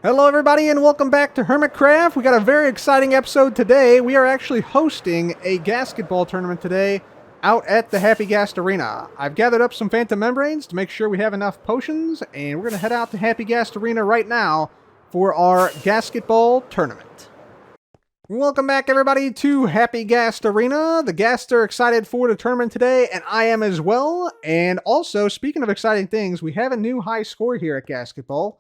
Hello everybody and welcome back to Hermitcraft. We got a very exciting episode today. We are actually hosting a Ghastketball tournament today out at the Happy Ghast Arena. I've gathered up some Phantom Membranes to make sure we have enough potions, and we're going to head out to Happy Ghast Arena right now for our Ghastketball tournament. Welcome back everybody to Happy Ghast Arena. The Ghasts are excited for the tournament today, and I am as well. And also, speaking of exciting things, we have a new high score here at Ghastketball.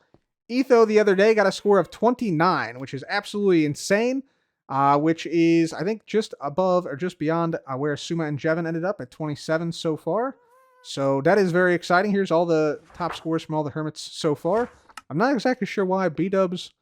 Etho the other day got a score of 29, which is absolutely insane, which is, I think, just above or just beyond where Suma and Jevin ended up at 27 so far. So that is very exciting. Here's all the top scores from all the Hermits so far. I'm not exactly sure why B-Dubs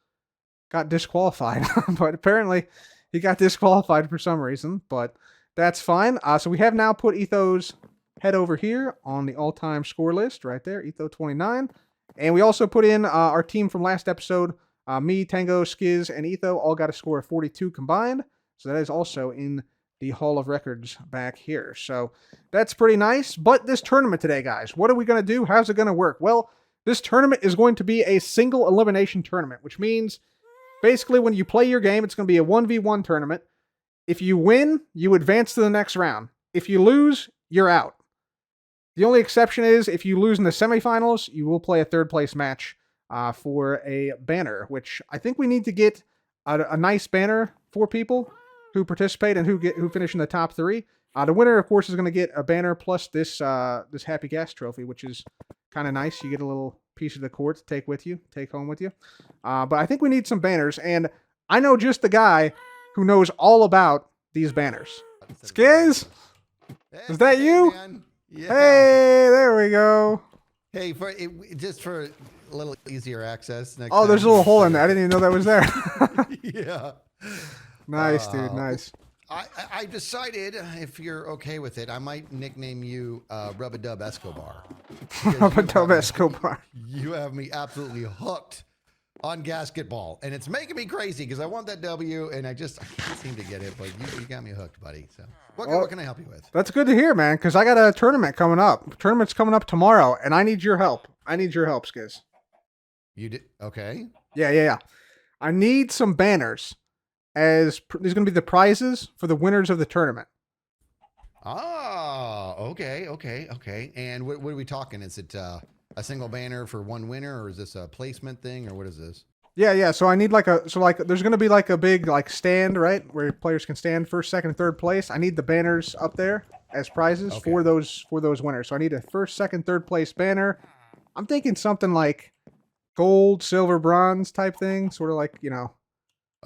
got disqualified, but apparently he got disqualified for some reason, but that's fine. So we have now put Etho's head over here on the all-time score list right there, Etho 29. And we also put in our team from last episode. Me, Tango, Skizz, and Etho all got a score of 42 combined. So that is also in the Hall of Records back here. So that's pretty nice. But this tournament today, guys, what are we going to do? How's it going to work? Well, this tournament is going to be a single elimination tournament, which means basically when you play your game, it's going to be a 1v1 tournament. If you win, you advance to the next round. If you lose, you're out. The only exception is if you lose in the semifinals, you will play a third place match for a banner, which I think we need to get a nice banner for people who participate and who finish in the top three. The winner, of course, is going to get a banner plus this Happy Ghast trophy, which is kind of nice. You get a little piece of the court to take home with you. But I think we need some banners, and I know just the guy who knows all about these banners. Skizz, is that you? Man. Yeah. Hey, there we go. Hey, just for a little easier access. Next Oh, there's a little hole in there. I didn't even know that was there. Yeah. Nice, dude. Nice. I decided, if you're okay with it, I might nickname you Rub-a-Dub Escobar. Rub-a-Dub Escobar. You have me absolutely hooked on Ghastketball, and it's making me crazy because I want that W, and I can't seem to get it, but you got me hooked, buddy. So what can I help you with? That's good to hear, man, because I got a tournament coming up. Tournament's coming up tomorrow, and I need your help. Skizz. You did? Okay. Yeah. I need some banners. These are going to be the prizes for the winners of the tournament. Oh, okay. And what are we talking? Is it a single banner for one winner, or is this a placement thing, or what is this? Yeah. So I need there's going to be like a big stand, right, where players can stand first, second, third place. I need the banners up there as prizes for those winners. So I need a first, second, third place banner. I'm thinking something like gold, silver, bronze type thing, sort of like,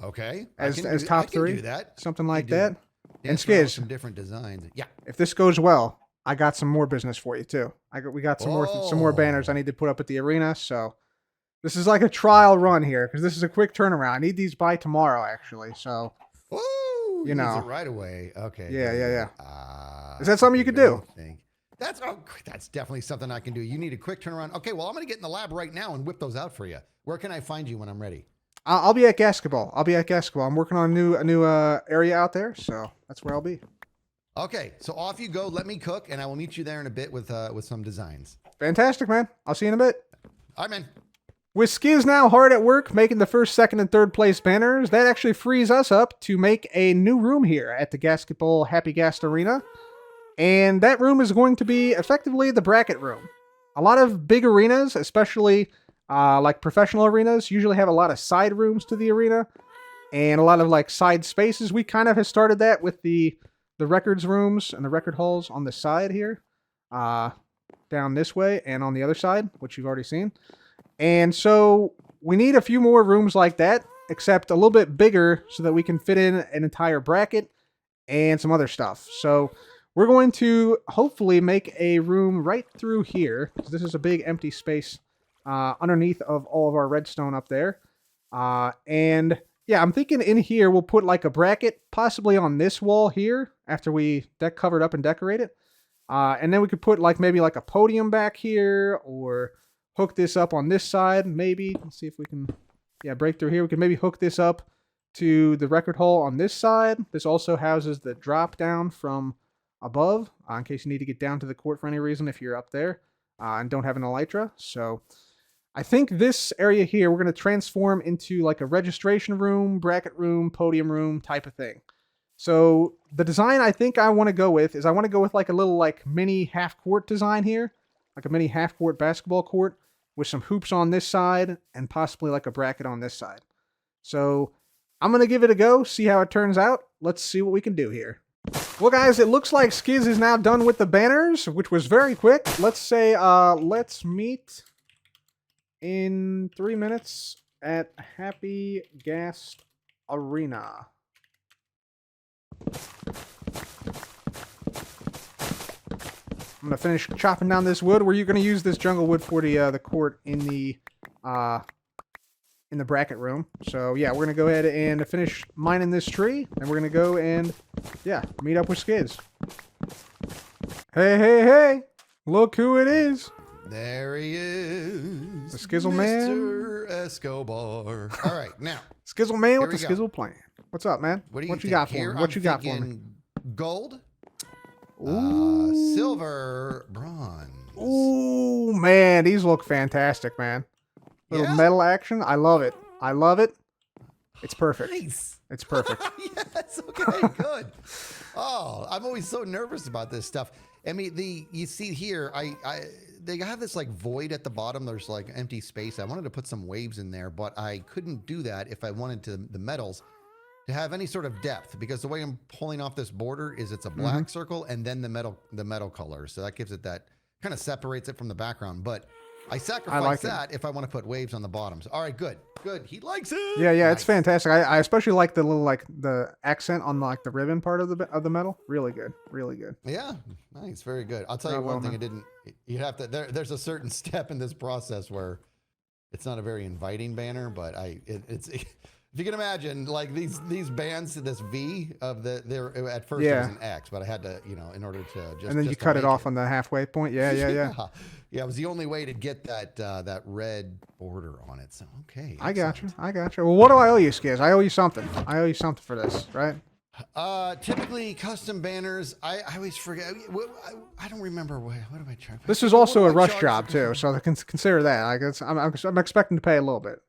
Okay. as top three, do that. Something like that. Yeah, and Skizz, some different designs. Yeah. If this goes well, I got some more business for you too. We got some more banners I need to put up at the arena. So this is like a trial run here because this is a quick turnaround. I need these by tomorrow, actually. So you know, it right away. Okay. Yeah. Is that something you could do? That's definitely something I can do. You need a quick turnaround. Okay. Well, I'm going to get in the lab right now and whip those out for you. Where can I find you when I'm ready? I'll be at Ghastketball. I'm working on a new area out there, so that's where I'll be. Okay, so off you go. Let me cook, and I will meet you there in a bit with some designs. Fantastic, man. I'll see you in a bit. All right, man. With Skizz now hard at work making the first, second, and third place banners, that actually frees us up to make a new room here at the Ghastketball Happy Ghast Arena. And that room is going to be effectively the bracket room. A lot of big arenas, especially like professional arenas, usually have a lot of side rooms to the arena and a lot of like side spaces. We kind of have started that with the records rooms and the record halls on the side here, down this way and on the other side, which you've already seen. And so we need a few more rooms like that, except a little bit bigger so that we can fit in an entire bracket and some other stuff. So we're going to hopefully make a room right through here, because this is a big empty space underneath of all of our redstone up there. And yeah, I'm thinking in here we'll put like a bracket, possibly on this wall here, after we cover it up and decorate it. And then we could put maybe a podium back here, or hook this up on this side, maybe. Let's see if we can, break through here. We can maybe hook this up to the record hall on this side. This also houses the drop down from above, in case you need to get down to the court for any reason if you're up there and don't have an elytra. So I think this area here, we're going to transform into like a registration room, bracket room, podium room type of thing. So the design I think I want to go with is I want to go with like a little like mini half court design here, like a mini half court basketball court with some hoops on this side and possibly like a bracket on this side. So I'm going to give it a go, see how it turns out. Let's see what we can do here. Well, guys, it looks like Skizz is now done with the banners, which was very quick. Let's say, let's meet in 3 minutes at Happy Gas Arena. I'm gonna finish chopping down this wood. Were you gonna use this jungle wood for the court in the bracket room? So yeah, we're gonna go ahead and finish mining this tree, and we're gonna go and yeah, meet up with Skizz. Hey, hey, hey! Look who it is! There he is. The Skizzle Man. Mr. Escobar. All right, now. Skizzle Man with the Skizzle plan. What's up, man? What you got for me? What you got for me? Gold. Ooh. Silver. Bronze. Ooh, man. These look fantastic, man. Little metal action. I love it. I love it. It's perfect. Nice. It's perfect. Yes. Okay, good. Oh, I'm always so nervous about this stuff. I mean, you see here, they have this like void at the bottom. There's like empty space. I wanted to put some waves in there, but I couldn't do that if I wanted the metals to have any sort of depth, because the way I'm pulling off this border is it's a black circle and then the metal color. So that gives it that kind of separates it from the background. But I sacrifice that if I want to put waves on the bottoms. All right, good. He likes it. Yeah, nice. It's fantastic. I especially like the little the accent on like the ribbon part of the metal. Really good. Yeah, nice, very good. I'll tell you one thing. I didn't. You have to. There's a certain step in this process where it's not a very inviting banner, but it's. If you can imagine, like these bands, this V of there at first it was an X, but I had to, in order to just. And then you cut it off on the halfway point. Yeah. Yeah, it was the only way to get that red border on it. So okay. I got you. Well, what do I owe you, Skizz? I owe you something. For this, right? Typically custom banners. I always forget. I don't remember what do I charge? This is also a rush job too, so consider that. I guess I'm expecting to pay a little bit.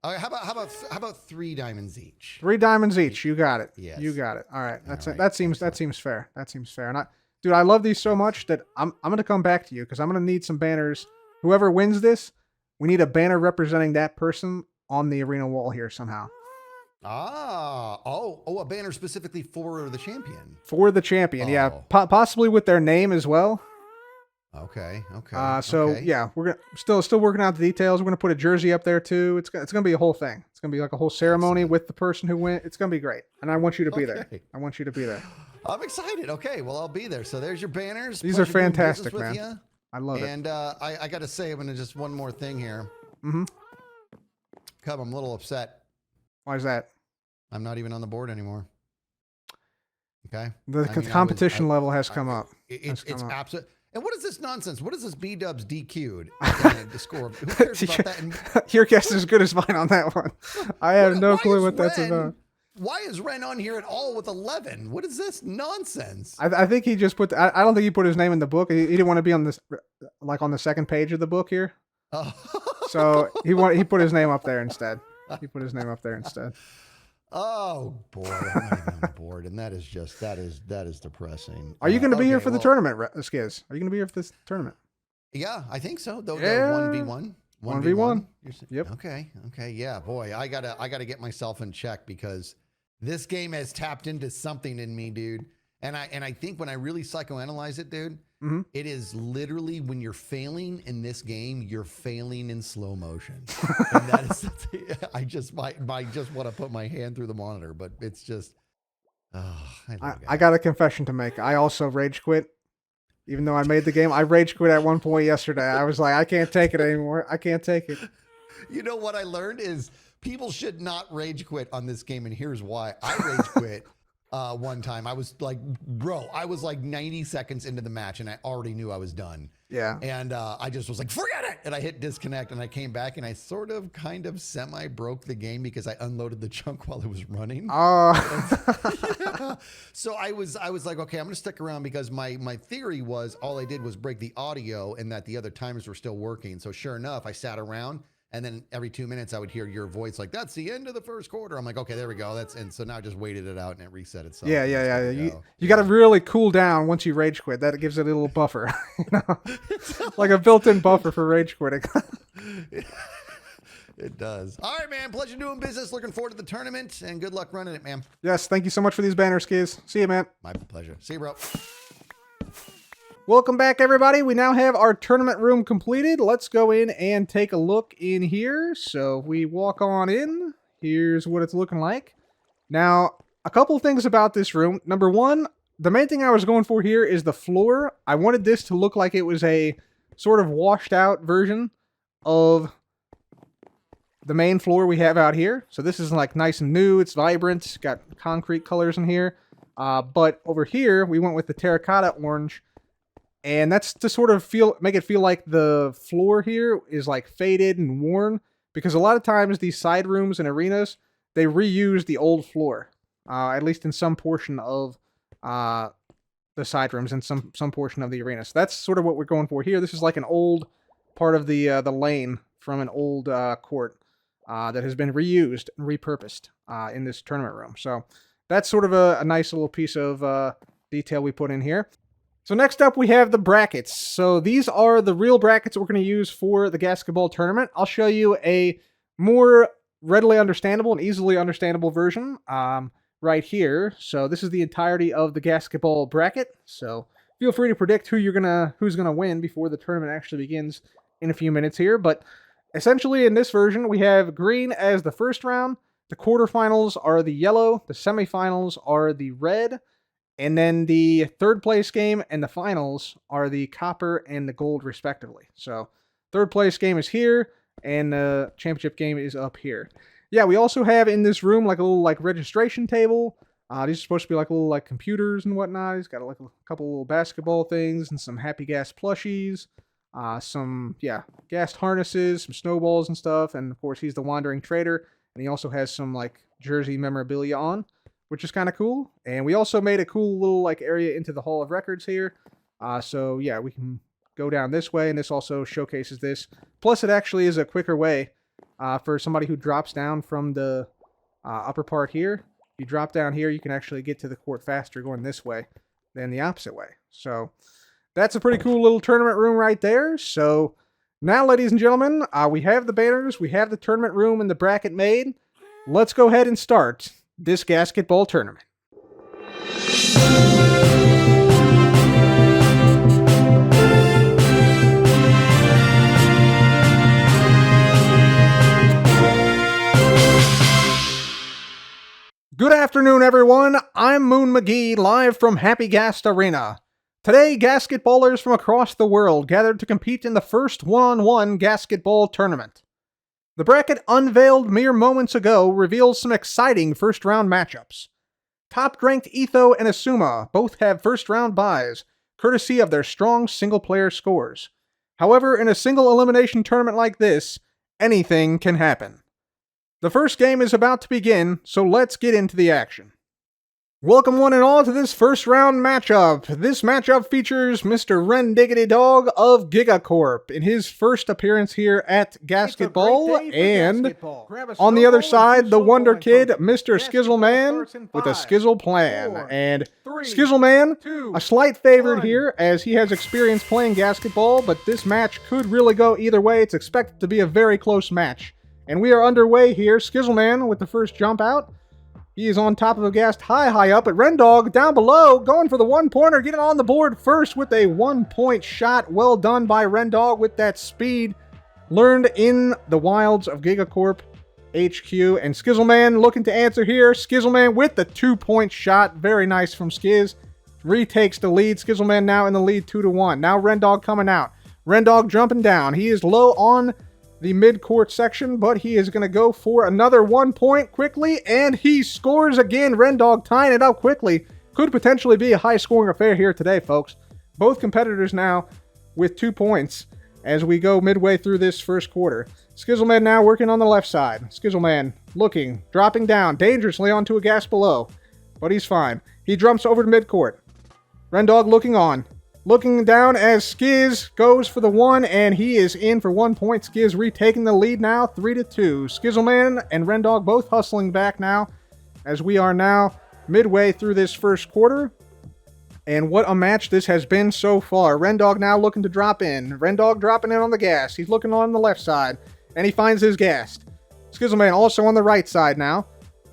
How about 3 diamonds each? 3 diamonds each. You got it. Yes. You got it. All right. That seems fair. And dude, I love these so much that I'm gonna come back to you because I'm gonna need some banners. Whoever wins this, we need a banner representing that person on the arena wall here somehow. A banner specifically for the champion. For the champion, yeah, possibly with their name as well. Okay. Yeah, we're still working out the details. We're gonna put a jersey up there too. It's gonna be a whole thing. It's gonna be like a whole ceremony with the person who wins. It's gonna be great, and I want you to be there. I'm excited. Okay, well I'll be there. So there's your banners. These are fantastic, man. I love it. And I gotta say, I'm gonna just one more thing here. Cub, I'm a little upset. Why is that? I'm not even on the board anymore. Okay. The competition level has come up. It's absolute. And what is this nonsense? What is this B-dubs DQ'd? The score. Who cares about that? Your guess is as good as mine on that one. I have no clue what that's about. Why is Ren on here at all with 11? What is this nonsense? I think he just put. I don't think he put his name in the book. He didn't want to be on this, like on the second page of the book here. Oh. So he put his name up there instead. Oh boy, I'm not even on the board, and that is depressing. Are you going to be here for the tournament, Skizz? Are you going to be here for this tournament? Yeah, I think so. The 1v1. 1v1. Yep. Okay. Yeah, boy, I gotta get myself in check because this game has tapped into something in me, dude. And I think when I really psychoanalyze it, dude, it is literally when you're failing in this game, you're failing in slow motion. And that is, I just might just want to put my hand through the monitor, but it's just, I got a confession to make. I also rage quit. Even though I made the game, I rage quit at one point yesterday. I was like, I can't take it anymore. I can't take it. You know what I learned is people should not rage quit on this game, and here's why. I rage quit one time. I was like, bro, I was like 90 seconds into the match and I already knew I was done. Yeah. And I just was like, forget it. And I hit disconnect and I came back and I sort of kind of semi broke the game because I unloaded the chunk while it was running. Yeah. So I was like, okay, I'm going to stick around because my theory was all I did was break the audio and that the other timers were still working. So sure enough, I sat around. And then every 2 minutes I would hear your voice like, that's the end of the first quarter. I'm like, okay, there we go. And so now I just waited it out and it reset itself. Yeah. You got to really cool down once you rage quit. That gives it a little buffer, like a built-in buffer for rage quitting. It does. All right, man. Pleasure doing business. Looking forward to the tournament and good luck running it, man. Yes. Thank you so much for these banners, Skizz. See you, man. My pleasure. See you, bro. Welcome back, everybody. We now have our tournament room completed. Let's go in and take a look in here. So if we walk on in, here's what it's looking like. Now, a couple things about this room. Number one, the main thing I was going for here is the floor. I wanted this to look like it was a sort of washed out version of the main floor we have out here. So this is like nice and new. It's vibrant. It's got concrete colors in here. But over here, we went with the terracotta orange. And that's to sort of make it feel like the floor here is like faded and worn, because a lot of times these side rooms and arenas, they reuse the old floor, at least in some portion of the side rooms and some portion of the arena. So that's sort of what we're going for here. This is like an old part of the lane from an old court that has been reused and repurposed in this tournament room. So that's sort of a nice little piece of detail we put in here. So next up, we have the brackets. So these are the real brackets we're going to use for the Ghastketball tournament. I'll show you a more readily understandable and easily understandable version right here. So this is the entirety of the Ghastketball bracket. So feel free to predict who's gonna win before the tournament actually begins in a few minutes here. But essentially, in this version, we have green as the first round. The quarterfinals are the yellow. The semifinals are the red. And then the third place game and the finals are the copper and the gold, respectively. So third place game is here, and the championship game is up here. Yeah, we also have in this room like a little like registration table. These are supposed to be like little like computers and whatnot. He's got like a couple little basketball things and some Happy Gas plushies. Some gas harnesses, some snowballs and stuff. And of course, he's the wandering trader, and he also has some like jersey memorabilia on, which is kind of cool. And we also made a cool little like area into the Hall of Records here. So yeah, we can go down this way, and this also showcases this. Plus, it actually is a quicker way for somebody who drops down from the upper part here. You drop down here, you can actually get to the court faster going this way than the opposite way. So that's a pretty cool little tournament room right there. So now, ladies and gentlemen, we have the banners, we have the tournament room and the bracket made. Let's go ahead and start this Ghastketball tournament. Good afternoon, everyone. I'm Moon McGee, live from Happy Gas Arena. Today, Ghastketballers from across the world gathered to compete in the first one-on-one Ghastketball tournament. The bracket unveiled mere moments ago reveals some exciting first-round matchups. Top-ranked Etho and Asuma both have first-round byes, courtesy of their strong single-player scores. However, in a single-elimination tournament like this, anything can happen. The first game is about to begin, so let's get into the action. Welcome one and all to this first round matchup. This matchup features Mr. Ren Diggity Dog of Gigacorp in his first appearance here at Ghastketball, and on the other side, the Wonder Kid, Mr. Skizzleman, with a Skizzle plan. And Skizzleman, a slight favorite here as he has experience playing Ghastketball, but this match could really go either way. It's expected to be a very close match. And we are underway here. Skizzleman with the first jump out. He is on top of a Ghast high up, but Rendog down below, going for the one-pointer, getting on the board first with a one-point shot. Well done by Rendog with that speed learned in the wilds of Gigacorp HQ. And Skizzleman looking to answer here. Skizzleman with the two-point shot. Very nice from Skizz. Retakes the lead. Skizzleman now in the lead 2-1. Now Rendog coming out. Rendog jumping down. He is low on the mid-court section, but he is going to go for another 1 point quickly, and he scores again. Rendog tying it up quickly. Could potentially be a high-scoring affair here today, folks. Both competitors now with 2 points as we go midway through this first quarter. Skizzleman now working on the left side. Skizzleman looking, dropping down dangerously onto a gas below, but he's fine. He jumps over to mid-court. Rendog looking on. Looking down as Skizz goes for the 1, and he is in for 1 point. Skizz retaking the lead now, 3-2. Skizzleman and Rendog both hustling back now, as we are now midway through this first quarter. And what a match this has been so far. Rendog now looking to drop in. Rendog dropping in on the gas. He's looking on the left side, and he finds his gas. Skizzleman also on the right side now.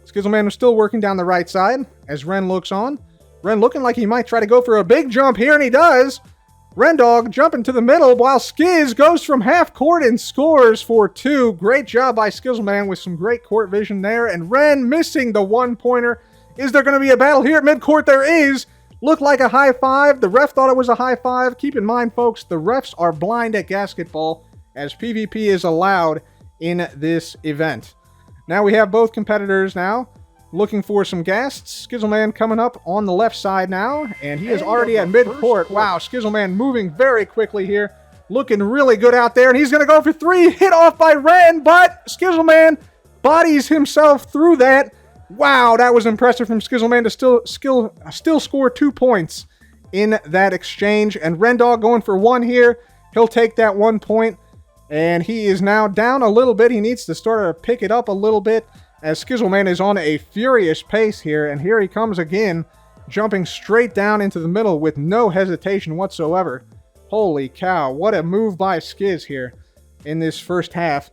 Skizzleman is still working down the right side as Ren looks on. Ren looking like he might try to go for a big jump here, and he does. Rendog jumping to the middle while Skizz goes from half court and scores for 2. Great job by Skizzleman with some great court vision there. And Ren missing the 1-pointer. Is there going to be a battle here at midcourt? There is. Looked like a high five. The ref thought it was a high five. Keep in mind, folks, the refs are blind at Ghastketball as PvP is allowed in this event. Now we have both competitors now looking for some gas. Skizzleman coming up on the left side now, and he is already at mid-court. Wow, Skizzleman moving very quickly here. Looking really good out there, and he's going to go for 3. Hit off by Ren, but Skizzleman bodies himself through that. Wow, that was impressive from Skizzleman to still score 2 points in that exchange. And Rendog going for 1 here. He'll take that 1 point, and he is now down a little bit. He needs to start to pick it up a little bit, as Skizzleman is on a furious pace here, and here he comes again, jumping straight down into the middle with no hesitation whatsoever. Holy cow, what a move by Skizz here in this first half.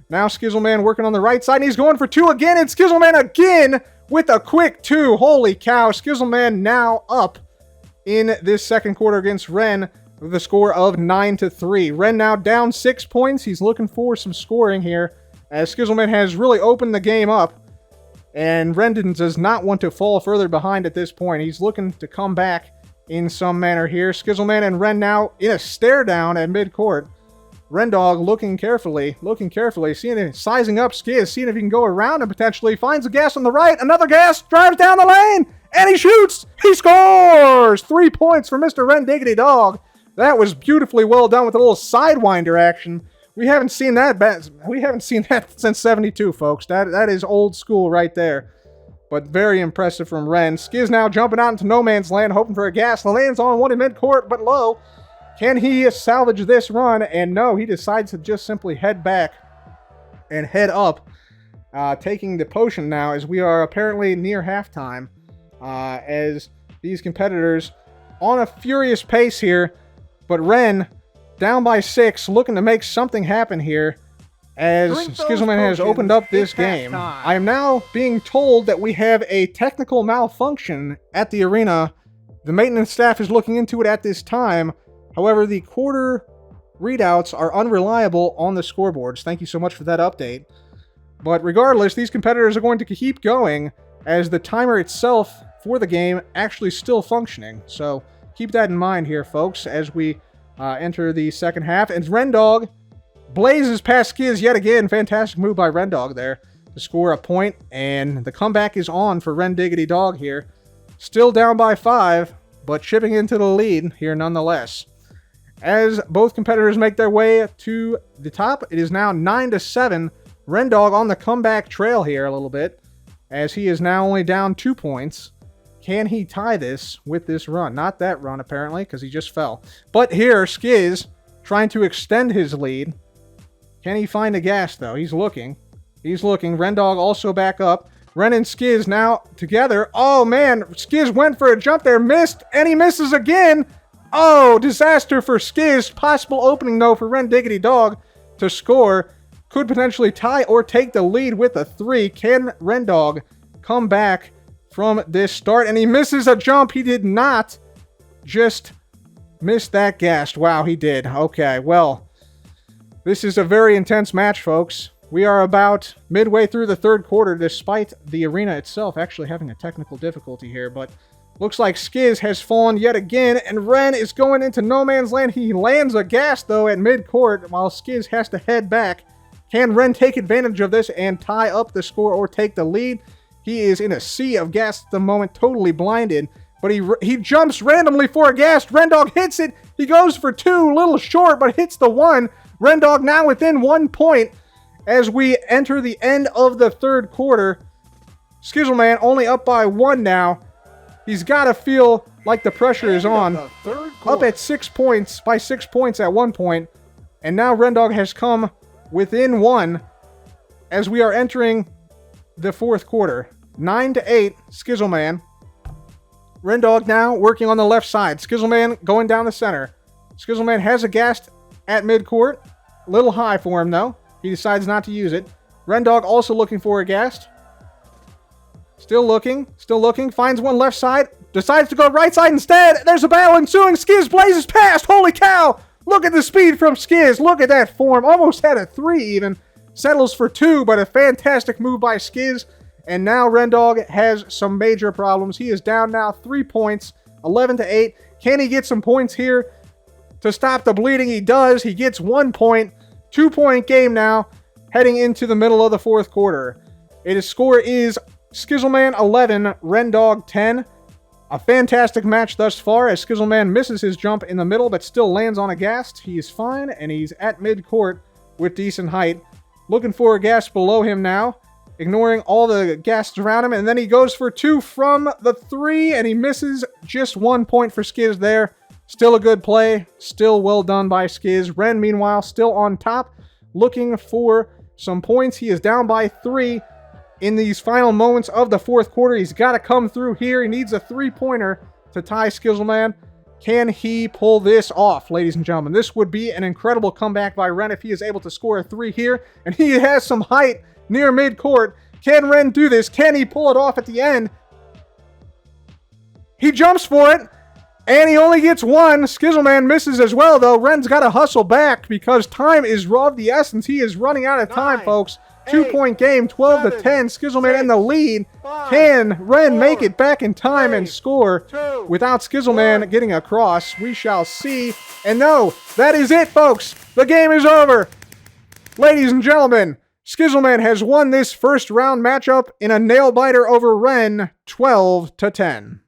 Now Skizzleman working on the right side, and he's going for 2 again, and Skizzleman again with a quick 2. Holy cow, Skizzleman now up in this second quarter against Ren with a score of 9-3. Ren now down 6 points. He's looking for some scoring here, as Skizzleman has really opened the game up, and Rendon does not want to fall further behind at this point. He's looking to come back in some manner here. Skizzleman and Ren now in a stare down at mid-court. Rendog looking carefully, sizing up Skizz, seeing if he can go around and potentially finds a gas on the right. Another gas, drives down the lane, and he shoots! He scores! 3 points for Mr. Ren Diggity Dog. That was beautifully well done with a little sidewinder action. We haven't seen that since 72, folks. That is old school right there. But very impressive from Ren. Skizz now jumping out into no man's land, hoping for a gas. The lands on one in mid-court, but low. Can he salvage this run? And no, he decides to just simply head back and head up, taking the potion now, as we are apparently near halftime, as these competitors on a furious pace here. But Ren down by 6, looking to make something happen here, as Skizzleman has opened up this game. I am now being told that we have a technical malfunction at the arena. The maintenance staff is looking into it at this time. However, the quarter readouts are unreliable on the scoreboards. Thank you so much for that update. But regardless, these competitors are going to keep going, as the timer itself for the game actually still functioning. So keep that in mind here, folks, as we enter the second half. And Rendog blazes past Skizz yet again. Fantastic move by Rendog there to score a point. And the comeback is on for Ren Diggity Dog here. Still down by 5, but chipping into the lead here nonetheless. As both competitors make their way to the top, it is now 9-7. Rendog on the comeback trail here a little bit, as he is now only down 2 points. Can he tie this with this run? Not that run, apparently, because he just fell. But here, Skizz trying to extend his lead. Can he find a gas, though? He's looking. Rendog also back up. Ren and Skizz now together. Oh, man. Skizz went for a jump there, missed, and he misses again. Oh, disaster for Skizz. Possible opening, though, for Ren Diggity Dog to score. Could potentially tie or take the lead with a 3. Can Rendog come back from this start? And he misses a jump. He did not just miss that gas. Wow, he did. Okay, well, this is a very intense match, folks. We are about midway through the third quarter, despite the arena itself actually having a technical difficulty here, but looks like Skizz has fallen yet again, and Ren is going into no man's land. He lands a gas, though, at mid-court, while Skizz has to head back Can Ren take advantage of this and tie up the score or take the lead? He is in a sea of gas at the moment, totally blinded. But he jumps randomly for a gas. Rendog hits it. He goes for 2, little short, but hits the 1. Rendog now within 1 point as we enter the end of the third quarter. Skizzleman only up by 1 now. He's got to feel like the pressure is on. Up at 6 points, by 6 points at 1 point. And now Rendog has come within 1 as we are entering the fourth quarter. 9-8, Skizzleman. Rendog now working on the left side. Skizzleman going down the center. Skizzleman has a ghast at midcourt. A little high for him, though. He decides not to use it. Rendog also looking for a ghast. Still looking. Finds one left side. Decides to go right side instead. There's a battle ensuing. Skizz blazes past. Holy cow! Look at the speed from Skizz. Look at that form. Almost had a 3 even. Settles for 2, but a fantastic move by Skizz. And now Rendog has some major problems. He is down now 3 points, 11-8. Can he get some points here to stop the bleeding? He does. He gets 1 point. 2-point game now, heading into the middle of the fourth quarter. His score is Skizzleman 11, Rendog 10. A fantastic match thus far as Skizzleman misses his jump in the middle but still lands on a ghast. He is fine and he's at mid-court with decent height. Looking for a ghast below him now. Ignoring all the ghasts around him, and then he goes for 2 from the 3, and he misses. Just 1 point for Skizz there. Still a good play. Still well done by Skizz. Ren, meanwhile, still on top, looking for some points. He is down by 3 in these final moments of the fourth quarter. He's got to come through here. He needs a 3-pointer to tie Skizzleman. Can he pull this off, ladies and gentlemen? This would be an incredible comeback by Ren if he is able to score a 3 here, and he has some height near mid-court. Can Ren do this? Can he pull it off at the end? He jumps for it, and he only gets 1. Skizzleman misses as well, though. Ren's got to hustle back because time is of the essence. He is running out of time, folks. 2-point game, 12-10. Skizzleman in the lead. Can Ren make it back in time and score without Skizzleman getting across? We shall see. And no, that is it, folks. The game is over. Ladies and gentlemen, Skizzleman has won this first round matchup in a nail-biter over Ren, 12-10.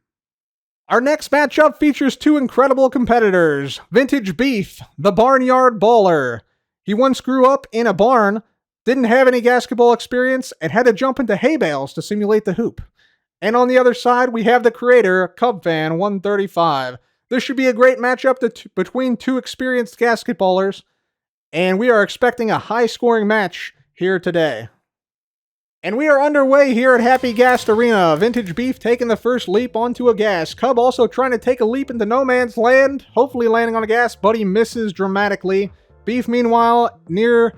Our next matchup features 2 incredible competitors. Vintage Beef, the Barnyard Baller. He once grew up in a barn, didn't have any Ghastketball experience, and had to jump into hay bales to simulate the hoop. And on the other side, we have the creator, Cubfan 135. This should be a great matchup between 2 experienced Ghastketballers, and we are expecting a high-scoring match here today. And we are underway here at Happy Ghast Arena. Vintage Beef taking the first leap onto a ghast. Cub also trying to take a leap into no man's land, hopefully landing on a ghast, but he misses dramatically. Beef, meanwhile, near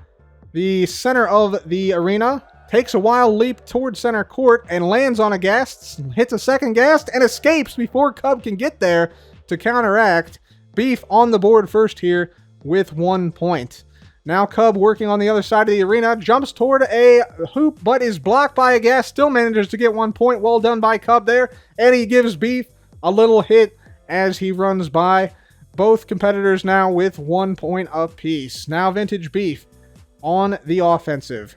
the center of the arena, takes a wild leap towards center court and lands on a ghast, hits a second ghast, and escapes before Cub can get there to counteract. Beef on the board first here with 1 point. Now Cub working on the other side of the arena, jumps toward a hoop, but is blocked by a ghast, still manages to get 1 point. Well done by Cub there, and he gives Beef a little hit as he runs by. Both competitors now with 1 point apiece. Now Vintage Beef on the offensive.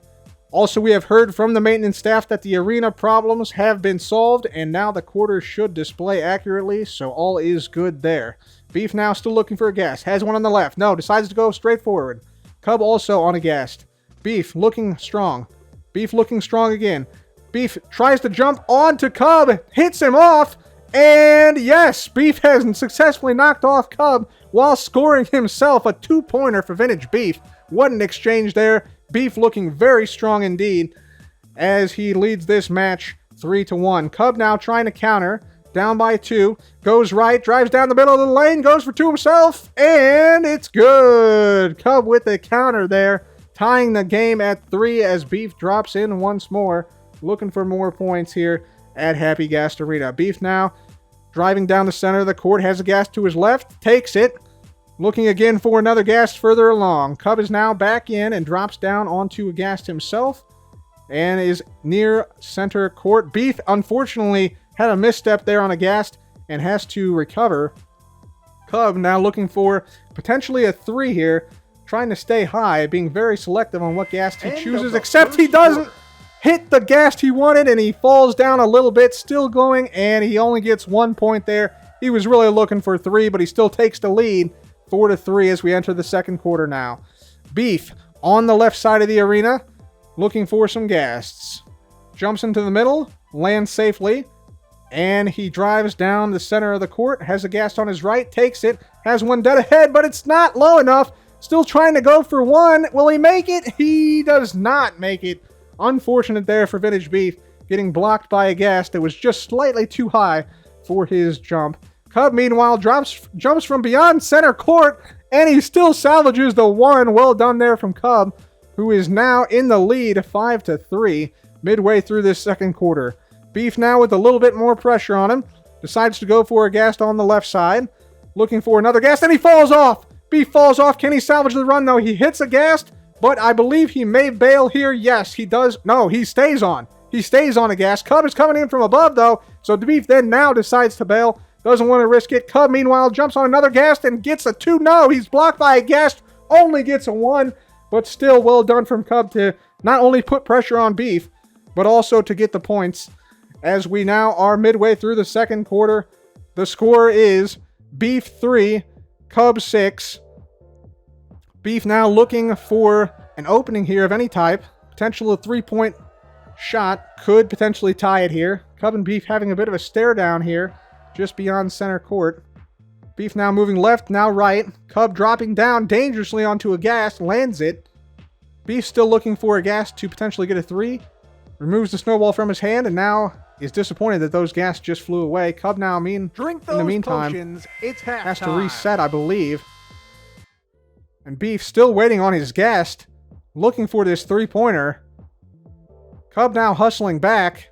Also, we have heard from the maintenance staff that the arena problems have been solved, and now the quarters should display accurately, so all is good there. Beef now still looking for a ghast, has one on the left. No, decides to go straight forward. Cub also on a ghast. Beef looking strong. Beef looking strong again. Beef tries to jump onto Cub, hits him off, and yes, Beef has successfully knocked off Cub while scoring himself a 2-pointer for Vintage Beef. What an exchange there. Beef looking very strong indeed as he leads this match 3-1. Cub now trying to counter. Down by 2. Goes right. Drives down the middle of the lane. Goes for 2 himself. And it's good. Cub with the counter there. Tying the game at 3 as Beef drops in once more. Looking for more points here at Happy Ghast Arena. Beef now driving down the center of the court. Has a ghast to his left. Takes it. Looking again for another ghast further along. Cub is now back in and drops down onto a ghast himself. And is near center court. Beef, unfortunately, had a misstep there on a ghast and has to recover. Cub now looking for potentially a 3 here. trying to stay high, being very selective on what gas he End chooses, of the except he first doesn't quarter. hit the gas he wanted, and he falls down a little bit, still going, and he only gets 1 point there. He was really looking for 3, but he still takes the lead 4-3 as we enter the second quarter now. Beef on the left side of the arena, looking for some gas. Jumps into the middle, lands safely, and he drives down the center of the court, has a gas on his right, takes it, has one dead ahead, but it's not low enough. Still trying to go for 1. Will he make it? He does not make it. Unfortunate there for Vintage Beef, getting blocked by a gas that was just slightly too high for his jump. Cub, meanwhile, jumps from beyond center court, and he still salvages the 1. Well done there from Cub, who is now in the lead 5-3 midway through this second quarter. Beef now with a little bit more pressure on him, decides to go for a gas on the left side, looking for another gas, and he falls off. Beef falls off. Can he salvage the run, though? He hits a gas, but I believe he may bail here. Yes, he does. No, he stays on. He stays on a gas. Cub is coming in from above, though, so the Beef then now decides to bail. Doesn't want to risk it. Cub, meanwhile, jumps on another gas and gets a 2. No, he's blocked by a gas. Only gets a 1, but still well done from Cub to not only put pressure on Beef, but also to get the points. As we now are midway through the second quarter, the score is Beef 3, Cub 6. Beef now looking for an opening here of any type. Potential 3-point shot could potentially tie it here. Cub and Beef having a bit of a stare down here, just beyond center court. Beef now moving left, now right. Cub dropping down dangerously onto a gas, lands it. Beef still looking for a gas to potentially get a 3. Removes the snowball from his hand, and now is disappointed that those gas just flew away. Cub now, in the meantime, has to reset, I believe. And Beef still waiting on his gas, looking for this 3-pointer. Cub now hustling back.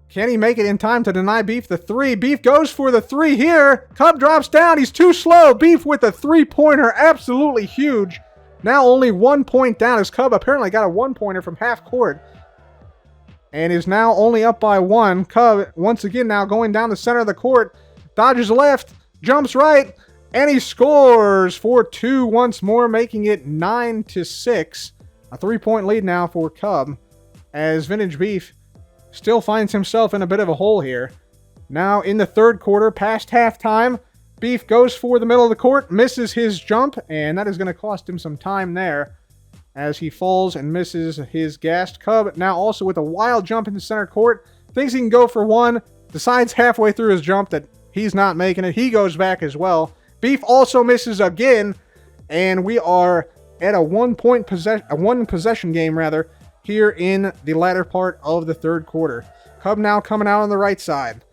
Can he make it in time to deny Beef the 3? Beef goes for the 3 here. Cub drops down. He's too slow. Beef with the 3-pointer. Absolutely huge. Now only 1 point down as Cub apparently got a 1-pointer from half court. And is now only up by 1. Cub, once again, now going down the center of the court. Dodges left. Jumps right. And he scores for 2 once more, making it 9-6. A 3-point lead now for Cub, as Vintage Beef still finds himself in a bit of a hole here. Now in the third quarter, past halftime, Beef goes for the middle of the court, misses his jump, and that is going to cost him some time there as he falls and misses his gas. Cub now also with a wild jump into center court, thinks he can go for 1, decides halfway through his jump that he's not making it. He goes back as well. Beef also misses again, and we are at a one possession game rather, here in the latter part of the third quarter. Cub now coming out on the right side.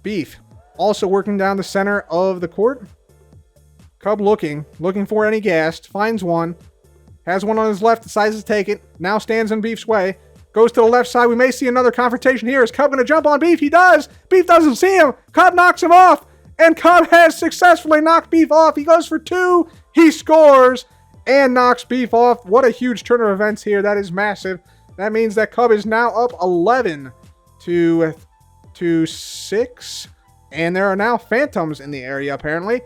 Beef also working down the center of the court. Cub looking for any gas, finds one, has one on his left, decides to take it, now stands in Beef's way, goes to the left side. We may see another confrontation here. Is Cub going to jump on Beef? He does! Beef doesn't see him! Cub knocks him off! And Cub has successfully knocked Beef off. He goes for 2. He scores and knocks Beef off. What a huge turn of events here. That is massive. That means that Cub is now up 11 to 6. And there are now phantoms in the area, apparently.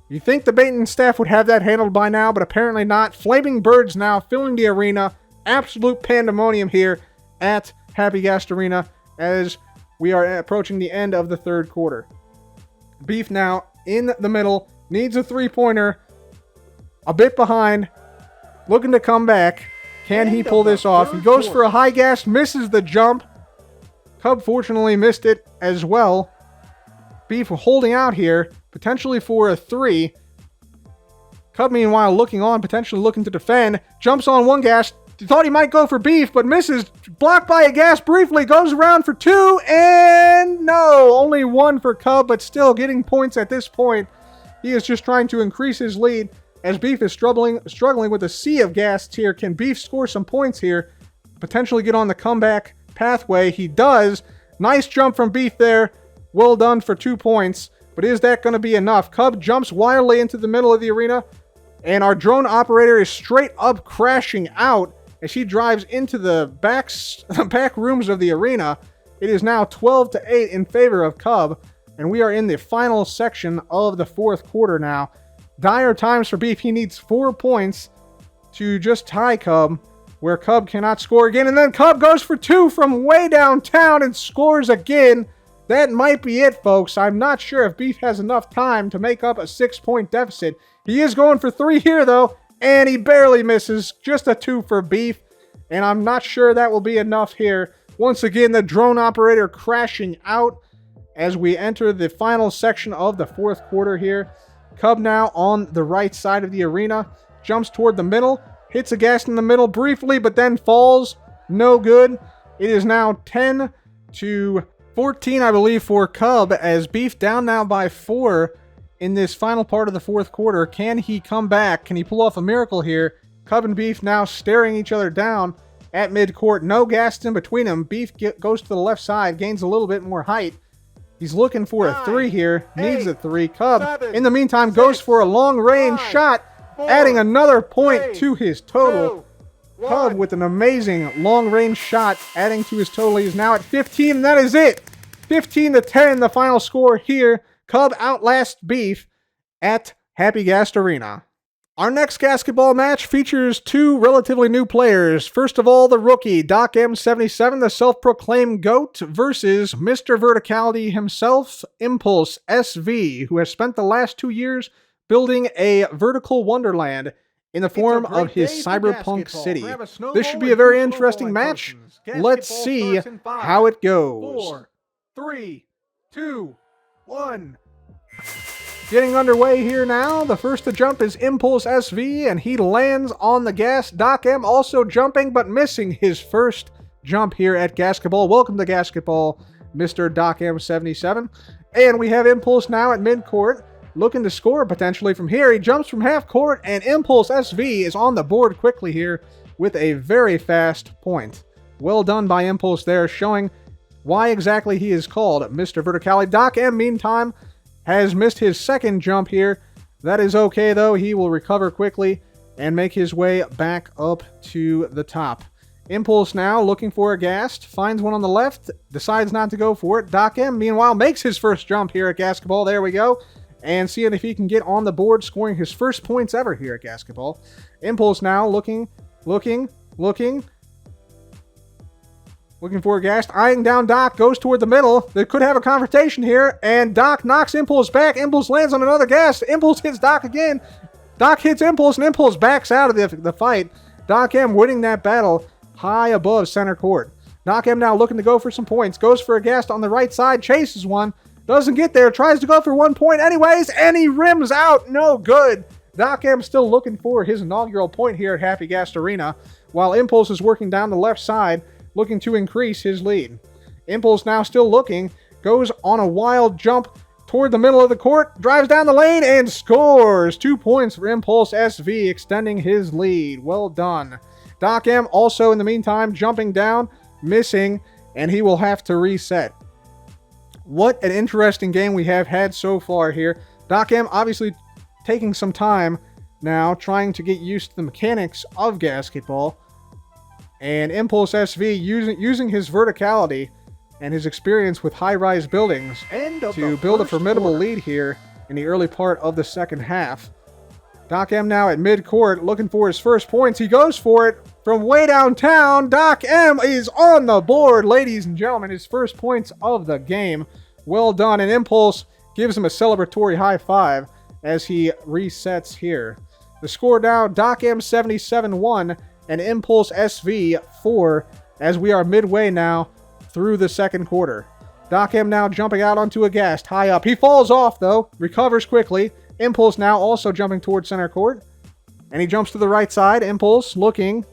You think the Baton staff would have that handled by now, but apparently not. Flaming birds now filling the arena. Absolute pandemonium here at Happy Gas Arena as we are approaching the end of the third quarter. Beef now in the middle, needs a 3-pointer, a bit behind, looking to come back. Can he pull this off? He goes for a high gas, misses the jump. Cub fortunately missed it as well. Beef holding out here, potentially for a 3. Cub meanwhile looking on, potentially looking to defend. Jumps on one gas, thought he might go for Beef, but misses. Blocked by a gas briefly, goes around for 2, and no, only 1 for Cub, but still getting points at this point. He is just trying to increase his lead as Beef is struggling with a sea of gas here. Can Beef score some points here? Potentially get on the comeback pathway. He does. Nice jump from Beef there. Well done for 2 points, but is that going to be enough? Cub jumps wildly into the middle of the arena, and our drone operator is straight up crashing out as she drives into the back rooms of the arena. It is now 12-8 in favor of Cub, and we are in the final section of the fourth quarter now. dire times for Beef. He needs 4 points to just tie Cub, where Cub cannot score again. And then Cub goes for 2 from way downtown and scores again. That might be it, folks. I'm not sure if Beef has enough time to make up a 6-point deficit. He is going for 3 here, though, and he barely misses. Just a 2 for Beef, and I'm not sure that will be enough here. Once again, the drone operator crashing out as we enter the final section of the fourth quarter here. Cub now on the right side of the arena. Jumps toward the middle. Hits a gas in the middle briefly, but then falls. No good. It is now 10 to 14, I believe, for Cub, as Beef down now by 4 in this final part of the fourth quarter. Can he come back? Can he pull off a miracle here? Cub and Beef now staring each other down at midcourt. No gas in between them. Beef goes to the left side, gains a little bit more height. He's looking for a 3 here. Needs a 3. Cub, in the meantime, goes for a long-range shot, adding another point to his total. Cub with an amazing long-range shot, adding to his total. He's now at 15, and that is it. 15 to 10, the final score here. Cub outlasts Beef at Happy Gas Arena. Our next Ghastketball match features 2 relatively new players. First of all, the rookie, Doc M77, the self-proclaimed GOAT, versus Mr. Verticality himself, Impulse SV, who has spent the last 2 years building a vertical wonderland in the form of his cyberpunk city. This should be a very interesting match. Let's see how it goes. 4, 3, 2, 1. Getting underway here now. The first to jump is Impulse SV, and he lands on the gas. Doc M also jumping, but missing his first jump here at Ghastketball. Welcome to Ghastketball, Mr. Doc M77. And we have Impulse now at midcourt, looking to score potentially from here. He jumps from half court, and Impulse SV is on the board quickly here with a very fast point. Well done by Impulse there, showing why exactly he is called Mr. Verticality. Doc M, meantime, has missed his second jump here. That is okay, though. He will recover quickly and make his way back up to the top. Impulse now looking for a Ghast. Finds one on the left. Decides not to go for it. Doc M, meanwhile, makes his first jump here at Ghastketball. There we go. And seeing if he can get on the board, scoring his first points ever here at Ghastketball. Impulse now looking for a Ghast, eyeing down Doc, goes toward the middle. They could have a confrontation here, and Doc knocks Impulse back. Impulse lands on another Ghast. Impulse hits Doc again. Doc hits Impulse, and Impulse backs out of the fight. Doc M winning that battle high above center court. Doc M now looking to go for some points. Goes for a Ghast on the right side, chases one. Doesn't get there, tries to go for 1 point anyways, and he rims out. No good. Doc M still looking for his inaugural point here at Happy Gas Arena, while Impulse is working down the left side, looking to increase his lead. Impulse now still looking, goes on a wild jump toward the middle of the court, drives down the lane, and scores! 2 points for Impulse SV, extending his lead. Well done. Doc M also, in the meantime, jumping down, missing, and he will have to reset. What an interesting game we have had so far here. Doc M obviously taking some time now, trying to get used to the mechanics of Ghastketball. And Impulse SV using his verticality and his experience with high-rise buildings to build a formidable lead here in the early part of the second half. Doc M now at midcourt looking for his first points. He goes for it from way downtown. Doc M is on the board, ladies and gentlemen. His first points of the game. Well done. And Impulse gives him a celebratory high five as he resets here. The score now, Doc M 77-1 and Impulse SV 4 as we are midway now through the second quarter. Doc M now jumping out onto a Ghast high up. He falls off though, recovers quickly. Impulse now also jumping towards center court. And he jumps to the right side. Impulse looking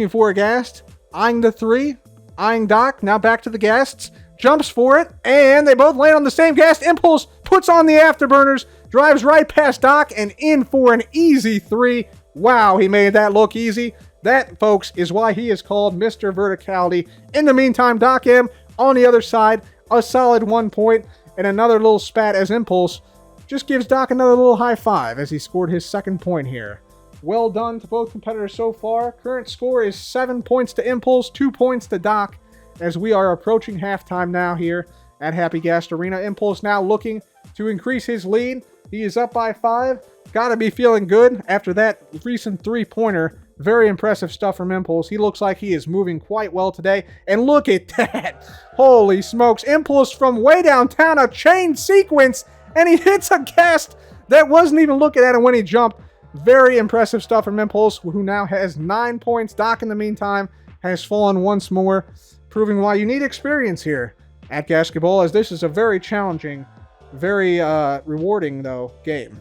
for a Ghast. Eyeing the 3. Eyeing Doc. Now back to the Ghasts. Jumps for it. And they both land on the same Ghast. Impulse puts on the afterburners. Drives right past Doc and in for an easy 3. Wow, he made that look easy. That, folks, is why he is called Mr. Verticality. In the meantime, Doc M on the other side. A solid 1 point. And another little spat as Impulse just gives Doc another little high five as he scored his second point here. Well done to both competitors so far. Current score is 7 points to Impulse, 2 points to Doc, as we are approaching halftime now here at Happy Gas Arena. Impulse now looking to increase his lead. He is up by 5. got to be feeling good after that recent three-pointer. Very impressive stuff from Impulse. He looks like he is moving quite well today. And look at that. Holy smokes. Impulse from way downtown, a chain sequence, and he hits a Ghast that wasn't even looking at him when he jumped. Very impressive stuff from Impulse, who now has 9 points. Doc, in the meantime, has fallen once more, proving why you need experience here at Ghastketball, as this is a very challenging, very rewarding, though, game.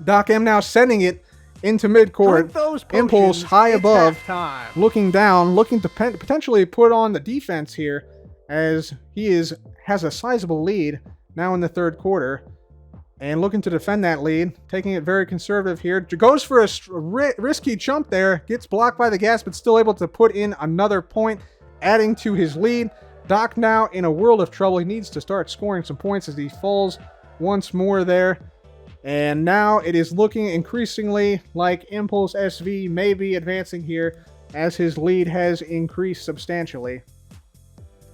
Doc M now sending it into midcourt. Impulse high above, looking down, looking to potentially put on the defense here, as he has a sizable lead now in the third quarter, and looking to defend that lead, taking it very conservative here. Goes for a risky jump there, gets blocked by the Ghast, but still able to put in another point, adding to his lead. Doc now in a world of trouble. He needs to start scoring some points as he falls once more there. And now it is looking increasingly like Impulse SV may be advancing here, as his lead has increased substantially.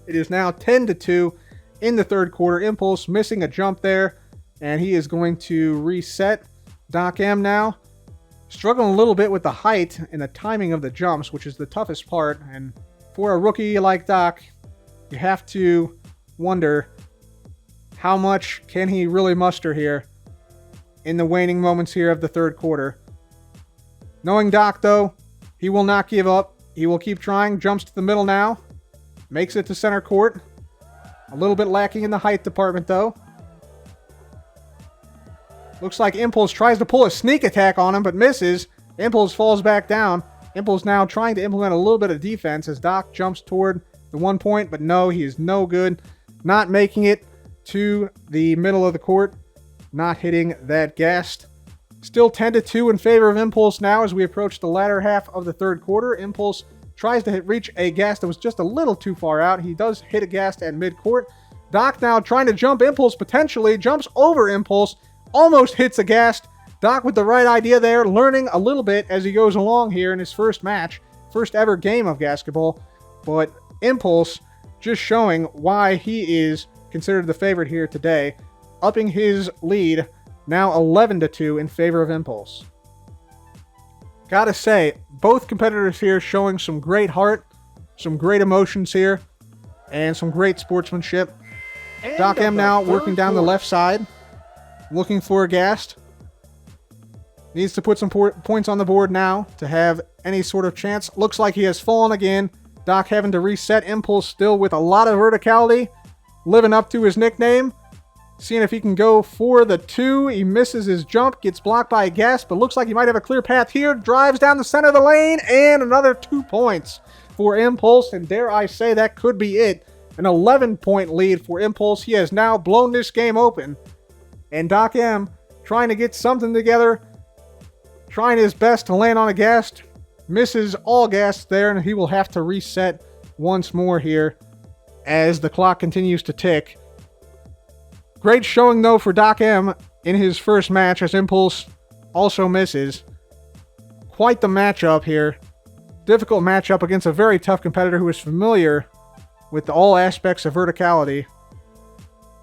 It is now 10-2 in the third quarter. Impulse missing a jump there, and he is going to reset. Doc M now struggling a little bit with the height and the timing of the jumps, which is the toughest part. And for a rookie like Doc, you have to wonder how much can he really muster here in the waning moments here of the third quarter. Knowing Doc, though, he will not give up. He will keep trying. Jumps to the middle now. Makes it to center court. A little bit lacking in the height department, though. Looks like Impulse tries to pull a sneak attack on him, but misses. Impulse falls back down. Impulse now trying to implement a little bit of defense as Doc jumps toward the 1 point, but no, he is no good. Not making it to the middle of the court. Not hitting that Ghast. Still 10-2 in favor of Impulse now as we approach the latter half of the third quarter. Impulse tries to reach a Ghast that was just a little too far out. He does hit a Ghast at midcourt. Doc now trying to jump Impulse potentially. Jumps over Impulse. Almost hits a Ghast. Doc with the right idea there. Learning a little bit as he goes along here in his first match. First ever game of Ghastketball. But Impulse just showing why he is considered the favorite here today. Upping his lead, now 11-2 in favor of Impulse. Gotta say, both competitors here showing some great heart, some great emotions here, and some great sportsmanship. Doc M now working down the left side, looking for a Ghast. Needs to put some points on the board now to have any sort of chance. Looks like he has fallen again. Doc having to reset. Impulse still with a lot of verticality, living up to his nickname. Seeing if he can go for the 2. He misses his jump, gets blocked by a Ghast, but looks like he might have a clear path here. Drives down the center of the lane, and another 2 points for Impulse. And dare I say, that could be it. An 11-point lead for Impulse. He has now blown this game open. And Doc M trying to get something together. Trying his best to land on a Ghast. Misses all Ghasts there, and he will have to reset once more here as the clock continues to tick. Great showing, though, for Doc M in his first match, as Impulse also misses. Quite the matchup here. Difficult matchup against a very tough competitor who is familiar with all aspects of verticality.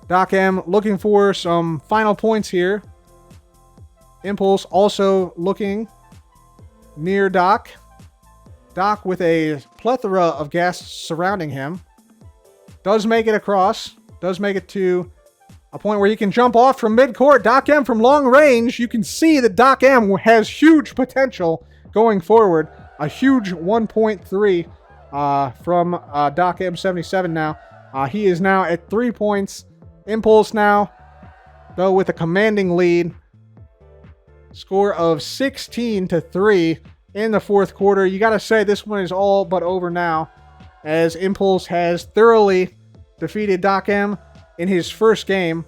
Doc M looking for some final points here. Impulse also looking near Doc. Doc with a plethora of Ghasts surrounding him. Does make it across. Does make it to a point where he can jump off from midcourt. Doc M from long range. You can see that Doc M has huge potential going forward. A huge 1.3 from Doc M77 now. He is now at 3 points. Impulse now, though, with a commanding lead. Score of 16-3 in the fourth quarter. You got to say this one is all but over now, as Impulse has thoroughly defeated Doc M in his first game.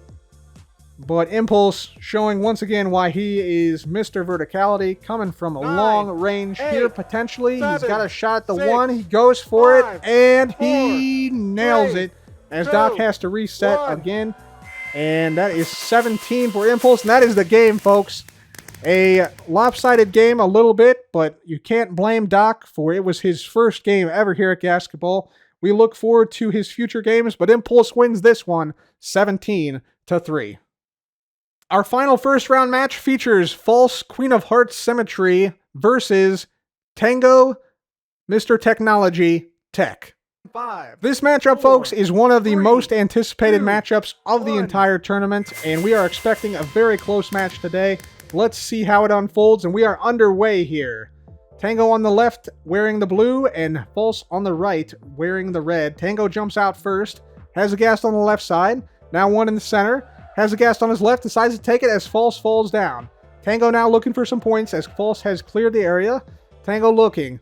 But Impulse showing once again why he is Mr. Verticality, coming from a long range here potentially. He's got a shot at the 1. He goes for it, and he nails it as Doc has to reset again. And that is 17 for Impulse, and that is the game, folks. A lopsided game a little bit, but you can't blame Doc, for it was his first game ever here at Ghastketball. We look forward to his future games, but Impulse wins this one 17-3. Our final first round match features False Queen of Hearts Symmetry versus Tango Mr. Technology Tech. This matchup, folks, is one of the most anticipated matchups of the entire tournament, and we are expecting a very close match today. Let's see how it unfolds, and we are underway here. Tango on the left wearing the blue, and False on the right wearing the red. Tango jumps out first, has a Ghast on the left side, now one in the center, has a Ghast on his left, decides to take it as False falls down. Tango now looking for some points as False has cleared the area. Tango looking,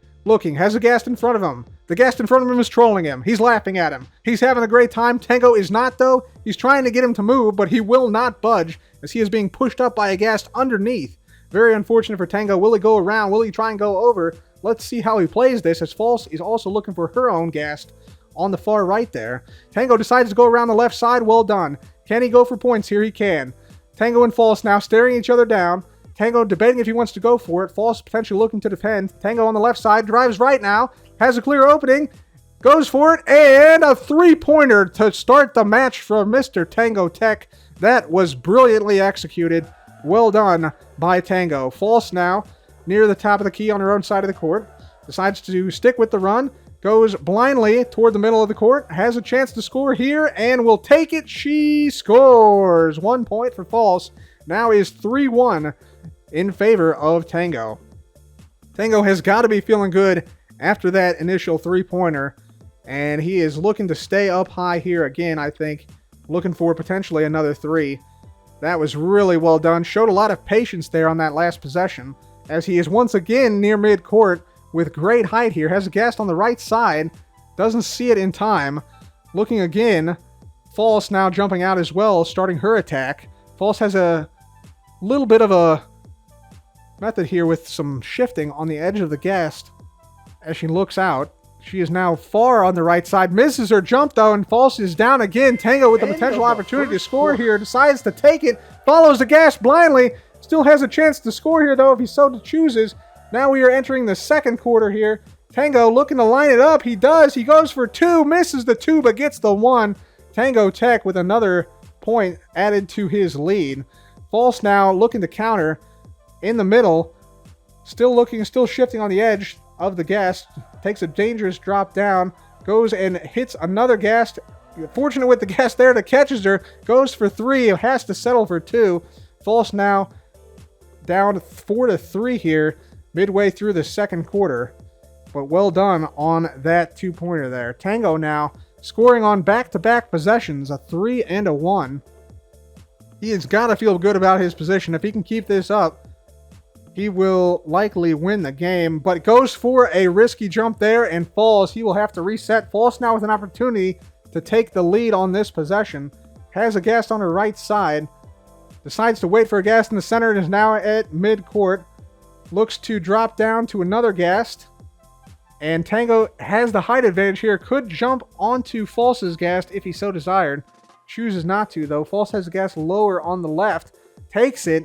has a Ghast in front of him. The Ghast in front of him is trolling him. He's laughing at him. He's having a great time. Tango is not, though. He's trying to get him to move, but he will not budge as he is being pushed up by a Ghast underneath. Very unfortunate for Tango. Will he go around? Will he try and go over? Let's see how he plays this, as False is also looking for her own Ghast on the far right there. Tango decides to go around the left side. Well done. Can he go for points here? He can. Tango and False now staring each other down. Tango debating if he wants to go for it. False potentially looking to defend. Tango on the left side drives right now. Has a clear opening. Goes for it. And a three-pointer to start the match for Mr. Tango Tech. That was brilliantly executed. Well done by Tango. False now near the top of the key on her own side of the court. Decides to stick with the run. Goes blindly toward the middle of the court. Has a chance to score here and will take it. She scores. 1 point for False. Now is 3-1 in favor of Tango. Tango has got to be feeling good after that initial three-pointer, and he is looking to stay up high here again, I think. Looking for potentially another three. That was really well done. Showed a lot of patience there on that last possession, as he is once again near mid-court with great height here. Has a Ghast on the right side. Doesn't see it in time. Looking again. False now jumping out as well, starting her attack. False has a little bit of a method here with some shifting on the edge of the Ghast as she looks out. She is now far on the right side. Misses her jump, though, and False is down again. Tango with the potential opportunity to score here. Decides to take it. Follows the Ghast blindly. Still has a chance to score here, though, if he so chooses. Now we are entering the second quarter here. Tango looking to line it up. He does. He goes for two. Misses the two, but gets the one. Tango Tech with another point added to his lead. False now looking to counter in the middle. Still looking, still shifting on the edge of the Ghast. Takes a dangerous drop down. Goes and hits another Ghast. Fortunate with the Ghast there that catches her. Goes for three. Has to settle for two. False now down 4-3 here midway through the second quarter. But well done on that two-pointer there. Tango now scoring on back-to-back possessions. A 3 and a 1. He has got to feel good about his position. If he can keep this up, he will likely win the game, but goes for a risky jump there and falls. He will have to reset. False now with an opportunity to take the lead on this possession. Has a Ghast on her right side. Decides to wait for a Ghast in the center and is now at mid-court. Looks to drop down to another Ghast. And Tango has the height advantage here. Could jump onto False's Ghast if he so desired. Chooses not to, though. False has the Ghast lower on the left. Takes it.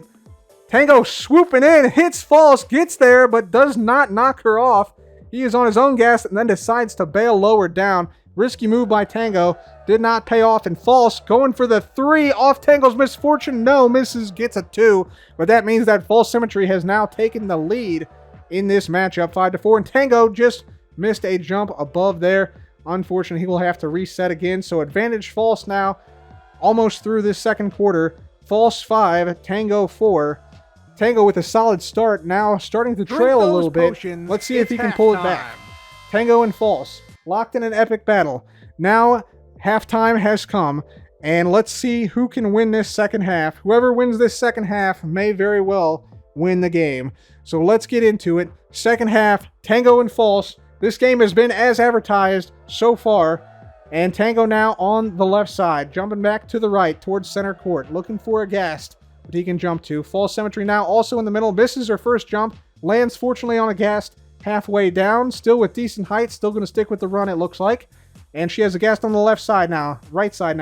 Tango swooping in, hits False, gets there, but does not knock her off. He is on his own Ghast and then decides to bail lower down. Risky move by Tango. Did not pay off, and False going for the three off Tango's misfortune. No, misses, gets a two. But that means that False Symmetry has now taken the lead in this matchup, 5-4. And Tango just missed a jump above there. Unfortunately, he will have to reset again. So advantage False now, almost through this second quarter. False 5, Tango 4. Tango with a solid start, now starting to trail a little bit. Let's see if he can pull it back. Tango and False, locked in an epic battle. Now, halftime has come, and let's see who can win this second half. Whoever wins this second half may very well win the game. So let's get into it. Second half, Tango and False. This game has been as advertised so far, and Tango now on the left side, jumping back to the right towards center court, looking for a Ghast that he can jump to. False Symmetry now also in the middle, misses her first jump, lands fortunately on a Ghast halfway down, still with decent height, still going to stick with the run it looks like. And she has a Ghast on the left side now, right side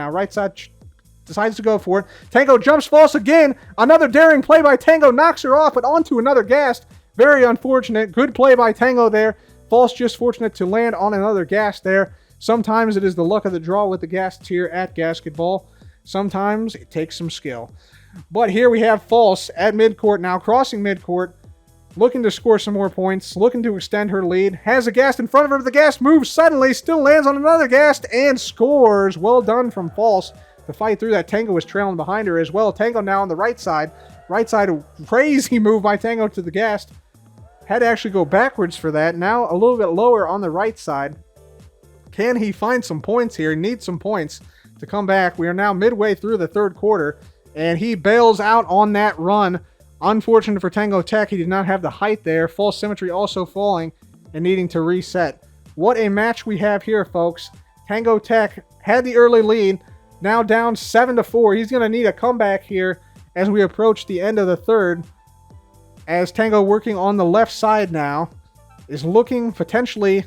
decides to go for it. Tango jumps False again, another daring play by Tango, knocks her off, but onto another Ghast. Very unfortunate, good play by Tango there. False just fortunate to land on another Ghast there. Sometimes it is the luck of the draw with the Ghasts here at Ghastketball. Sometimes it takes some skill. But here we have False at midcourt now, crossing midcourt, looking to score some more points, looking to extend her lead. Has a Ghast in front of her, but the Ghast moves suddenly, still lands on another Ghast, and scores. Well done from False to fight through that. Tango was trailing behind her as well. Tango now on the right side. Right side, a crazy move by Tango to the Ghast. Had to actually go backwards for that. Now a little bit lower on the right side. Can he find some points here? Needs some points to come back. We are now midway through the third quarter, and he bails out on that run. Unfortunate for Tango Tech, he did not have the height there. False Symmetry also falling and needing to reset. What a match we have here, folks. Tango Tech had the early lead, now down 7-4. He's going to need a comeback here as we approach the end of the third. As Tango, working on the left side now, is looking potentially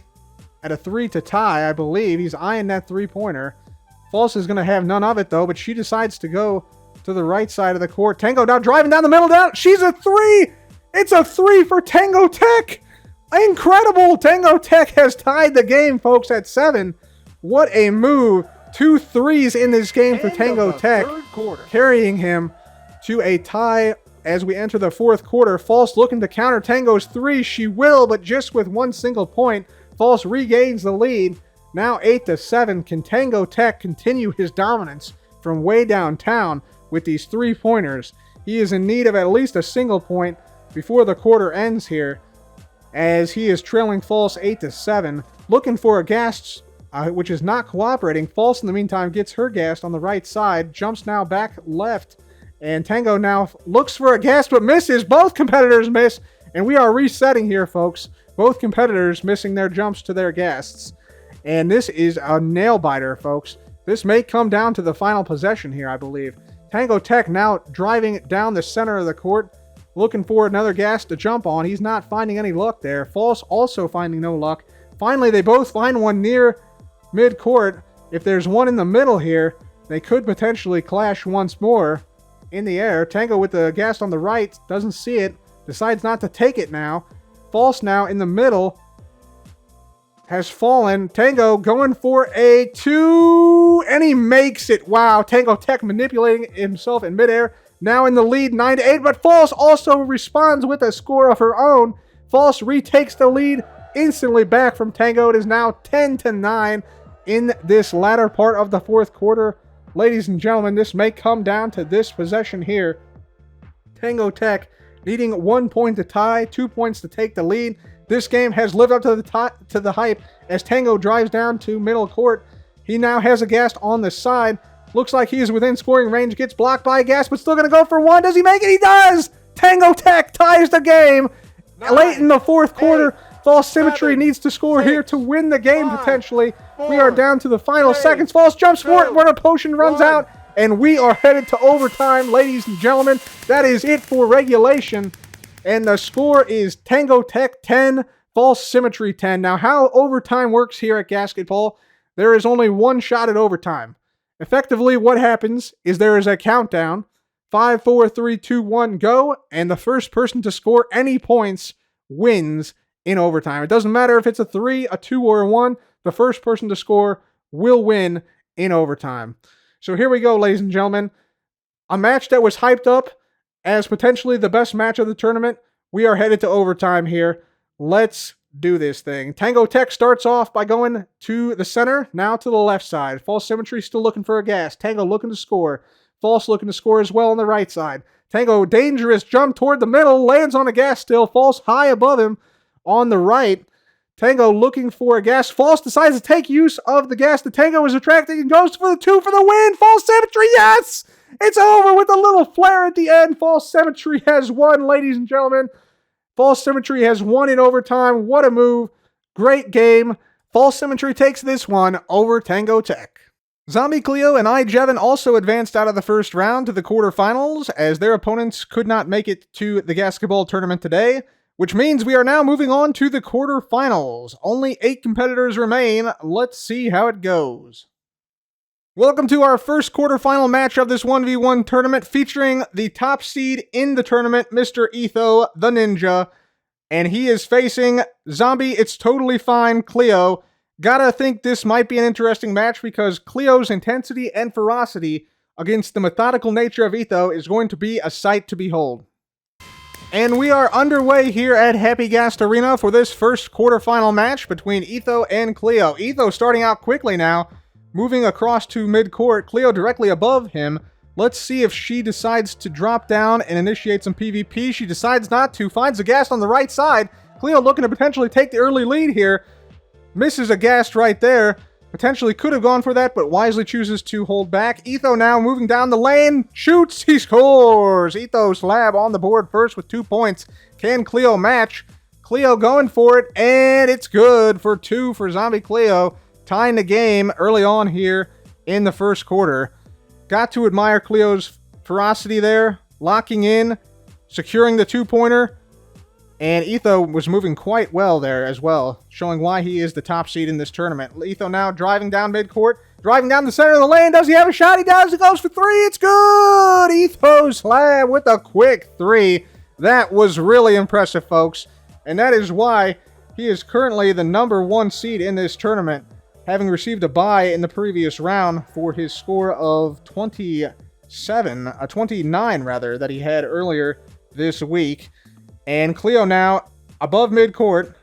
at a 3 to tie, I believe. He's eyeing that three-pointer. False is going to have none of it, though, but she decides to go to the right side of the court. Tango now driving down the middle, down. She's a 3! It's a 3 for Tango Tech! Incredible! Tango Tech has tied the game, folks, at 7. What a move. 2 threes in this game for Tango Tech, carrying him to a tie as we enter the fourth quarter. False looking to counter Tango's 3. She will, but just with one single point. False regains the lead. Now 8-7. Can Tango Tech continue his dominance from way downtown with these 3-pointers? He is in need of at least a single point before the quarter ends here, as he is trailing False 8-7. Looking for a Ghast, which is not cooperating. False, in the meantime, gets her Ghast on the right side. Jumps now back left. And Tango now looks for a Ghast, but misses. Both competitors miss. And we are resetting here, folks. Both competitors missing their jumps to their Ghasts. And this is a nail-biter, folks. This may come down to the final possession here, I believe. Tango Tech now driving down the center of the court, looking for another Ghast to jump on. He's not finding any luck there. False also finding no luck. Finally, they both find one near mid-court. If there's one in the middle here, they could potentially clash once more in the air. Tango with the Ghast on the right, doesn't see it, decides not to take it now. False now in the middle, has fallen. Tango going for a 2, and he makes it. Wow, Tango Tech manipulating himself in midair. Now in the lead, 9-8, but False also responds with a score of her own. False retakes the lead instantly back from Tango. It is now 10-9 in this latter part of the fourth quarter. Ladies and gentlemen, this may come down to this possession here. Tango Tech needing 1 point to tie, 2 points to take the lead. This game has lived up to the hype as Tango drives down to middle court. He now has a Ghast on the side. Looks like he is within scoring range. Gets blocked by a Ghast, but still going to go for one. Does he make it? He does! Tango Tech ties the game. 9, late in the fourth quarter. 8, False Symmetry 7, needs to score 6, here to win the game 5, potentially. 4, We are down to the final 3, seconds. False jumps for it 2, where the potion runs 1. out. And we are headed to overtime, ladies and gentlemen. That is it for regulation. And the score is Tango Tech 10, False Symmetry 10. Now, how overtime works here at Ghastketball, there is only one shot at overtime. Effectively, what happens is there is a countdown. 5, 4, 3, 2, 1, go. And the first person to score any points wins in overtime. It doesn't matter if it's a 3, a 2, or a 1. The first person to score will win in overtime. So here we go, ladies and gentlemen. A match that was hyped up as potentially the best match of the tournament. We are headed to overtime here. Let's do this thing. Tango Tech starts off by going to the center, now to the left side. False Symmetry still looking for a Ghast. Tango looking to score. False looking to score as well on the right side. Tango, dangerous jump toward the middle, lands on a Ghast still. False high above him on the right. Tango looking for a Ghast. False decides to take use of the Ghast. The Tango is attracting and goes for the 2 for the win. False Symmetry, yes! It's over with a little flare at the end. False Symmetry has won, ladies and gentlemen. False Symmetry has won in overtime. What a move. Great game. False Symmetry takes this one over Tango Tech. Zombie Cleo and Jevin also advanced out of the first round to the quarterfinals as their opponents could not make it to the Ghastketball tournament today, which means we are now moving on to the quarterfinals. Only 8 competitors remain. Let's see how it goes. Welcome to our first quarterfinal match of this 1v1 tournament featuring the top seed in the tournament, Mr. Etho, the Ninja, and he is facing Zombie It's Totally Fine, Cleo. Gotta think this might be an interesting match because Cleo's intensity and ferocity against the methodical nature of Etho is going to be a sight to behold. And we are underway here at Happy Gast Arena for this first quarterfinal match between Etho and Cleo. Etho starting out quickly now, moving across to mid-court. Cleo directly above him. Let's see if she decides to drop down and initiate some PvP. She decides not to. Finds a Ghast on the right side. Cleo looking to potentially take the early lead here. Misses a Ghast right there. Potentially could have gone for that, but wisely chooses to hold back. Etho now moving down the lane. Shoots. He scores. Etho Slab on the board first with 2 points. Can Cleo match? Cleo going for it, and it's good for 2 for Zombie Cleo. Tying the game early on here in the first quarter. Got to admire Cleo's ferocity there. Locking in. Securing the 2-pointer. And Etho was moving quite well there as well, showing why he is the top seed in this tournament. Etho now driving down midcourt, driving down the center of the lane. Does he have a shot? He does. It goes for 3. It's good. Etho Slab with a quick 3. That was really impressive, folks. And that is why he is currently the number 1 seed in this tournament, having received a bye in the previous round for his score of 29 rather, that he had earlier this week. And Cleo now above midcourt,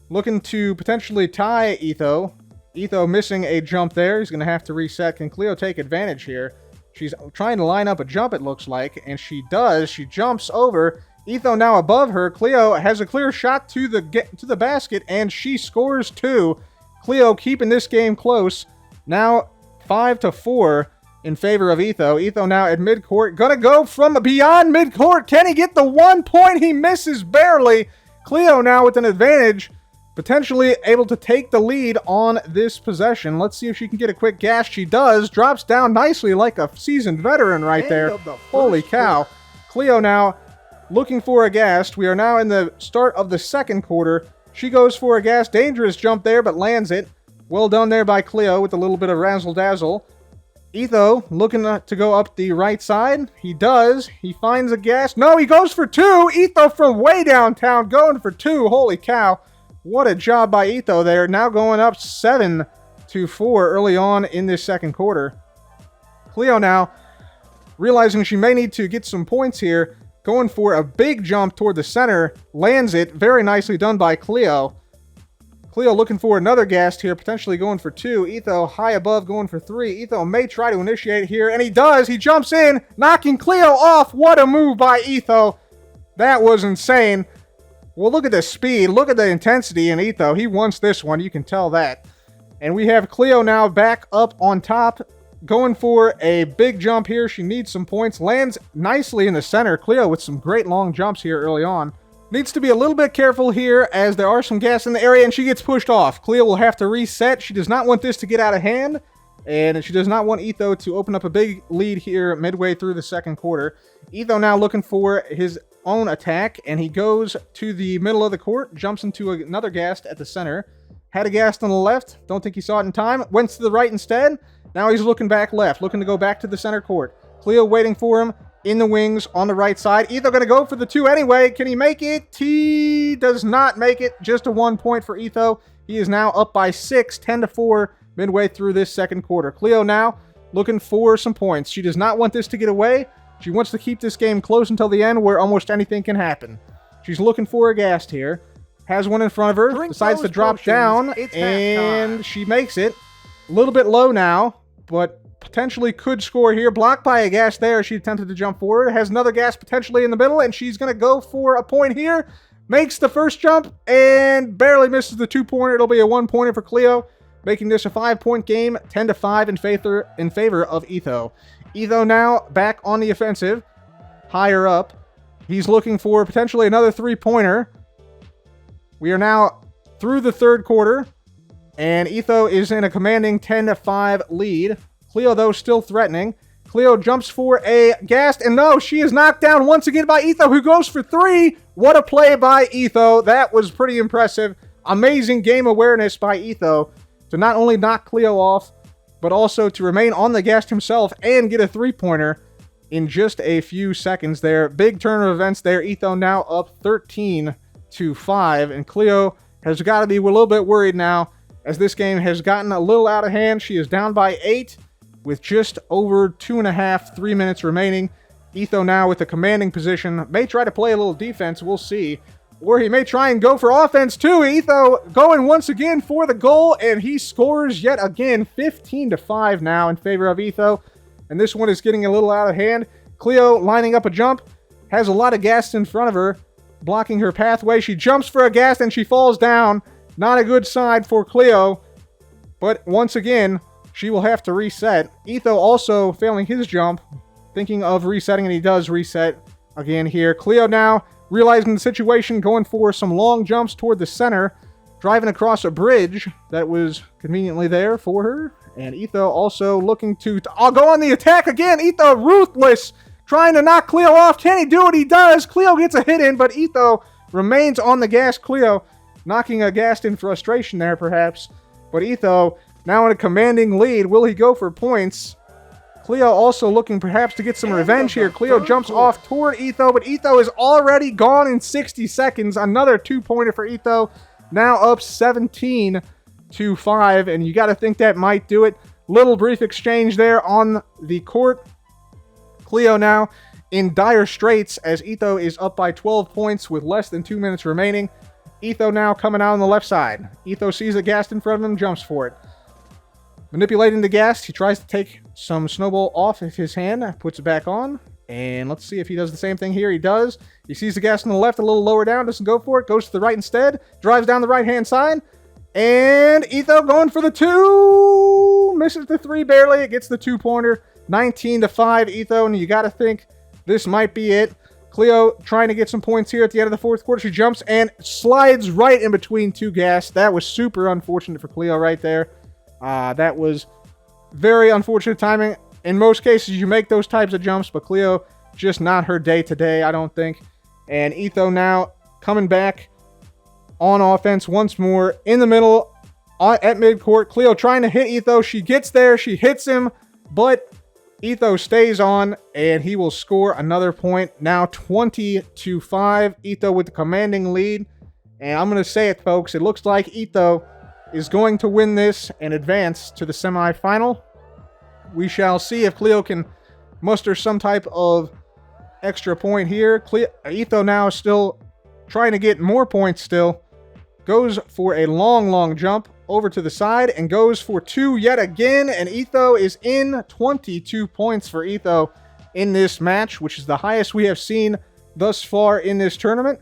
looking to potentially tie Etho. Etho missing a jump there. He's going to have to reset. Can Cleo take advantage here? She's trying to line up a jump, it looks like, and she does. She jumps over. Etho now above her. Cleo has a clear shot to the basket, and she scores 2. Cleo keeping this game close. Now 5-4. In favor of Etho. Etho now at midcourt. Gonna go from beyond midcourt. Can he get the 1 point? He misses barely. Cleo now with an advantage. Potentially able to take the lead on this possession. Let's see if she can get a quick Ghast. She does. Drops down nicely like a seasoned veteran right there. Holy cow. Cleo now looking for a Ghast. We are now in the start of the second quarter. She goes for a Ghast. Dangerous jump there, but lands it. Well done there by Cleo with a little bit of razzle-dazzle. Etho looking to go up the right side. He does. He finds a Ghast. No, he goes for 2. Etho from way downtown going for 2. Holy cow. What a job by Etho there. Now going up 7-4 early on in this second quarter. Cleo now realizing she may need to get some points here. Going for a big jump toward the center. Lands it. Very nicely done by Cleo. Cleo looking for another Ghast here, potentially going for 2. Etho high above, going for 3. Etho may try to initiate here, and he does. He jumps in, knocking Cleo off. What a move by Etho. That was insane. Well, look at the speed. Look at the intensity in Etho. He wants this one. You can tell that. And we have Cleo now back up on top, going for a big jump here. She needs some points. Lands nicely in the center. Cleo with some great long jumps here early on. Needs to be a little bit careful here as there are some Ghasts in the area and she gets pushed off. Cleo will have to reset. She does not want this to get out of hand, and she does not want Etho to open up a big lead here midway through the second quarter. Etho now looking for his own attack, and he goes to the middle of the court, jumps into another Ghast at the center. Had a Ghast on the left. Don't think he saw it in time. Went to the right instead. Now he's looking back left, looking to go back to the center court. Cleo waiting for him in the wings on the right side. Etho going to go for the 2 anyway. Can he make it? He does not make it. Just a 1 point for Etho. He is now up by 6, 10-4 midway through this second quarter. Cleo now looking for some points. She does not want this to get away. She wants to keep this game close until the end where almost anything can happen. She's looking for a Ghast here. Has one in front of her. Decides to drop down. And she makes it. A little bit low now, but potentially could score here. Blocked by a Ghast there. She attempted to jump forward. Has another Ghast potentially in the middle, and she's going to go for a point here. Makes the first jump and barely misses the 2-pointer. It'll be a 1-pointer for Cleo, making this a 5-point game, 10-5 in favor of Etho. Etho now back on the offensive, higher up. He's looking for potentially another 3-pointer. We are now through the third quarter, and Etho is in a commanding 10-5 lead. Cleo, though, still threatening. Cleo jumps for a Ghast, and no, she is knocked down once again by Etho, who goes for 3. What a play by Etho. That was pretty impressive. Amazing game awareness by Etho to not only knock Cleo off, but also to remain on the Ghast himself and get a 3-pointer in just a few seconds there. Big turn of events there. Etho now up 13-5, and Cleo has got to be a little bit worried now as this game has gotten a little out of hand. She is down by 8 with just over 2.5, 3 minutes remaining. Etho now with a commanding position. May try to play a little defense. We'll see. Or he may try and go for offense too. Etho going once again for the goal, and he scores yet again. 15-5 now in favor of Etho. And this one is getting a little out of hand. Cleo lining up a jump. Has a lot of gas in front of her, blocking her pathway. She jumps for a gas and she falls down. Not a good sign for Cleo. But once again, she will have to reset. Etho also failing his jump. Thinking of resetting, and he does reset again here. Cleo now realizing the situation, going for some long jumps toward the center. Driving across a bridge that was conveniently there for her. And Etho also looking to go on the attack again. Etho ruthless, trying to knock Cleo off. Can he do it? He does. Cleo gets a hit in, but Etho remains on the gas. Cleo knocking a gas in frustration there, perhaps. But Etho now in a commanding lead. Will he go for points? Cleo also looking perhaps to get some revenge here. Cleo jumps off toward Etho, but Etho is already gone in 60 seconds. Another 2-pointer for Etho. Now up 17-5, and you got to think that might do it. Little brief exchange there on the court. Cleo now in dire straits as Etho is up by 12 points with less than 2 minutes remaining. Etho now coming out on the left side. Etho sees the gas in front of him, jumps for it. Manipulating the gas, he tries to take some snowball off of his hand, puts it back on, and let's see if he does the same thing here. He does. He sees the gas on the left a little lower down, doesn't go for it, goes to the right instead, drives down the right-hand side, and Etho going for the 2, misses the 3 barely, it gets the 2-pointer, 19-5 Etho, and you got to think this might be it. Cleo trying to get some points here at the end of the fourth quarter. She jumps and slides right in between 2 gas. That was super unfortunate for Cleo right there. That was very unfortunate timing. In most cases, you make those types of jumps, but Cleo, just not her day today, I don't think. And Etho now coming back on offense once more in the middle at midcourt. Cleo trying to hit Etho. She gets there. She hits him, but Etho stays on, and he will score another point. Now 20-5. Etho with the commanding lead. And I'm going to say it, folks. It looks like Etho is going to win this and advance to the semifinal. We shall see if Cleo can muster some type of extra point here. Etho now is still trying to get more points still. Goes for a long jump over to the side and goes for 2 yet again. And Etho is in. 22 points for Etho in this match, which is the highest we have seen thus far in this tournament.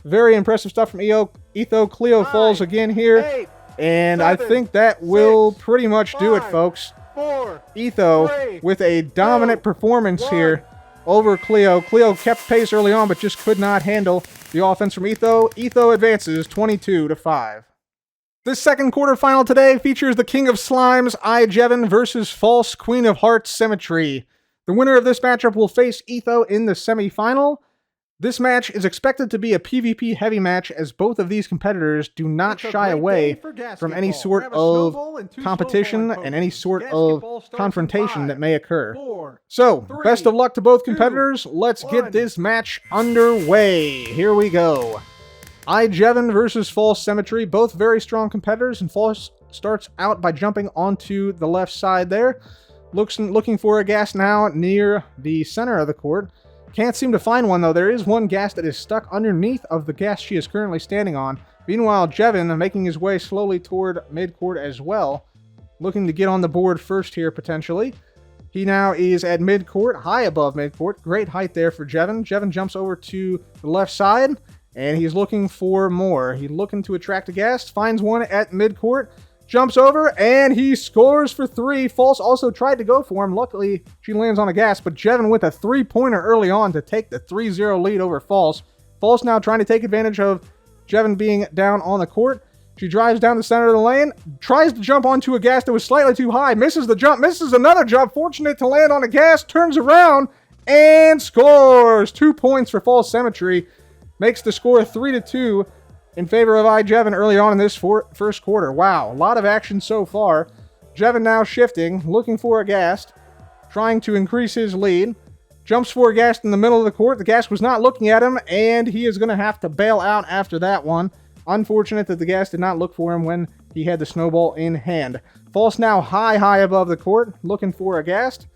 Very impressive stuff from Etho. Cleo falls again here. 8, and 7, I think that will 6, pretty much do it, 5, folks. 4, Etho 3, with a dominant 2, performance 1. here over Cleo. Cleo kept pace early on, but just could not handle the offense from Etho. Etho advances 22-5. This second quarterfinal today features the King of Slimes, Jevin, versus False Queen of Hearts, Symmetry. The winner of this matchup will face Etho in the semifinal. This match is expected to be a PvP heavy match, as both of these competitors do not shy away from any sort of competition and any sort of confrontation that may occur. So, best of luck to both competitors. Let's get this match underway. Here we go. Jevin versus False Symmetry, both very strong competitors, and False starts out by jumping onto the left side there. Looking for a gas now near the center of the court. Can't seem to find one, though. There is one gas that is stuck underneath of the gas she is currently standing on. Meanwhile, Jevin making his way slowly toward midcourt as well. Looking to get on the board first here, potentially. He now is at midcourt, high above midcourt. Great height there for Jevin. Jevin jumps over to the left side, and he's looking for more. He's looking to attract a gas. Finds one at midcourt. Jumps over, and he scores for 3. False also tried to go for him. Luckily, she lands on a gas, but Jevin with a 3-pointer early on to take the 3-0 lead over False. False now trying to take advantage of Jevin being down on the court. She drives down the center of the lane, tries to jump onto a gas that was slightly too high, misses the jump, misses another jump, fortunate to land on a gas, turns around, and scores! 2 points for False Symmetry. Makes the score 3-2. In favor of Jevin early on in this first quarter. Wow, a lot of action so far. Jevin now shifting, looking for a gas, trying to increase his lead. Jumps for a gas in the middle of the court. The gas was not looking at him, and he is going to have to bail out after that one. Unfortunate that the gas did not look for him when he had the snowball in hand. False now high above the court, looking for a Ghast.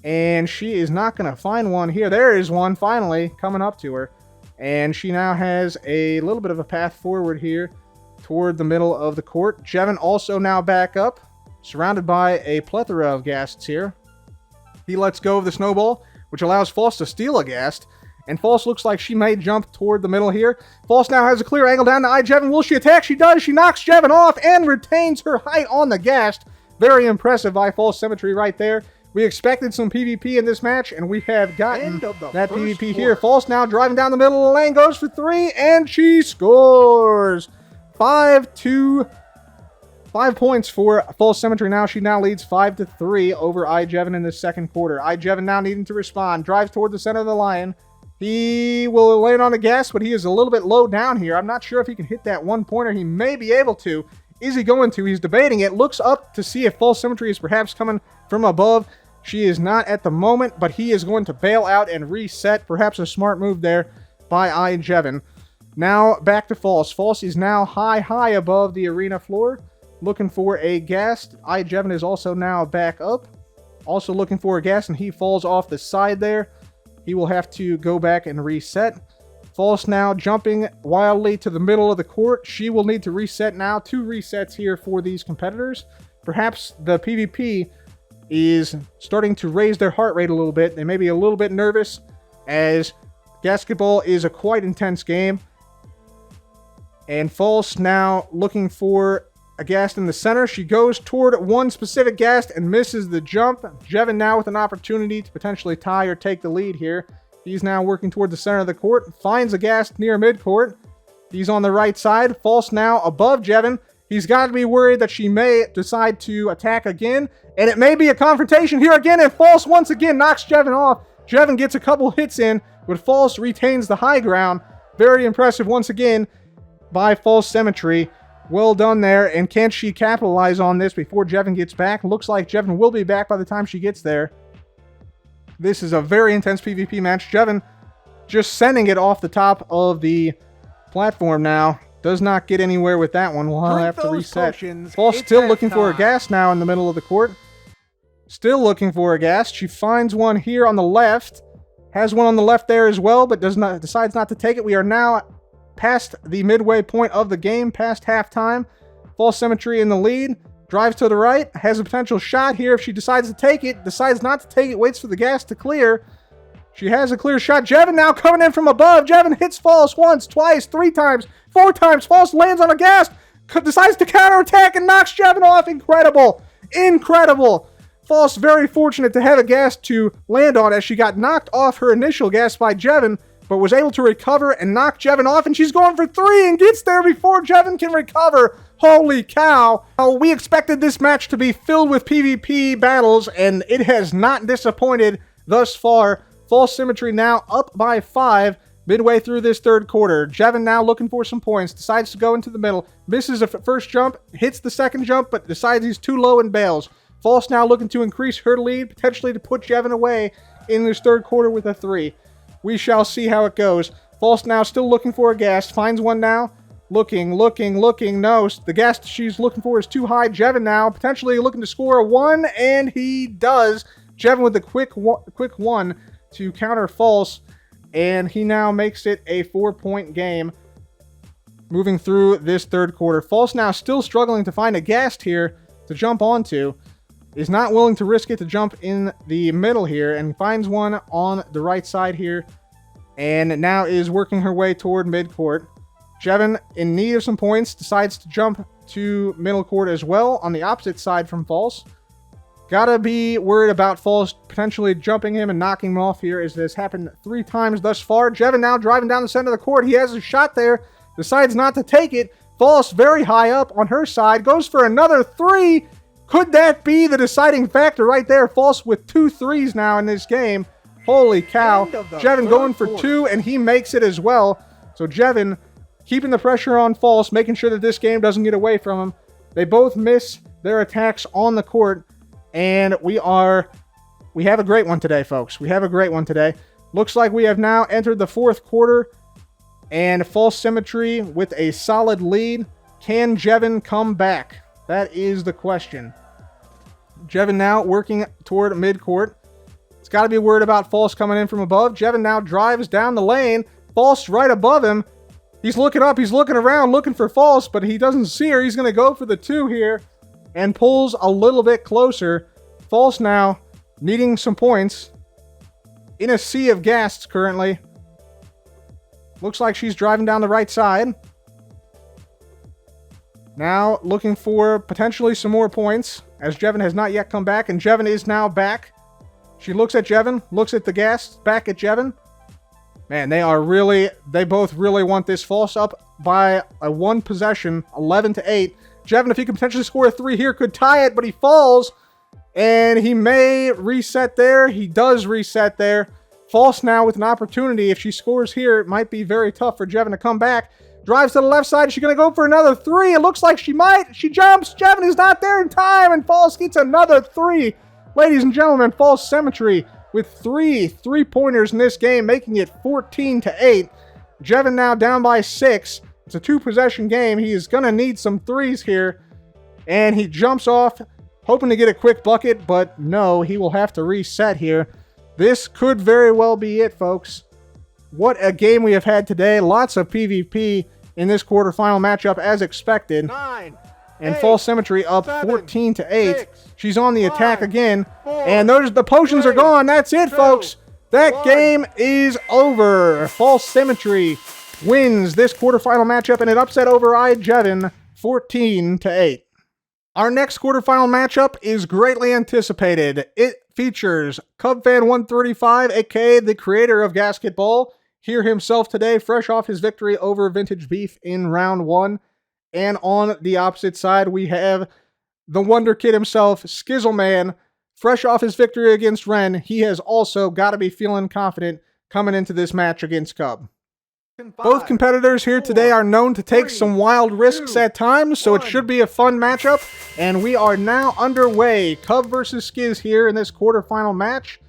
And she is not going to find one here. There is one finally coming up to her. And she now has a little bit of a path forward here toward the middle of the court. Jevin also now back up, surrounded by a plethora of Ghasts here. He lets go of the snowball, which allows False to steal a Ghast. And False looks like she may jump toward the middle here. False now has a clear angle down to Jevin. Will she attack? She does. She knocks Jevin off and retains her height on the Ghast. Very impressive by False Symmetry right there. We expected some PvP in this match, and we have gotten that PvP here. False now driving down the middle of the lane, goes for 3, and she scores! 5 points for False Symmetry now. She now leads 5-3 over Jevin in the second quarter. Jevin now needing to respond. Drives toward the center of the line. He will land on the gas, but he is a little bit low down here. I'm not sure if he can hit that one-pointer. He may be able to. Is he going to? He's debating it. Looks up to see if False Symmetry is perhaps coming from above. She is not at the moment, but he is going to bail out and reset. Perhaps a smart move there by Jevin. Now back to False. False is now high above the arena floor, looking for a Ghast. Jevin is also now back up, also looking for a Ghast, and he falls off the side there. He will have to go back and reset. False now jumping wildly to the middle of the court. She will need to reset now. 2 resets here for these competitors. Perhaps the PvP is starting to raise their heart rate a little bit. They may be a little bit nervous, as Ghastketball is a quite intense game. And False now looking for a Ghast in the center. She goes toward one specific Ghast and misses the jump. Jevin now with an opportunity to potentially tie or take the lead here. He's now working toward the center of the court. Finds a Ghast near midcourt. He's on the right side. False now above Jevin. He's got to be worried that she may decide to attack again. And it may be a confrontation here again. And False once again knocks Jevin off. Jevin gets a couple hits in, but False retains the high ground. Very impressive once again by False Symmetry. Well done there. And can she capitalize on this before Jevin gets back? Looks like Jevin will be back by the time she gets there. This is a very intense PvP match. Jevin just sending it off the top of the platform now. Does not get anywhere with that one. We'll have to reset. False still looking for a Ghast now in the middle of the court. Still looking for a Ghast. She finds one here on the left. Has one on the left there as well, but decides not to take it. We are now past the midway point of the game, past halftime. False Symmetry in the lead. Drives to the right. Has a potential shot here if she decides to take it. Decides not to take it. Waits for the Ghast to clear. She has a clear shot. Jevin now coming in from above. Jevin hits False once, twice, 3 times, 4 times. False lands on a Ghast. Decides to counterattack and knocks Jevin off. Incredible. Incredible. False very fortunate to have a Ghast to land on, as she got knocked off her initial Ghast by Jevin, but was able to recover and knock Jevin off, and she's going for 3 and gets there before Jevin can recover. Holy cow. We expected this match to be filled with PvP battles, and it has not disappointed thus far. False Symmetry now up by 5 midway through this third quarter. Jevin now looking for some points. Decides to go into the middle. Misses a first jump. Hits the second jump, but decides he's too low and bails. False now looking to increase her lead, potentially to put Jevin away in this third quarter with a 3. We shall see how it goes. False now still looking for a Ghast. Finds one now. Looking. No, the Ghast she's looking for is too high. Jevin now potentially looking to score a 1, and he does. Jevin with the quick one to counter False, and he now makes it a 4-point game moving through this third quarter. False now still struggling to find a Ghast here to jump onto. Is not willing to risk it to jump in the middle here, and finds one on the right side here, and now is working her way toward midcourt. Jevin, in need of some points, decides to jump to middle court as well on the opposite side from False. Gotta be worried about False potentially jumping him and knocking him off here, as this happened 3 times thus far. Jevin now driving down the center of the court. He has a shot there. Decides not to take it. False very high up on her side. Goes for another 3. Could that be the deciding factor right there? False with 2 threes now in this game. Holy cow. Jevin going for 2, and he makes it as well. So Jevin keeping the pressure on False, making sure that this game doesn't get away from him. They both miss their attacks on the court. And we have a great one today, folks. We have a great one today. Looks like we have now entered the fourth quarter, and False Symmetry with a solid lead. Can Jevin come back? That is the question. Jevin now working toward midcourt. It's got to be worried about False coming in from above. Jevin now drives down the lane. False right above him. He's looking up. He's looking around, looking for False, but he doesn't see her. He's going to go for the 2 here and pulls a little bit closer. False now needing some points. In a sea of Ghasts currently. Looks like she's driving down the right side. Now looking for potentially some more points, as Jevin has not yet come back, and Jevin is now back. She looks at Jevin, looks at the Ghasts, back at Jevin. Man, they both really want this. False up by a 1 possession, 11-8. Jevin, if he could potentially score a 3 here, could tie it, but he falls. And he may reset there. He does reset there. False now with an opportunity. If she scores here, it might be very tough for Jevin to come back. Drives to the left side. Is she going to go for another 3? It looks like she might. She jumps. Jevin is not there in time, and False gets another 3. Ladies and gentlemen, False Symmetry with 3 3-pointers in this game, making it 14-8. Jevin now down by 6. It's a 2-possession game. He is going to need some 3s here. And he jumps off, hoping to get a quick bucket, but no, he will have to reset here. This could very well be it, folks. What a game we have had today. Lots of PvP in this quarterfinal matchup as expected. 9, and 8, False Symmetry up 7, 14-8. 6, She's on the attack 5, again. 4, And the potions are 3, gone. That's it, 2, folks. That 1. game is over. False Symmetry wins this quarterfinal matchup, and it upset over-eyed Jevin 14-8. Our next quarterfinal matchup is greatly anticipated. It features CubFan135, aka the creator of Ghastketball, here himself today, fresh off his victory over Vintage Beef in round 1. And on the opposite side, we have the Wonder Kid himself, Skizzleman, fresh off his victory against Ren. He has also got to be feeling confident coming into this match against Cub. Both competitors here today are known to take some wild risks at times, so it should be a fun matchup. And we are now underway. Cub versus Skizz here in this quarterfinal match.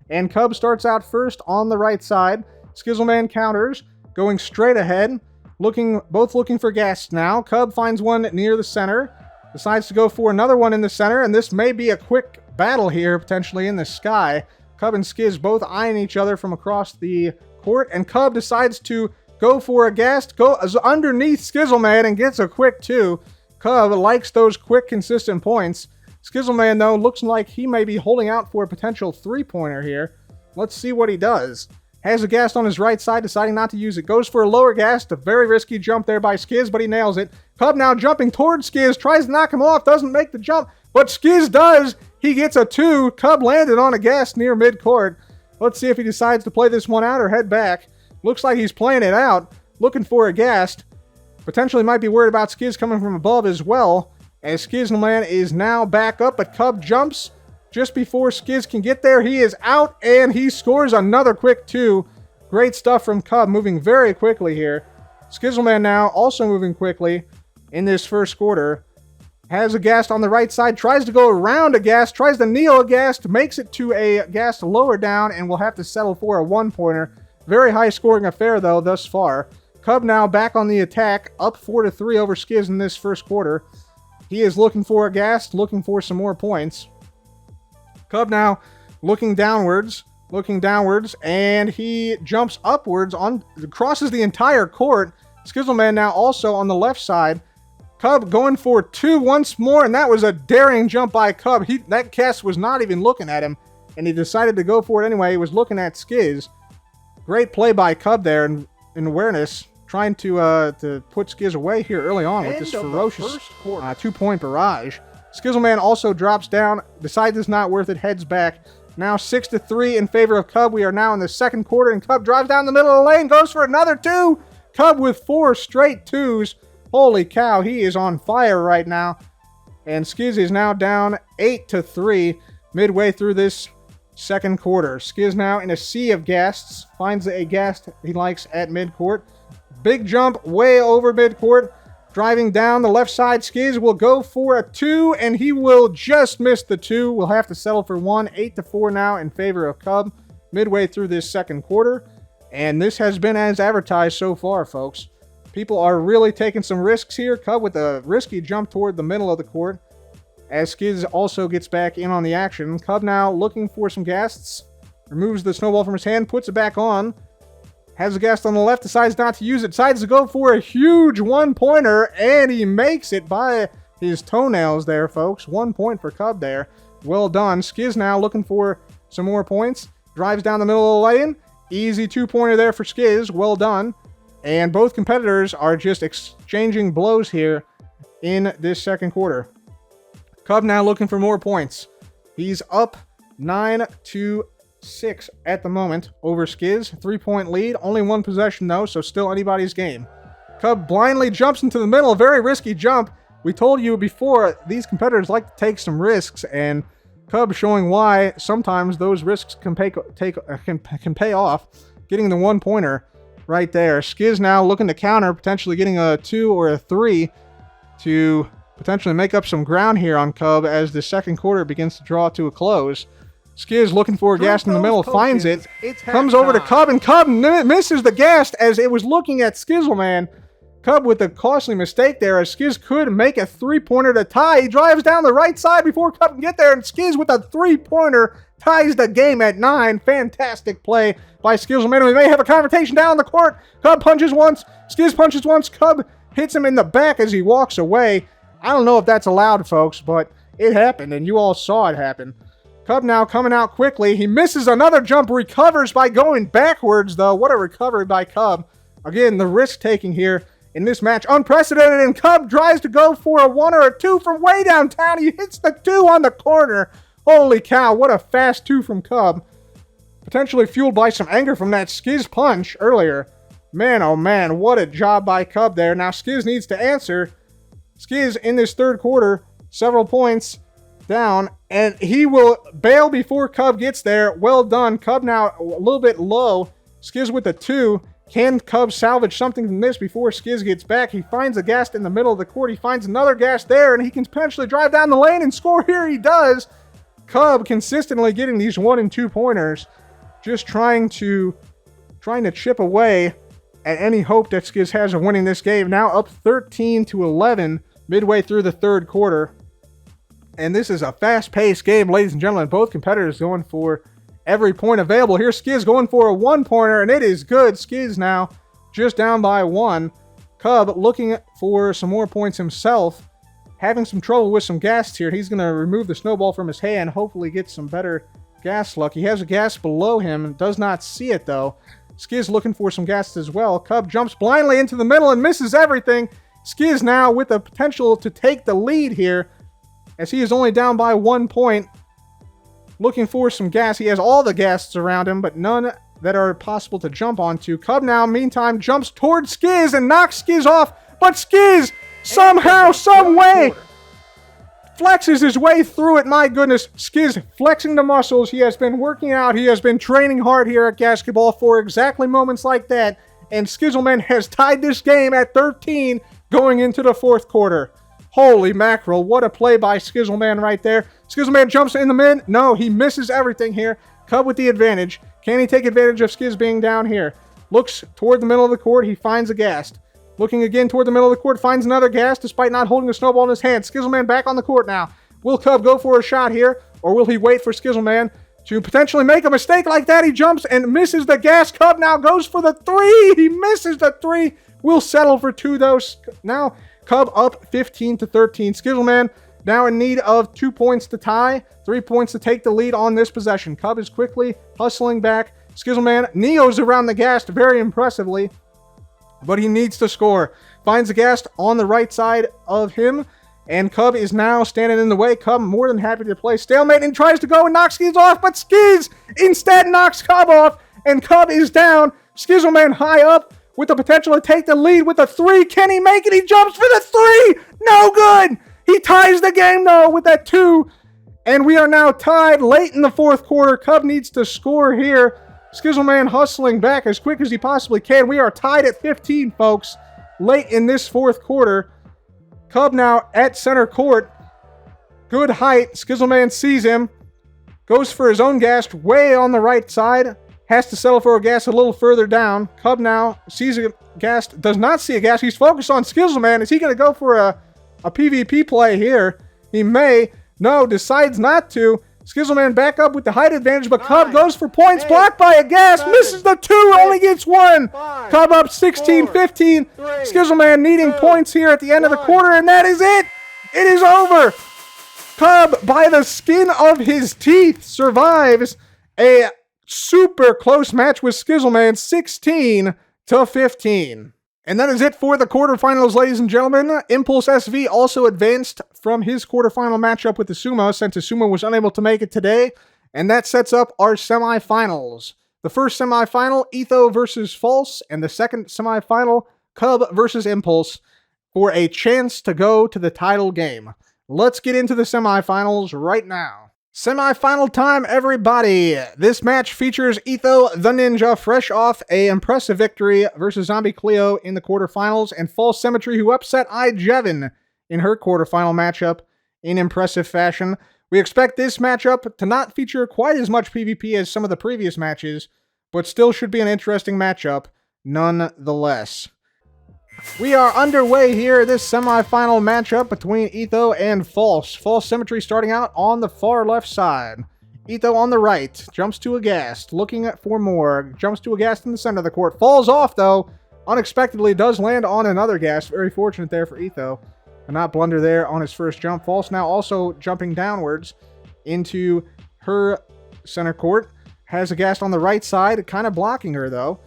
And Cub starts out first on the right side. Skizzleman counters, going straight ahead. Both looking for Ghasts now. Cub finds one near the center. Decides to go for another one in the center. And this may be a quick battle here, potentially in the sky. Cub and Skizz both eyeing each other from across the court. And Cub decides to go for a Ghast, goes underneath Skizzleman and gets a quick 2. Cub likes those quick, consistent points. Skizzleman, though, looks like he may be holding out for a potential 3-pointer here. Let's see what he does. Has a Ghast on his right side, deciding not to use it. Goes for a lower Ghast, a very risky jump there by Skizz, but he nails it. Cub now jumping towards Skizz, tries to knock him off, doesn't make the jump, but Skizz does. He gets a 2. Cub landed on a Ghast near midcourt. Let's see if he decides to play this one out or head back. Looks like he's playing it out, looking for a Ghast. Potentially might be worried about Skizz coming from above as well, as Skizzleman is now back up, but Cub jumps just before Skizz can get there. He is out, and he scores another quick 2. Great stuff from Cub, moving very quickly here. Skizzleman now also moving quickly in this first quarter. Has a Ghast on the right side, tries to go around a Ghast, tries to kneel a Ghast, makes it to a Ghast lower down, and will have to settle for a 1-pointer. Very high scoring affair, though, thus far. Cub now back on the attack, up 4-3 over Skizz in this first quarter. He is looking for a Ghast, looking for some more points. Cub now looking downwards, and he jumps upwards, crosses the entire court. Skizzleman now also on the left side. Cub going for 2 once more, and that was a daring jump by Cub. That cast was not even looking at him, and he decided to go for it anyway. He was looking at Skizz. Great play by Cub there in awareness, trying to put Skizz away here early on with this ferocious 2-point barrage. Skizzleman also drops down, decides it's not worth it, heads back. Now 6-3 in favor of Cub. We are now in the second quarter, and Cub drives down the middle of the lane, goes for another 2. Cub with 4 straight 2s. Holy cow, he is on fire right now. And Skizz is now down 8-3 midway through this second quarter. Skizz now in a sea of Ghasts, finds a Ghast he likes at midcourt. Big jump way over midcourt. Driving down the left side, Skizz will go for a 2, and he will just miss the 2. We'll have to settle for 1. 8-4 now in favor of Cub midway through this second quarter. And this has been as advertised so far, folks. People are really taking some risks here. Cub with a risky jump toward the middle of the court. as Skizz also gets back in on the action. Cub now looking for some ghasts. Removes the snowball from his hand, puts it back on. Has a ghast on the left, decides not to use it. Decides to go for a huge one-pointer, and he makes it by his toenails there, folks. 1 point for Cub there. Well done. Skizz now looking for some more points. Drives down the middle of the lane. Easy 2-pointer there for Skizz. Well done. And both competitors are just exchanging blows here in this second quarter. Cub now looking for more points. He's up 9-6 at the moment over Skizz. 3-point lead. Only one possession though, so still anybody's game. Cub blindly jumps into the middle. A very risky jump. We told you before, these competitors like to take some risks, and Cub showing why sometimes those risks can pay off. Getting the 1-pointer right there. Skizz now looking to counter, potentially getting a 2 or a 3 to potentially make up some ground here on Cub as the second quarter begins to draw to a close. Skizz looking for a ghast in the middle, finds it, comes over to Cub, and Cub misses the ghast as it was looking at Skizzleman. Cub with a costly mistake there, as Skizz could make a 3-pointer to tie. He drives down the right side before Cub can get there, and Skizz with a 3-pointer ties the game at 9. Fantastic play by Skizzleman. We may have a confrontation down the court. Cub punches once, Skizz punches once. Cub hits him in the back as he walks away. I don't know if that's allowed, folks, but it happened, and you all saw it happen. Cub now coming out quickly. He misses another jump, recovers by going backwards, though. What a recovery by Cub. Again, the risk-taking here in this match, unprecedented, and Cub tries to go for a 1 or a 2 from way downtown. He hits the 2 on the corner. Holy cow, what a fast 2 from Cub. Potentially fueled by some anger from that Skizz punch earlier. Man, oh man, what a job by Cub there. Now Skizz needs to answer. Skizz in this third quarter, several points down, and he will bail before Cub gets there. Well done. Cub now a little bit low. Skizz with a 2. Can Cub salvage something from this before Skizz gets back? He finds a ghast in the middle of the court. He finds another ghast there, and he can potentially drive down the lane and score here. He does. Cub consistently getting these 1 and 2 pointers, just trying to chip away at any hope that Skizz has of winning this game. Now up 13-11 midway through the third quarter. And this is a fast-paced game, ladies and gentlemen. Both competitors going for every point available. Here's Skizz going for a 1-pointer, and it is good. Skizz now just down by 1. Cub looking for some more points himself. Having some trouble with some ghasts here. He's going to remove the snowball from his hand, hopefully get some better ghast luck. He has a ghast below him, does not see it though. Skizz looking for some ghasts as well. Cub jumps blindly into the middle and misses everything. Skizz now with the potential to take the lead here, as he is only down by 1 point. Looking for some gas. He has all the ghasts around him, but none that are possible to jump onto. Cub now, meantime, jumps towards Skizz and knocks Skizz off, but Skizz somehow, some way, flexes his way through it. My goodness, Skizz flexing the muscles. He has been working out. He has been training hard here at Ghastketball for exactly moments like that, and Skizzleman has tied this game at 13 going into the fourth quarter. Holy mackerel, what a play by Skizzleman right there. Skizzleman jumps in the mid. No, he misses everything here. Cub with the advantage. Can he take advantage of Skizz being down here? Looks toward the middle of the court. He finds a ghast. Looking again toward the middle of the court. Finds another ghast despite not holding the snowball in his hand. Skizzleman back on the court now. Will Cub go for a shot here? Or will he wait for Skizzleman to potentially make a mistake like that? He jumps and misses the ghast. Cub now goes for the 3. He misses the 3. Will settle for 2 though. Now Cub up 15-13. Skizzleman now in need of 2 points to tie, 3 points to take the lead on this possession. Cub is quickly hustling back. Skizzleman neos around the ghast very impressively, but he needs to score. Finds the ghast on the right side of him, and Cub is now standing in the way. Cub more than happy to play stalemate and tries to go and knock Skizz off, but Skizz instead knocks Cub off, and Cub is down. Skizzleman high up with the potential to take the lead with a 3. Can he make it? He jumps for the 3. No good. He ties the game, though, with that 2. And we are now tied late in the fourth quarter. Cub needs to score here. Skizzleman hustling back as quick as he possibly can. We are tied at 15, folks, late in this fourth quarter. Cub now at center court. Good height. Skizzleman sees him. Goes for his own ghast way on the right side. Has to settle for a ghast a little further down. Cub now sees a ghast. Does not see a ghast. He's focused on Skizzleman. Is he going to go for a PvP play here? He may. No, decides not to. Skizzleman back up with the height advantage, but Cub 9, goes for points. 8, Blocked by a Ghast. 7, Misses the 2. Only gets 1. 5, Cub up 16-15. 3, Skizzleman needing 2, points here at the end of the 1. quarter, and that is it. It is over. Cub, by the skin of his teeth, survives a super close match with Skizzleman, 16-15. And that is it for the quarterfinals, ladies and gentlemen. Impulse SV also advanced from his quarterfinal matchup with the Sumo, since the Sumo was unable to make it today. And that sets up our semifinals. The first semifinal, Etho versus False, and the second semifinal, Cub versus Impulse, for a chance to go to the title game. Let's get into the semifinals right now. Semifinal time, everybody. This match features Etho the Ninja, fresh off a impressive victory versus Zombie Cleo in the quarterfinals, and False Symmetry, who upset Jevin in her quarterfinal matchup in impressive fashion. We expect this matchup to not feature quite as much PvP as some of the previous matches, but still should be an interesting matchup nonetheless. We are underway here, this semifinal matchup between Etho and False. False Symmetry starting out on the far left side. Etho on the right, jumps to a Ghast, looking for more, jumps to a Ghast in the center of the court, falls off though, unexpectedly does land on another Ghast, very fortunate there for Etho, and not blunder there on his first jump. False now also jumping downwards into her center court, has a Ghast on the right side, kind of blocking her though,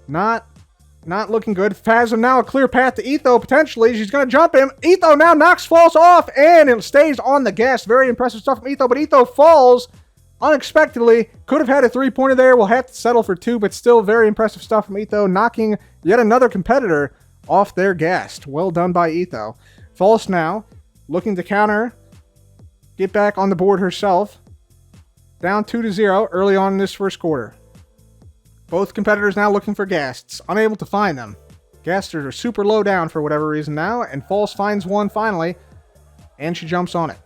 not looking good. Phasm now a clear path to Etho, potentially. She's going to jump him. Etho now knocks False off, and it stays on the Ghast. Very impressive stuff from Etho, but Etho falls unexpectedly. Could have had a 3-pointer there. We'll have to settle for 2, but still very impressive stuff from Etho, knocking yet another competitor off their Ghast. Well done by Etho. False now, looking to counter, get back on the board herself. Down 2-0 early on in this first quarter. Both competitors now looking for Ghasts, unable to find them. Ghasts are super low down for whatever reason now, and False finds one finally, and she jumps on it.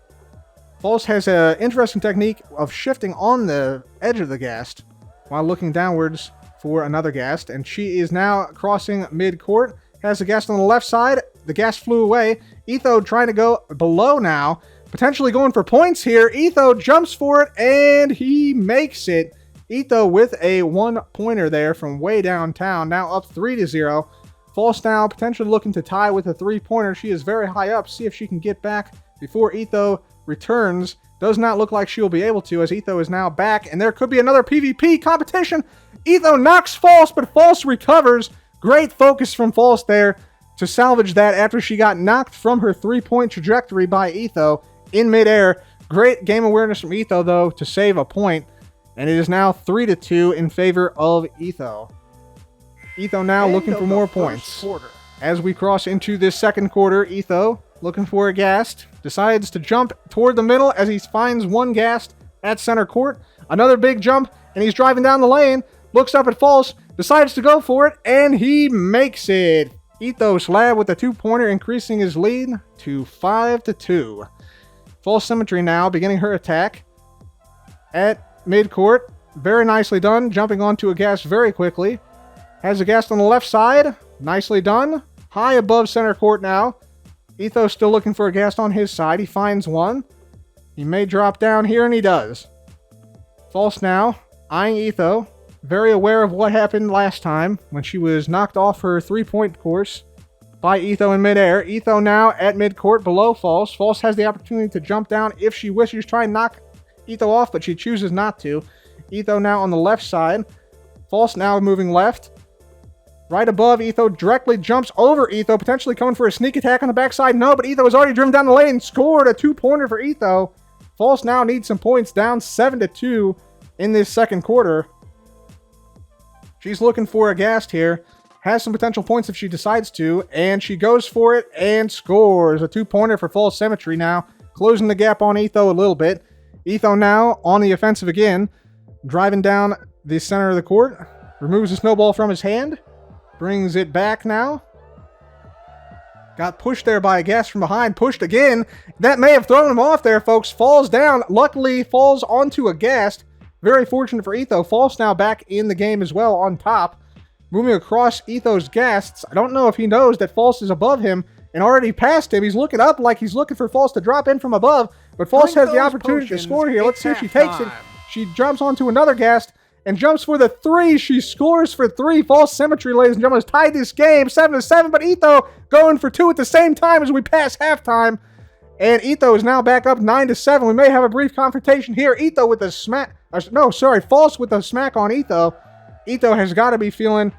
False has an interesting technique of shifting on the edge of the Ghast while looking downwards for another Ghast, and she is now crossing mid-court, has the Ghast on the left side, the Ghast flew away. Etho trying to go below now, potentially going for points here. Etho jumps for it, and he makes it. Etho with a 1-pointer there from way downtown, now up 3-0. False now potentially looking to tie with a 3-pointer. She is very high up. See if she can get back before Etho returns. Does not look like she will be able to, as Etho is now back, and there could be another PvP competition. Etho knocks False, but False recovers. Great focus from False there to salvage that after she got knocked from her 3-point trajectory by Etho in midair. Great game awareness from Etho, though, to save a point. And it is now 3-2 in favor of Etho. Etho now looking for more points. As we cross into this second quarter, Etho looking for a Ghast. Decides to jump toward the middle as he finds one Ghast at center court. Another big jump, and he's driving down the lane. Looks up at False, decides to go for it, and he makes it. Etho slab with a 2-pointer, increasing his lead to 5-2. False Symmetry now beginning her attack at mid-court. Very nicely done. Jumping onto a Ghast very quickly. Has a Ghast on the left side. Nicely done. High above center court now. Etho still looking for a Ghast on his side. He finds one. He may drop down here, and he does. False now, eyeing Etho. Very aware of what happened last time when she was knocked off her 3-point course by Etho in midair. Etho now at mid-court below False. False has the opportunity to jump down if she wishes. Try and knock Etho off, but she chooses not to. Etho now on the left side. False now moving left. Right above Etho, directly jumps over Etho, potentially coming for a sneak attack on the backside. No, but Etho has already driven down the lane, scored a 2-pointer for Etho. False now needs some points, down 7-2 in this second quarter. She's looking for a Ghast here. Has some potential points if she decides to, and she goes for it and scores a 2-pointer for False Symmetry now, closing the gap on Etho a little bit. Etho now on the offensive again, driving down the center of the court, removes the snowball from his hand, brings it back now. Got pushed there by a Ghast from behind, pushed again. That may have thrown him off there, folks. Falls down, luckily falls onto a Ghast. Very fortunate for Etho. False now back in the game as well on top. Moving across Etho's Ghasts. I don't know if he knows that False is above him. and already passed him. He's looking up like he's looking for False to drop in from above, but False has the opportunity to score here. Let's see if she takes it. She jumps onto another Ghast and jumps for the 3. She scores for 3. False Symmetry, ladies and gentlemen, has tied this game 7-7, but Etho going for 2 at the same time as we pass halftime. And Etho is now back up 9-7. We may have a brief confrontation here. Etho with a smack. False with a smack on Etho. Etho has got to be feeling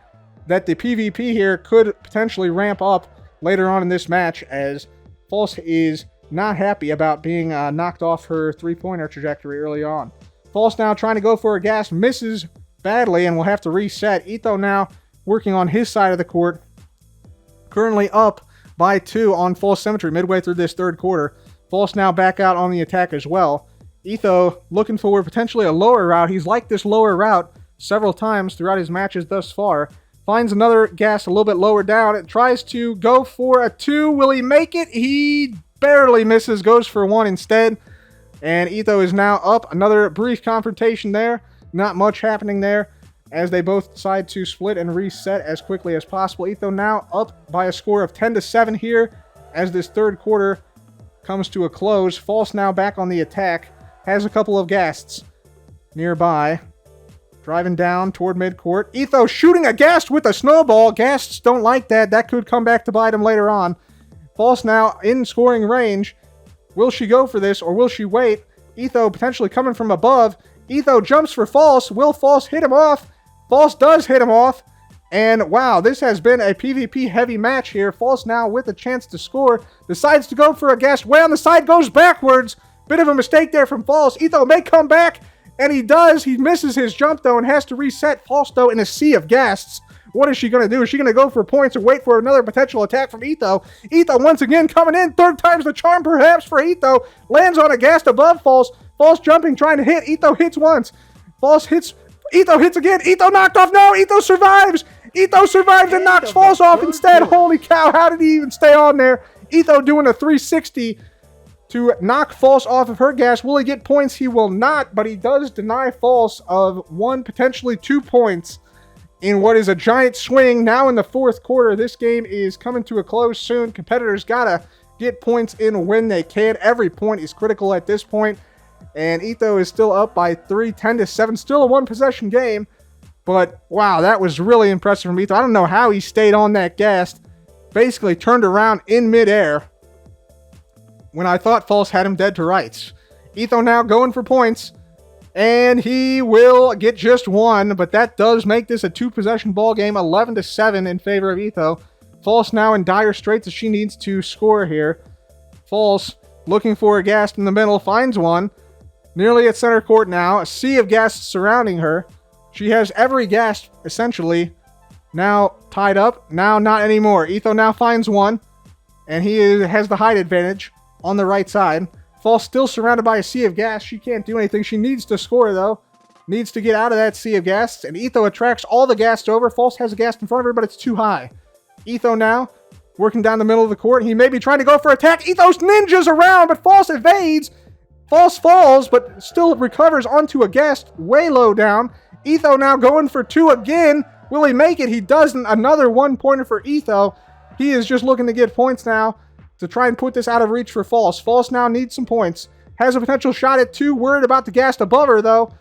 that the PvP here could potentially ramp up later on in this match, as False is not happy about being knocked off her three-pointer trajectory early on. False now trying to go for a gas, misses badly, and will have to reset. Etho now working on his side of the court, currently up by 2 on False Symmetry midway through this third quarter. False now back out on the attack as well. Etho looking for potentially a lower route. He's liked this lower route several times throughout his matches thus far. Finds another gas a little bit lower down. It tries to go for a 2. Will he make it? He barely misses, goes for 1 instead. And Etho is now up. Another brief confrontation there. Not much happening there, as they both decide to split and reset as quickly as possible. Etho now up by a score of 10-7 here as this third quarter comes to a close. False now back on the attack. Has a couple of Ghasts nearby. Driving down toward midcourt. Etho shooting a Ghast with a snowball. Ghasts don't like that. That could come back to bite him later on. False now in scoring range. Will she go for this or will she wait? Etho potentially coming from above. Etho jumps for False. Will False hit him off? False does hit him off. And wow, this has been a PvP heavy match here. False now with a chance to score. Decides to go for a Ghast. Way on the side, goes backwards. Bit of a mistake there from False. Etho may come back. And he does. He misses his jump, though, and has to reset. False, though, in a sea of Ghasts. What is she going to do? Is she going to go for points or wait for another potential attack from Etho? Etho once again coming in. Third time's the charm, perhaps, for Etho. Lands on a Ghast above False. False jumping, trying to hit. Etho hits once. False hits. Etho hits again. Etho knocked off. No, Etho survives. Etho survives and knocks False off instead. Holy cow, how did he even stay on there? Etho doing a 360 to knock False off of her gas. Will he get points? He will not, but he does deny False of 1, potentially 2 points in what is a giant swing. Now in the fourth quarter, this game is coming to a close soon. Competitors gotta get points in when they can. Every point is critical at this point, and Etho is still up by 3, 10-7. Still a one-possession game, but wow, that was really impressive from Etho. I don't know how he stayed on that gas. Basically turned around in midair when I thought False had him dead to rights. Etho now going for points, and he will get just 1, but that does make this a 2-possession ball game, 11-7 in favor of Etho. False now in dire straits as she needs to score here. False looking for a Ghast in the middle, finds one. Nearly at center court now, a sea of Ghasts surrounding her. She has every Ghast, essentially, now tied up. Now not anymore. Etho now finds one, and he has the height advantage on the right side. False still surrounded by a sea of gas. She can't do anything. She needs to score, though. Needs to get out of that sea of gas. And Etho attracts all the gas over. False has a gas in front of her, but it's too high. Etho now working down the middle of the court. He may be trying to go for attack. Ethos ninjas around, but False evades. False falls, but still recovers onto a gas way low down. Etho now going for 2 again. Will he make it? He doesn't. Another 1-pointer for Etho. He is just looking to get points now to try and put this out of reach for False. False now needs some points. Has a potential shot at 2. Worried about the Ghast above her, though.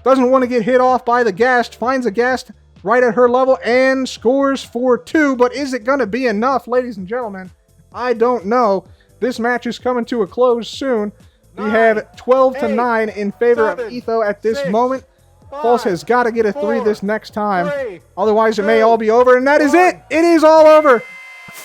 Doesn't want to get hit off by the Ghast. Finds a Ghast right at her level and scores for 2. But is it going to be enough, ladies and gentlemen? I don't know. This match is coming to a close soon. We have 12-9 in favor of Etho at this moment. False has got to get a 3 this next time. Otherwise, it may all be over. And that is it. It is all over.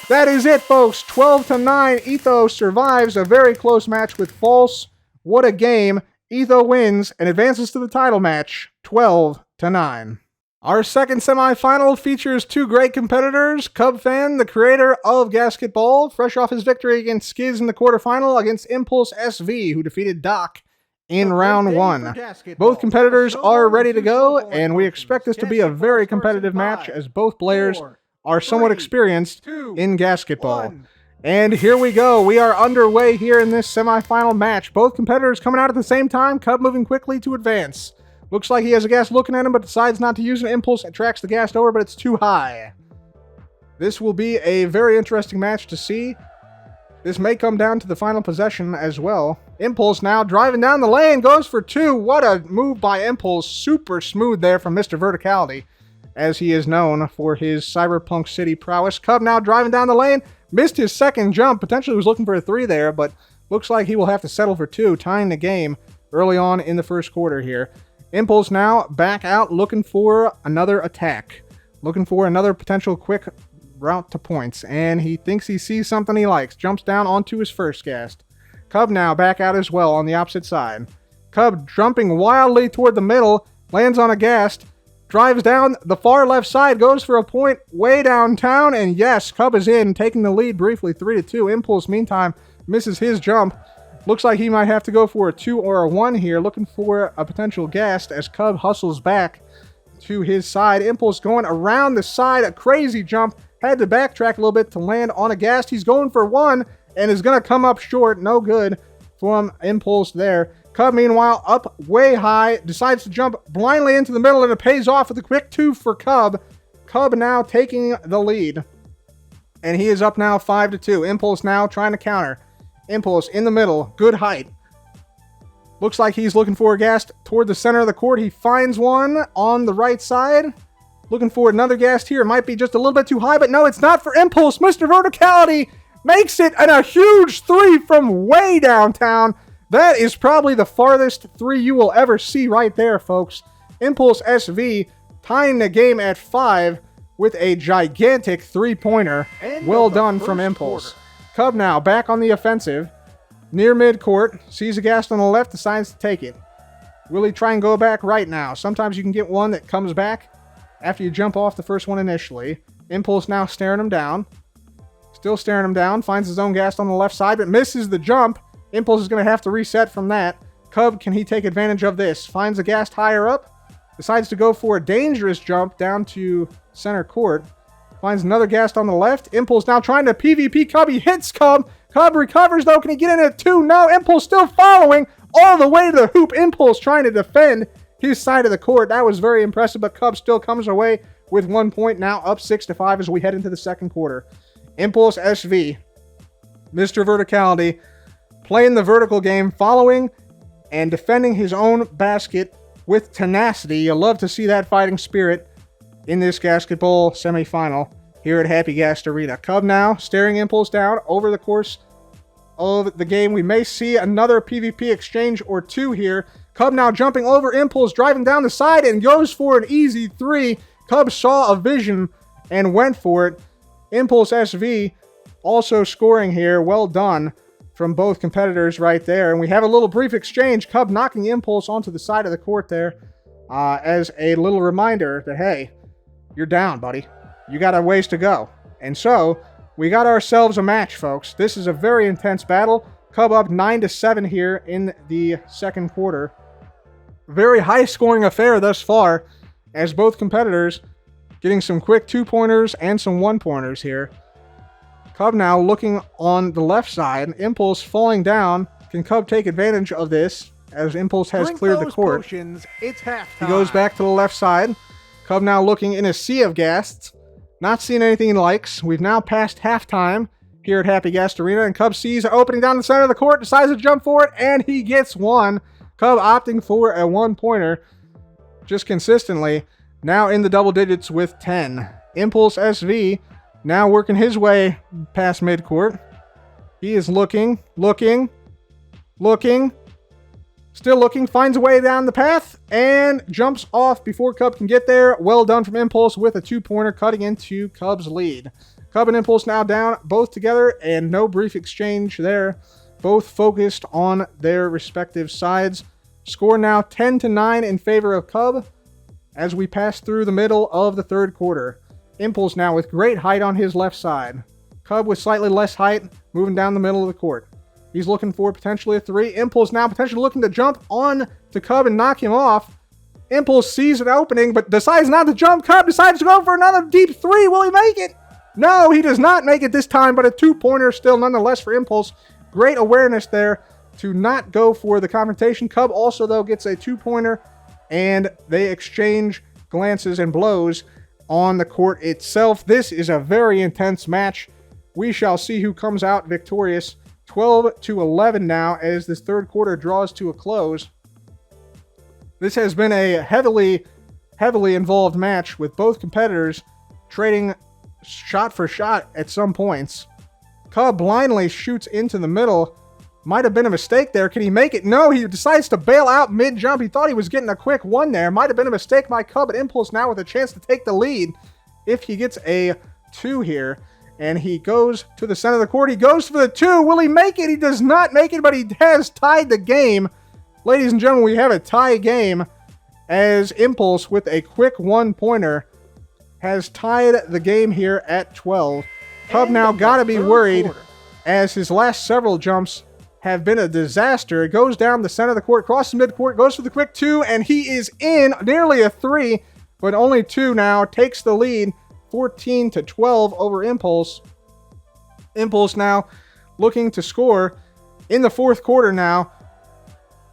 That is it, folks. 12-9. Etho survives a very close match with False. What a game. Etho wins and advances to the title match, 12-9. Our second semifinal features 2 great competitors. Cub Fan, the creator of Ghastketball, fresh off his victory against Skizz in the quarterfinal against Impulse SV, who defeated Doc in round 1. Both competitors are ready to go, and we expect this to be a very competitive match as both players are somewhat experienced in Ghastketball. And here we go. We are underway here in this semifinal match. Both competitors coming out at the same time. Cub moving quickly to advance. Looks like he has a Ghast looking at him, but decides not to use an Impulse. Attracts the Ghast over, but it's too high. This will be a very interesting match to see. This may come down to the final possession as well. Impulse now driving down the lane, goes for 2. What a move by Impulse. Super smooth there from Mr. Verticality, as he is known for his Cyberpunk City prowess. Cub now driving down the lane, missed his second jump, potentially was looking for a 3 there, but looks like he will have to settle for 2, tying the game early on in the first quarter here. Impulse now back out, looking for another attack, looking for another potential quick route to points, and he thinks he sees something he likes. Jumps down onto his first Ghast. Cub now back out as well on the opposite side. Cub jumping wildly toward the middle, lands on a Ghast, drives down the far left side, goes for a point way downtown, and yes, Cub is in, taking the lead briefly 3-2. Impulse, meantime, misses his jump. Looks like he might have to go for a 2 or a 1 here, looking for a potential Ghast as Cub hustles back to his side. Impulse going around the side, a crazy jump. Had to backtrack a little bit to land on a Ghast. He's going for 1 and is going to come up short. No good from Impulse there. Cub, meanwhile, up way high, decides to jump blindly into the middle, and it pays off with a quick 2 for Cub. Cub now taking the lead, and he is up now 5-2. Impulse now trying to counter. Impulse in the middle, good height. Looks like he's looking for a Ghast toward the center of the court. He finds one on the right side. Looking for another Ghast here. It might be just a little bit too high, but no, it's not for Impulse. Mr. Verticality makes it, and a huge 3 from way downtown. That is probably the farthest 3 you will ever see right there, folks. Impulse SV tying the game at 5 with a gigantic 3-pointer. Well done from Impulse. Quarter. Cub now back on the offensive. Near midcourt. Sees a Ghast on the left. Decides to take it. Will he try and go back right now? Sometimes you can get one that comes back after you jump off the first one initially. Impulse now staring him down. Still staring him down. Finds his own Ghast on the left side, but misses the jump. Impulse is going to have to reset from that. Cub, can he take advantage of this? Finds a Ghast higher up. Decides to go for a dangerous jump down to center court. Finds another Ghast on the left. Impulse now trying to PvP Cub. He hits Cub. Cub recovers though. Can he get in at 2? No. Impulse still following all the way to the hoop. Impulse trying to defend his side of the court. That was very impressive, but Cub still comes away with 1 point, now up 6-5 as we head into the second quarter. Impulse SV. Mr. Verticality playing the vertical game, following and defending his own basket with tenacity. You love to see that fighting spirit in this Ghastketball semifinal here at Happy Ghast Arena. Cub now staring Impulse down over the course of the game. We may see another PvP exchange or 2 here. Cub now jumping over Impulse, driving down the side, and goes for an easy 3. Cub saw a vision and went for it. Impulse SV also scoring here. Well done from both competitors right there. And we have a little brief exchange. Cub knocking Impulse onto the side of the court there as a little reminder that, hey, you're down, buddy. You got a ways to go. And so we got ourselves a match, folks. This is a very intense battle. Cub up 9-7 here in the second quarter. Very high-scoring affair thus far, as both competitors getting some quick 2-pointers and some 1-pointers here. Cub now looking on the left side. Impulse falling down. Can Cub take advantage of this as Impulse has cleared the court? Potions. It's halftime. He goes back to the left side. Cub now looking in a sea of Ghasts. Not seeing anything he likes. We've now passed halftime here at Happy Ghast Arena, and Cub sees an opening down the center of the court, decides to jump for it, and he gets one. Cub opting for a 1-pointer just consistently. Now in the double digits with 10. Impulse SV now working his way past midcourt. He is looking, still looking, finds a way down the path, and jumps off before Cub can get there. Well done from Impulse with a 2-pointer, cutting into Cub's lead. Cub and Impulse now down, both together, and no brief exchange there. Both focused on their respective sides. Score now 10-9 in favor of Cub as we pass through the middle of the third quarter. Impulse now with great height on his left side. Cub with slightly less height, moving down the middle of the court. He's looking for potentially a 3. Impulse now potentially looking to jump on to Cub and knock him off. Impulse sees an opening, but decides not to jump. Cub decides to go for another deep 3. Will he make it? No, he does not make it this time, but a 2-pointer still nonetheless for Impulse. Great awareness there to not go for the confrontation. Cub also, though, gets a 2-pointer, and they exchange glances and blows on the court itself. This is a very intense match. We shall see who comes out victorious. 12-11 now as this third quarter draws to a close. This has been a heavily involved match with both competitors trading shot for shot at some points. Cub blindly shoots into the middle. Might have been a mistake there. Can he make it? No, he decides to bail out mid-jump. He thought he was getting a quick one there. Might have been a mistake by Cub, but Impulse now with a chance to take the lead if he gets a 2 here. And he goes to the center of the court. He goes for the 2. Will he make it? He does not make it, but he has tied the game. Ladies and gentlemen, we have a tie game as Impulse with a quick one-pointer has tied the game here at 12. Cub now got to be worried as his last several jumps have been a disaster. It goes down the center of the court, crosses mid-court, goes for the quick 2, and he is in. Nearly a 3, but only 2 now. Takes the lead, 14-12 over Impulse. Impulse now looking to score in the fourth quarter now.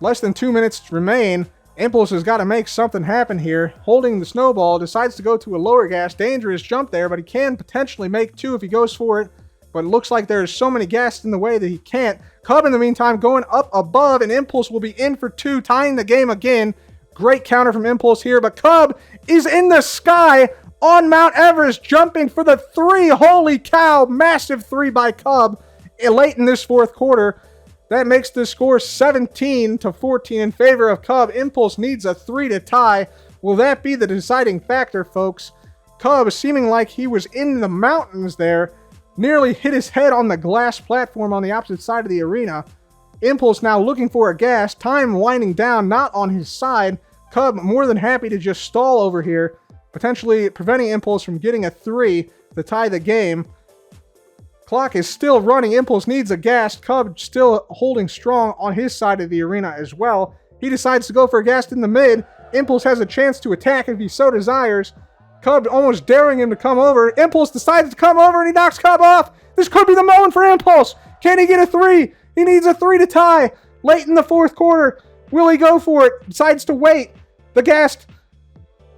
Less than 2 minutes remain. Impulse has got to make something happen here. Holding the snowball, decides to go to a lower gas. Dangerous jump there, but he can potentially make 2 if he goes for it. But it looks like there's so many gas in the way that he can't. Cub, in the meantime, going up above, and Impulse will be in for 2, tying the game again. Great counter from Impulse here, but Cub is in the sky on Mount Everest, jumping for the 3. Holy cow, massive 3 by Cub late in this fourth quarter. That makes the score 17-14 in favor of Cub. Impulse needs a 3 to tie. Will that be the deciding factor, folks? Cub, seeming like he was in the mountains there, nearly hit his head on the glass platform on the opposite side of the arena. Impulse now looking for a gas. Time winding down, not on his side. Cub more than happy to just stall over here, potentially preventing Impulse from getting a 3 to tie the game. Clock is still running. Impulse needs a gas. Cub still holding strong on his side of the arena as well. He decides to go for a gas in the mid. Impulse has a chance to attack if he so desires. Cub almost daring him to come over. Impulse decides to come over and he knocks Cub off. This could be the moment for Impulse. Can he get a 3? He needs a 3 to tie. Late in the fourth quarter. Will he go for it? Decides to wait. The gas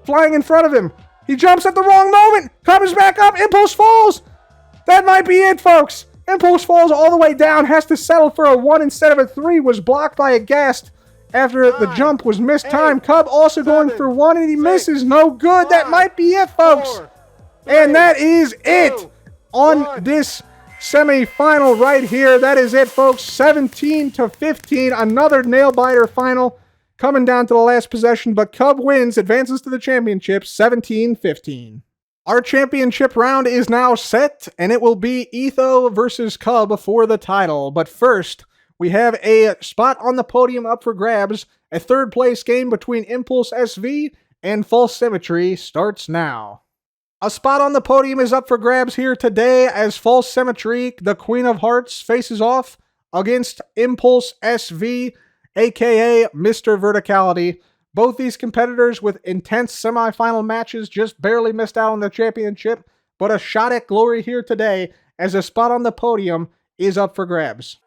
flying in front of him. He jumps at the wrong moment. Cub is back up. Impulse falls. That might be it, folks. Impulse falls all the way down. Has to settle for a 1 instead of a 3. Was blocked by a gas after the jump was missed time. Cub also going for 1 and he misses. No good. That might be it, folks. And that is it on this semifinal right here. That is it, folks. 17-15. Another nail-biter final coming down to the last possession. But Cub wins, advances to the championship, 17-15. Our championship round is now set, and it will be Etho versus Cub for the title. But first, we have a spot on the podium up for grabs. A third place game between Impulse SV and False Symmetry starts now. A spot on the podium is up for grabs here today as False Symmetry, the Queen of Hearts, faces off against Impulse SV, aka Mr. Verticality. Both these competitors with intense semifinal matches just barely missed out on the championship, but a shot at glory here today as a spot on the podium is up for grabs.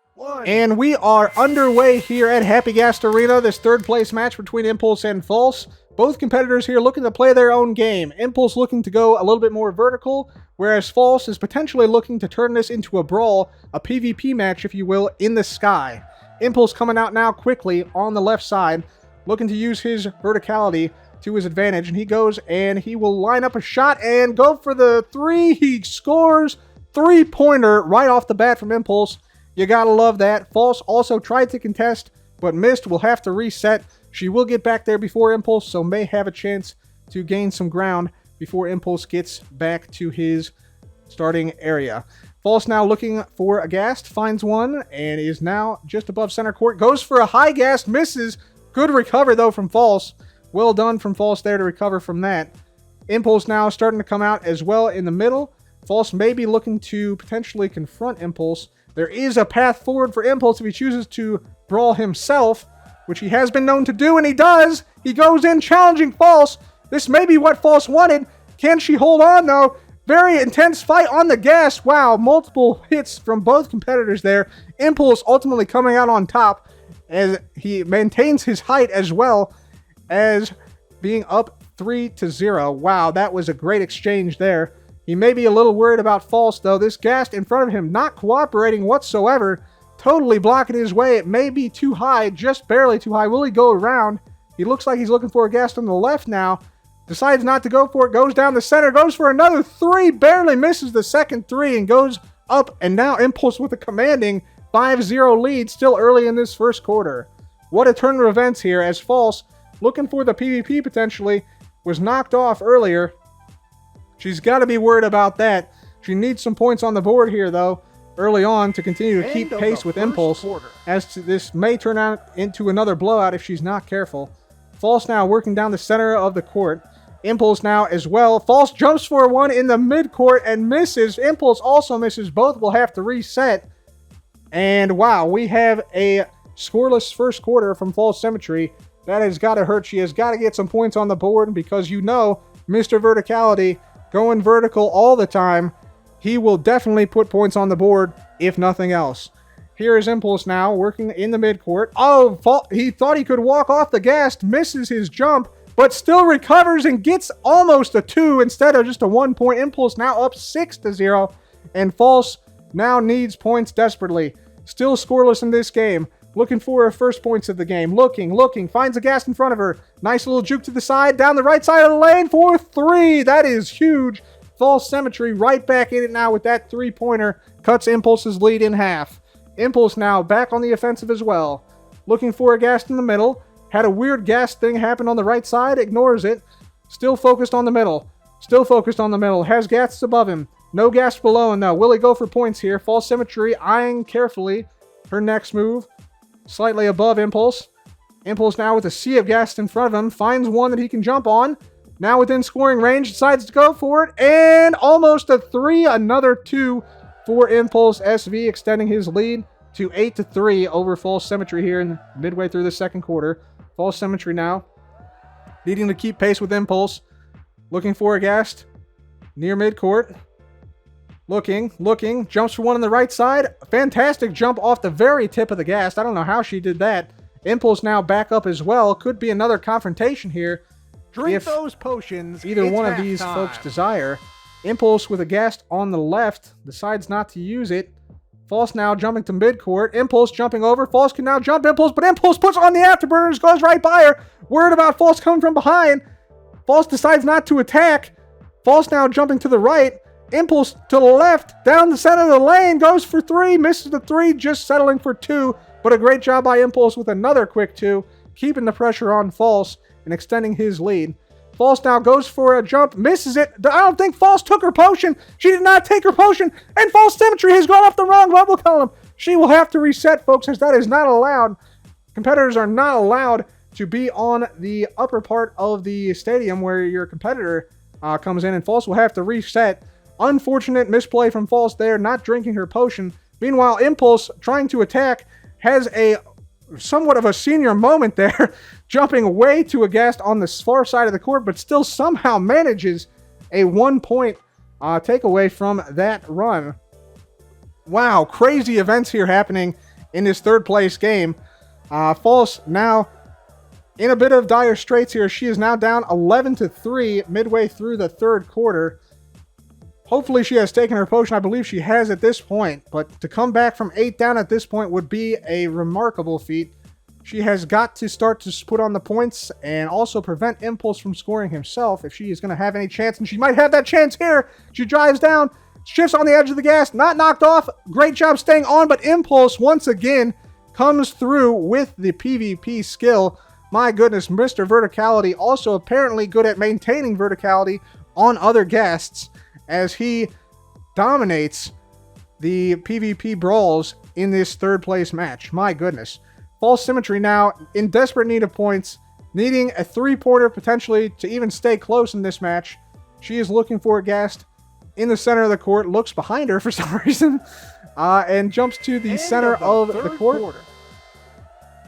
And we are underway here at Happy Gas Arena, this third place match between Impulse and False. Both competitors here looking to play their own game. Impulse looking to go a little bit more vertical, whereas False is potentially looking to turn this into a brawl, a PvP match, if you will, in the sky. Impulse coming out now quickly on the left side, looking to use his verticality to his advantage, and he goes and he will line up a shot and go for the 3. He scores. 3-pointer right off the bat from Impulse. You gotta love that. False also tried to contest, but missed. Will have to reset. She will get back there before Impulse, so may have a chance to gain some ground before Impulse gets back to his starting area. False now looking for a ghast, finds one, and is now just above center court. Goes for a high ghast, misses. Good recover, though, from False. Well done from False there to recover from that. Impulse now starting to come out as well in the middle. False may be looking to potentially confront Impulse. There is a path forward for Impulse if he chooses to brawl himself, which he has been known to do, and he does. He goes in challenging False. This may be what False wanted. Can she hold on, though? Very intense fight on the gas. Wow, multiple hits from both competitors there. Impulse ultimately coming out on top, as he maintains his height as well as being up 3-0. Wow, that was a great exchange there. He may be a little worried about False, though. This Ghast in front of him not cooperating whatsoever. Totally blocking his way. It may be too high, just barely too high. Will he go around? He looks like he's looking for a Ghast on the left now. Decides not to go for it. Goes down the center. Goes for another 3. Barely misses the second 3 and goes up. And now Impulse with a commanding 5-0 lead still early in this first quarter. What a turn of events here as False, looking for the PvP potentially, was knocked off earlier. She's got to be worried about that. She needs some points on the board here, though, early on to continue to keep pace with Impulse. As to this may turn out into another blowout if she's not careful. False now working down the center of the court. Impulse now as well. False jumps for one in the mid-court and misses. Impulse also misses. Both will have to reset. And wow, we have a scoreless first quarter from False Symmetry. That has got to hurt. She has got to get some points on the board because you know Mr. Verticality going vertical all the time. He will definitely put points on the board, if nothing else. Here is Impulse now, working in the midcourt. Oh, he thought he could walk off the Ghast, misses his jump, but still recovers and gets almost a 2 instead of just a 1 point. Impulse now up 6-0, and False now needs points desperately. Still scoreless in this game. Looking for her first points of the game. Looking, finds a Ghast in front of her. Nice little juke to the side, down the right side of the lane for 3. That is huge. False Symmetry right back in it now with that 3-pointer. Cuts Impulse's lead in half. Impulse now back on the offensive as well. Looking for a Ghast in the middle. Had a weird Ghast thing happen on the right side. Ignores it. Still focused on the middle. Has Ghasts above him. No Ghast below him though. Will he go for points here? False Symmetry eyeing carefully her next move. Slightly above Impulse. Impulse now with a sea of Ghast in front of him. Finds one that he can jump on. Now within scoring range. Decides to go for it. And almost a 3. Another 2 for Impulse SV. Extending his lead to 8-3 over False Symmetry here in midway through the second quarter. False Symmetry now needing to keep pace with Impulse. Looking for a Ghast near midcourt. Looking, jumps for one on the right side. Fantastic jump off the very tip of the Ghast. I don't know how she did that. Impulse now back up as well. Could be another confrontation here. Drink those potions. Either one of these folks desire. Impulse with a Ghast on the left. Decides not to use it. False now jumping to midcourt. Impulse jumping over. False can now jump Impulse, but Impulse puts on the afterburners. Goes right by her. Worried about False coming from behind. False decides not to attack. False now jumping to the right. Impulse to the left, down the center of the lane, goes for 3, misses the 3, just settling for 2, but a great job by Impulse with another quick 2, keeping the pressure on False and extending his lead. False now goes for a jump, misses it. I don't think False took her potion. She did not take her potion, and False Symmetry has gone off the wrong bubble column. She will have to reset, folks, as that is not allowed. Competitors are not allowed to be on the upper part of the stadium where your competitor comes in, and False will have to reset. Unfortunate misplay from False there, not drinking her potion. Meanwhile, Impulse, trying to attack, has a somewhat of a senior moment there, jumping way to a Ghast on the far side of the court, but still somehow manages a 1-point takeaway from that run. Wow, crazy events here happening in this third place game. False now in a bit of dire straits here. She is now down 11-3 midway through the third quarter. Hopefully she has taken her potion. I believe she has at this point. But to come back from 8 down at this point would be a remarkable feat. She has got to start to put on the points and also prevent Impulse from scoring himself if she is going to have any chance. And she might have that chance here. She drives down, shifts on the edge of the Ghast, not knocked off. Great job staying on, but Impulse once again comes through with the PvP skill. My goodness, Mr. Verticality also apparently good at maintaining verticality on other Ghasts, as he dominates the PvP brawls in this third place match. My goodness. False Symmetry now in desperate need of points, needing a 3-pointer potentially to even stay close in this match. She is looking for a Ghast in the center of the court, looks behind her for some reason, and jumps to the center of the court.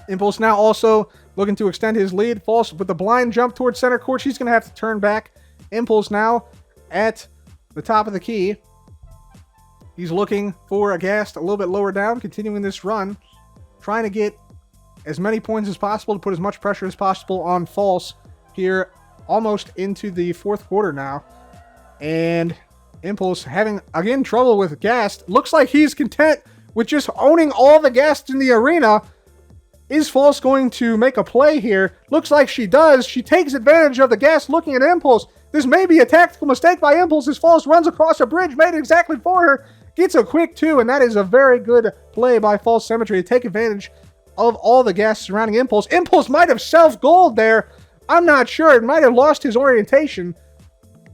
Impulse now also looking to extend his lead. False with the blind jump towards center court. She's going to have to turn back. Impulse now at the top of the key. He's looking for a Ghast a little bit lower down, continuing this run, trying to get as many points as possible to put as much pressure as possible on False here almost into the fourth quarter now. And Impulse having, again, trouble with Ghast. Looks like he's content with just owning all the Ghast in the arena. Is False going to make a play here? Looks like she does. She takes advantage of the Ghast looking at Impulse. This may be a tactical mistake by Impulse as False runs across a bridge made exactly for her. Gets a quick 2, and that is a very good play by False Symmetry to take advantage of all the Ghast surrounding Impulse. Impulse might have self-goaled there. I'm not sure. It might have lost his orientation,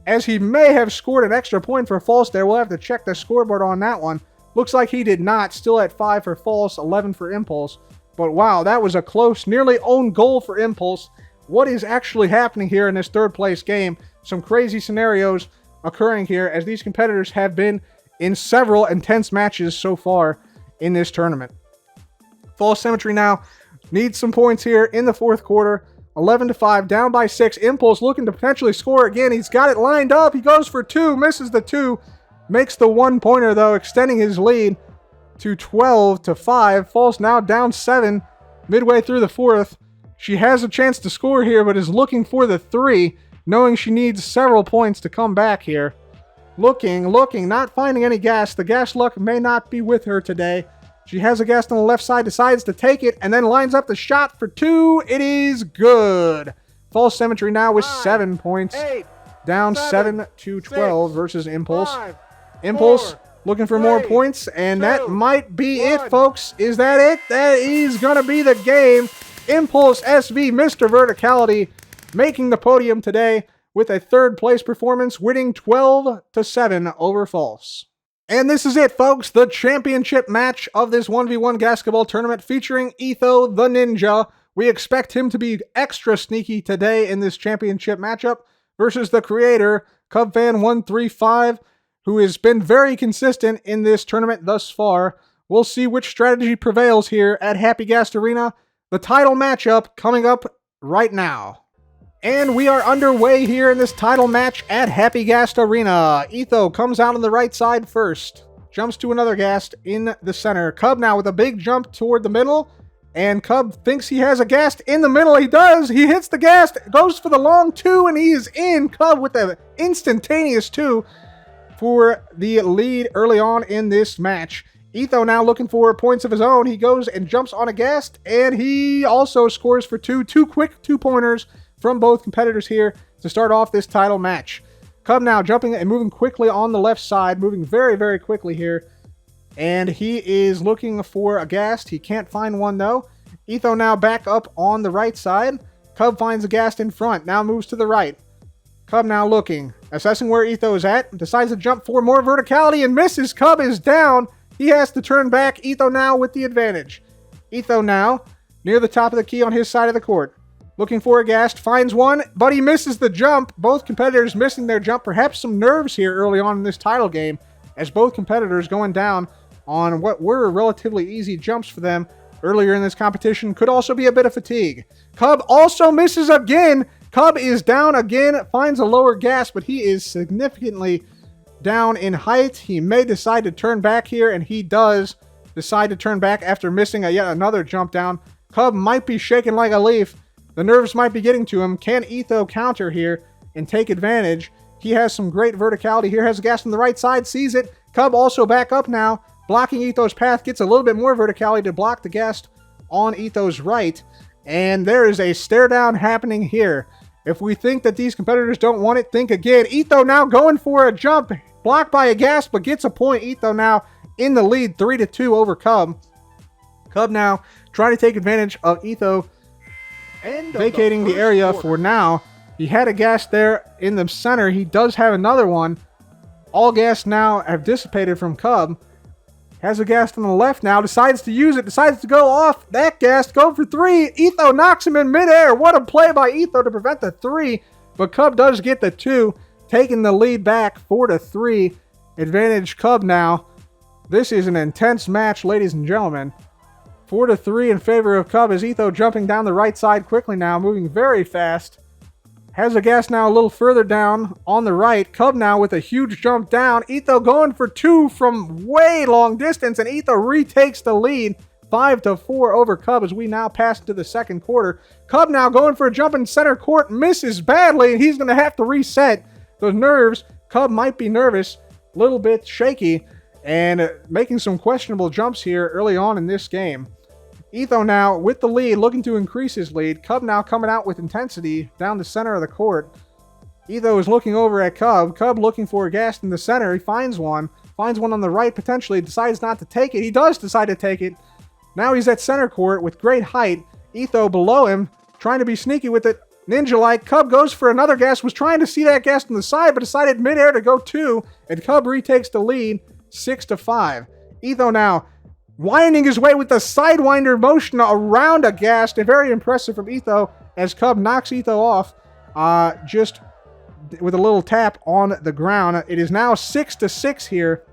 as he may have scored an extra point for False there. We'll have to check the scoreboard on that one. Looks like he did not. Still at 5 for False, 11 for Impulse. But wow, that was a close, nearly own goal for Impulse. What is actually happening here in this third place game? Some crazy scenarios occurring here as these competitors have been in several intense matches so far in this tournament. False Symmetry now needs some points here in the fourth quarter. 11-5, down by 6. Impulse looking to potentially score again. He's got it lined up. He goes for 2, misses the 2. Makes the 1-pointer, though, extending his lead to 12-5. False now down 7 midway through the fourth. She has a chance to score here, but is looking for the 3, knowing she needs several points to come back here. Looking, not finding any Ghast. The Ghast luck may not be with her today. She has a Ghast on the left side, decides to take it, and then lines up the shot for 2. It is good. False Symmetry now with 7 points. 8, Down 7 to 12 versus Impulse. 5, Impulse 4, looking for 3, more points, and 2, that might be 1. it, folks. Is that it? That is going to be the game. Impulse SV, Mr. Verticality, making the podium today with a third place performance, winning 12-7 over False. And this is it, folks. The championship match of this 1v1 Ghastketball tournament featuring Etho the Ninja. We expect him to be extra sneaky today in this championship matchup versus the creator, CubFan135, who has been very consistent in this tournament thus far. We'll see which strategy prevails here at Happy Ghast Arena. The title matchup coming up right now. And we are underway here in this title match at Happy Ghast Arena. Etho comes out on the right side first. Jumps to another Ghast in the center. Cub now with a big jump toward the middle. And Cub thinks he has a Ghast in the middle. He does. He hits the Ghast. Goes for the long 2, and he is in. Cub with an instantaneous 2 for the lead early on in this match. Etho now looking for points of his own. He goes and jumps on a Ghast, and he also scores for 2. 2 quick 2-pointers from both competitors here to start off this title match. Cub now jumping and moving quickly on the left side, moving very, very quickly here. And he is looking for a Ghast. He can't find one, though. Etho now back up on the right side. Cub finds a Ghast in front, now moves to the right. Cub now looking, assessing where Etho is at, decides to jump for more verticality and misses. Cub is down. He has to turn back. Etho now with the advantage. Etho now near the top of the key on his side of the court. Looking for a Ghast, finds one, but he misses the jump. Both competitors missing their jump. Perhaps some nerves here early on in this title game, as both competitors going down on what were relatively easy jumps for them earlier in this competition. Could also be a bit of fatigue. Cub also misses again. Cub is down again, finds a lower Ghast, but he is significantly down in height. He may decide to turn back here, and he does decide to turn back after missing yet another jump down. Cub might be shaking like a leaf. The nerves might be getting to him. Can Etho counter here and take advantage? He has some great verticality here. Has a Ghast on the right side. Sees it. Cub also back up now. Blocking Etho's path. Gets a little bit more verticality to block the Ghast on Etho's right. And there is a stare down happening here. If we think that these competitors don't want it, think again. Etho now going for a jump. Blocked by a Ghast, but gets a point. Etho now in the lead 3-2 over Cub. Cub now trying to take advantage of Etho vacating the area for now. He had a Ghast there in the center. He does have another one. All Ghast now have dissipated from Cub. Has a Ghast on the left now. Decides to use it. Decides to go off that Ghast. Go for 3. Etho knocks him in midair. What a play by Etho to prevent the 3. But Cub does get the 2. Taking the lead back 4-3. Advantage Cub now. This is an intense match, ladies and gentlemen. 4-3 in favor of Cub as Etho jumping down the right side quickly now, moving very fast. Has a Ghast now a little further down on the right. Cub now with a huge jump down. Etho going for 2 from way long distance, and Etho retakes the lead 5-4 over Cub as we now pass into the second quarter. Cub now going for a jump in center court, misses badly, and he's going to have to reset. Those nerves, Cub might be nervous. a little bit shaky and making some questionable jumps here early on in this game. Etho now with the lead, looking to increase his lead. Cub now coming out with intensity down the center of the court. Etho is looking over at Cub. Cub looking for a gas in the center. He finds one on the right potentially, decides not to take it. He does decide to take it. Now he's at center court with great height. Etho below him, trying to be sneaky with it. Ninja-like. Cub goes for another gas, was trying to see that gas on the side, but decided midair to go 2, and Cub retakes the lead 6-5. Etho now winding his way with the sidewinder motion around a gas. Very impressive from Etho as Cub knocks Etho off just with a little tap on the ground. It is now 6-6 here.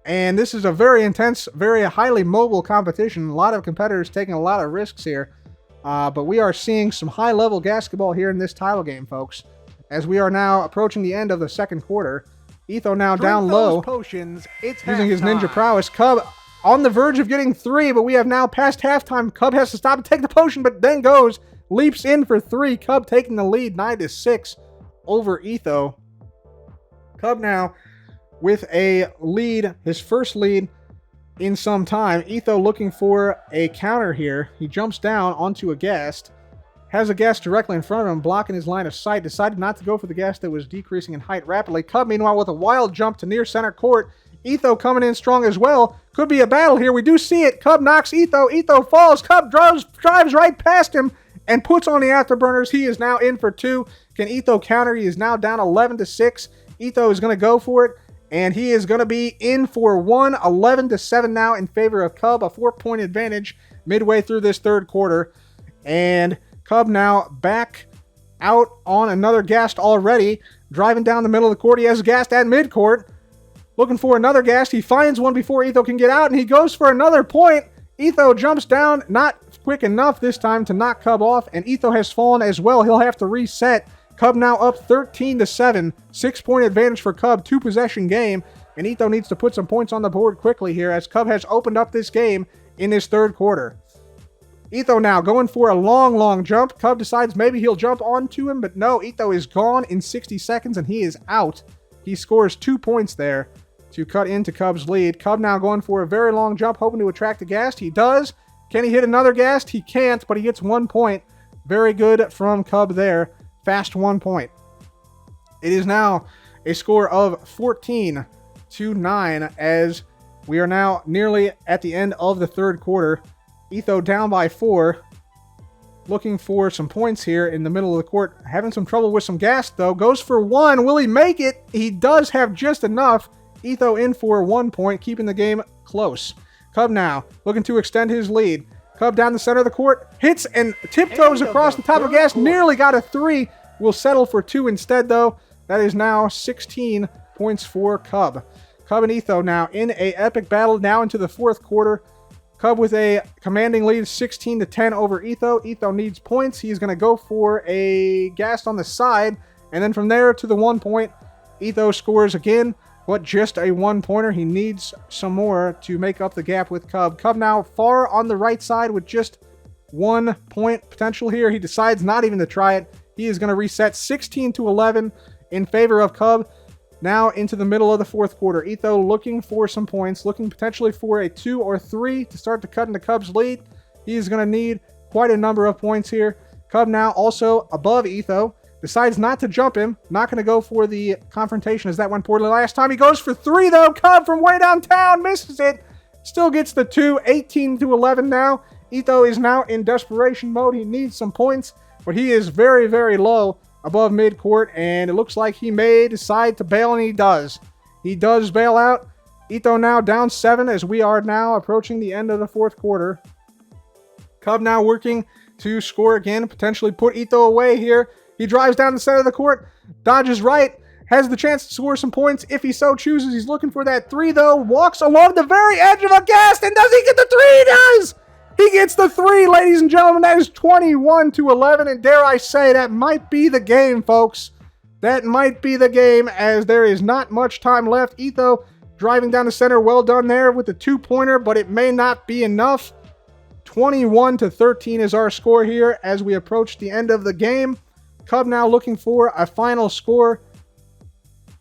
And this is a very intense, very highly mobile competition. A lot of competitors taking a lot of risks here. But we are seeing some high-level Ghastketball here in this title game, folks. As we are now approaching the end of the second quarter. Etho now down low, potions. It's using his halftime. ninja prowess. Cub on the verge of getting 3, but we have now passed halftime. Cub has to stop and take the potion, but then leaps in for 3. Cub taking the lead 9-6 over Etho. Cub now with a lead, his first lead in some time. Etho looking for a counter here. He jumps down onto a ghast. Has a ghast directly in front of him, blocking his line of sight. Decided not to go for the ghast that was decreasing in height rapidly. Cub, meanwhile, with a wild jump to near center court. Etho coming in strong as well. Could be a battle here. We do see it. Cub knocks Etho. Etho falls. Cub drives right past him and puts on the afterburners. He is now in for 2. Can Etho counter? He is now down 11-6. Etho is going to go for it, and he is going to be in for 1. 11-7 now in favor of Cub. A 4-point advantage midway through this third quarter. And Cub now back out on another ghast already. Driving down the middle of the court. He has a ghast at midcourt. Looking for another ghast. He finds one before Etho can get out, and he goes for another point. Etho jumps down, not quick enough this time to knock Cub off, and Etho has fallen as well. He'll have to reset. Cub now up 13-7. 6-point advantage for Cub. 2-possession game, and Etho needs to put some points on the board quickly here as Cub has opened up this game in his third quarter. Etho now going for a long jump. Cub decides maybe he'll jump onto him, but no, Etho is gone in 60 seconds, and he is out. He scores 2 points there to cut into Cub's lead. Cub now going for a very long jump, hoping to attract a ghast. He does. Can he hit another ghast? He can't, but he gets 1 point. Very good from Cub there. Fast 1 point. It is now a score of 14-9 as we are now nearly at the end of the third quarter. Etho down by 4. Looking for some points here in the middle of the court. Having some trouble with some ghast though. Goes for 1. Will he make it? He does have just enough. Etho in for 1 point, keeping the game close. Cub now looking to extend his lead. Cub down the center of the court, hits and tiptoes across the top of gas. Nearly got a 3. Will settle for 2 instead, though. That is now 16 points for Cub. Cub and Etho now in a epic battle now into the fourth quarter. Cub with a commanding lead, 16-10 over Etho. Etho needs points. He's going to go for a ghast on the side, and then from there to the 1 point. Etho scores again, but just a 1-pointer. He needs some more to make up the gap with Cub. Cub now far on the right side with just 1 point potential here. He decides not even to try it. He is going to reset 16-11 in favor of Cub. Now into the middle of the fourth quarter. Etho looking for some points, looking potentially for a 2 or 3 to start to cut into Cub's lead. He is going to need quite a number of points here. Cub now also above Etho. Decides not to jump him. Not going to go for the confrontation as that went poorly last time. He goes for 3 though. Cub from way downtown misses it. Still gets the 2. 18-11 now. Etho is now in desperation mode. He needs some points, but he is very, very low above midcourt, and it looks like he may decide to bail, and he does. He does bail out. Etho now down 7 as we are now approaching the end of the fourth quarter. Cub now working to score again, potentially put Etho away here. He drives down the center of the court, dodges right, has the chance to score some points if he so chooses. He's looking for that 3 though, walks along the very edge of a ghast, and does he get the 3? He does! He gets the 3, ladies and gentlemen. That is 21-11, and dare I say, that might be the game, folks. That might be the game, as there is not much time left. Etho driving down the center, well done there with the 2-pointer, but it may not be enough. 21-13 is our score here as we approach the end of the game. Cub now looking for a final score.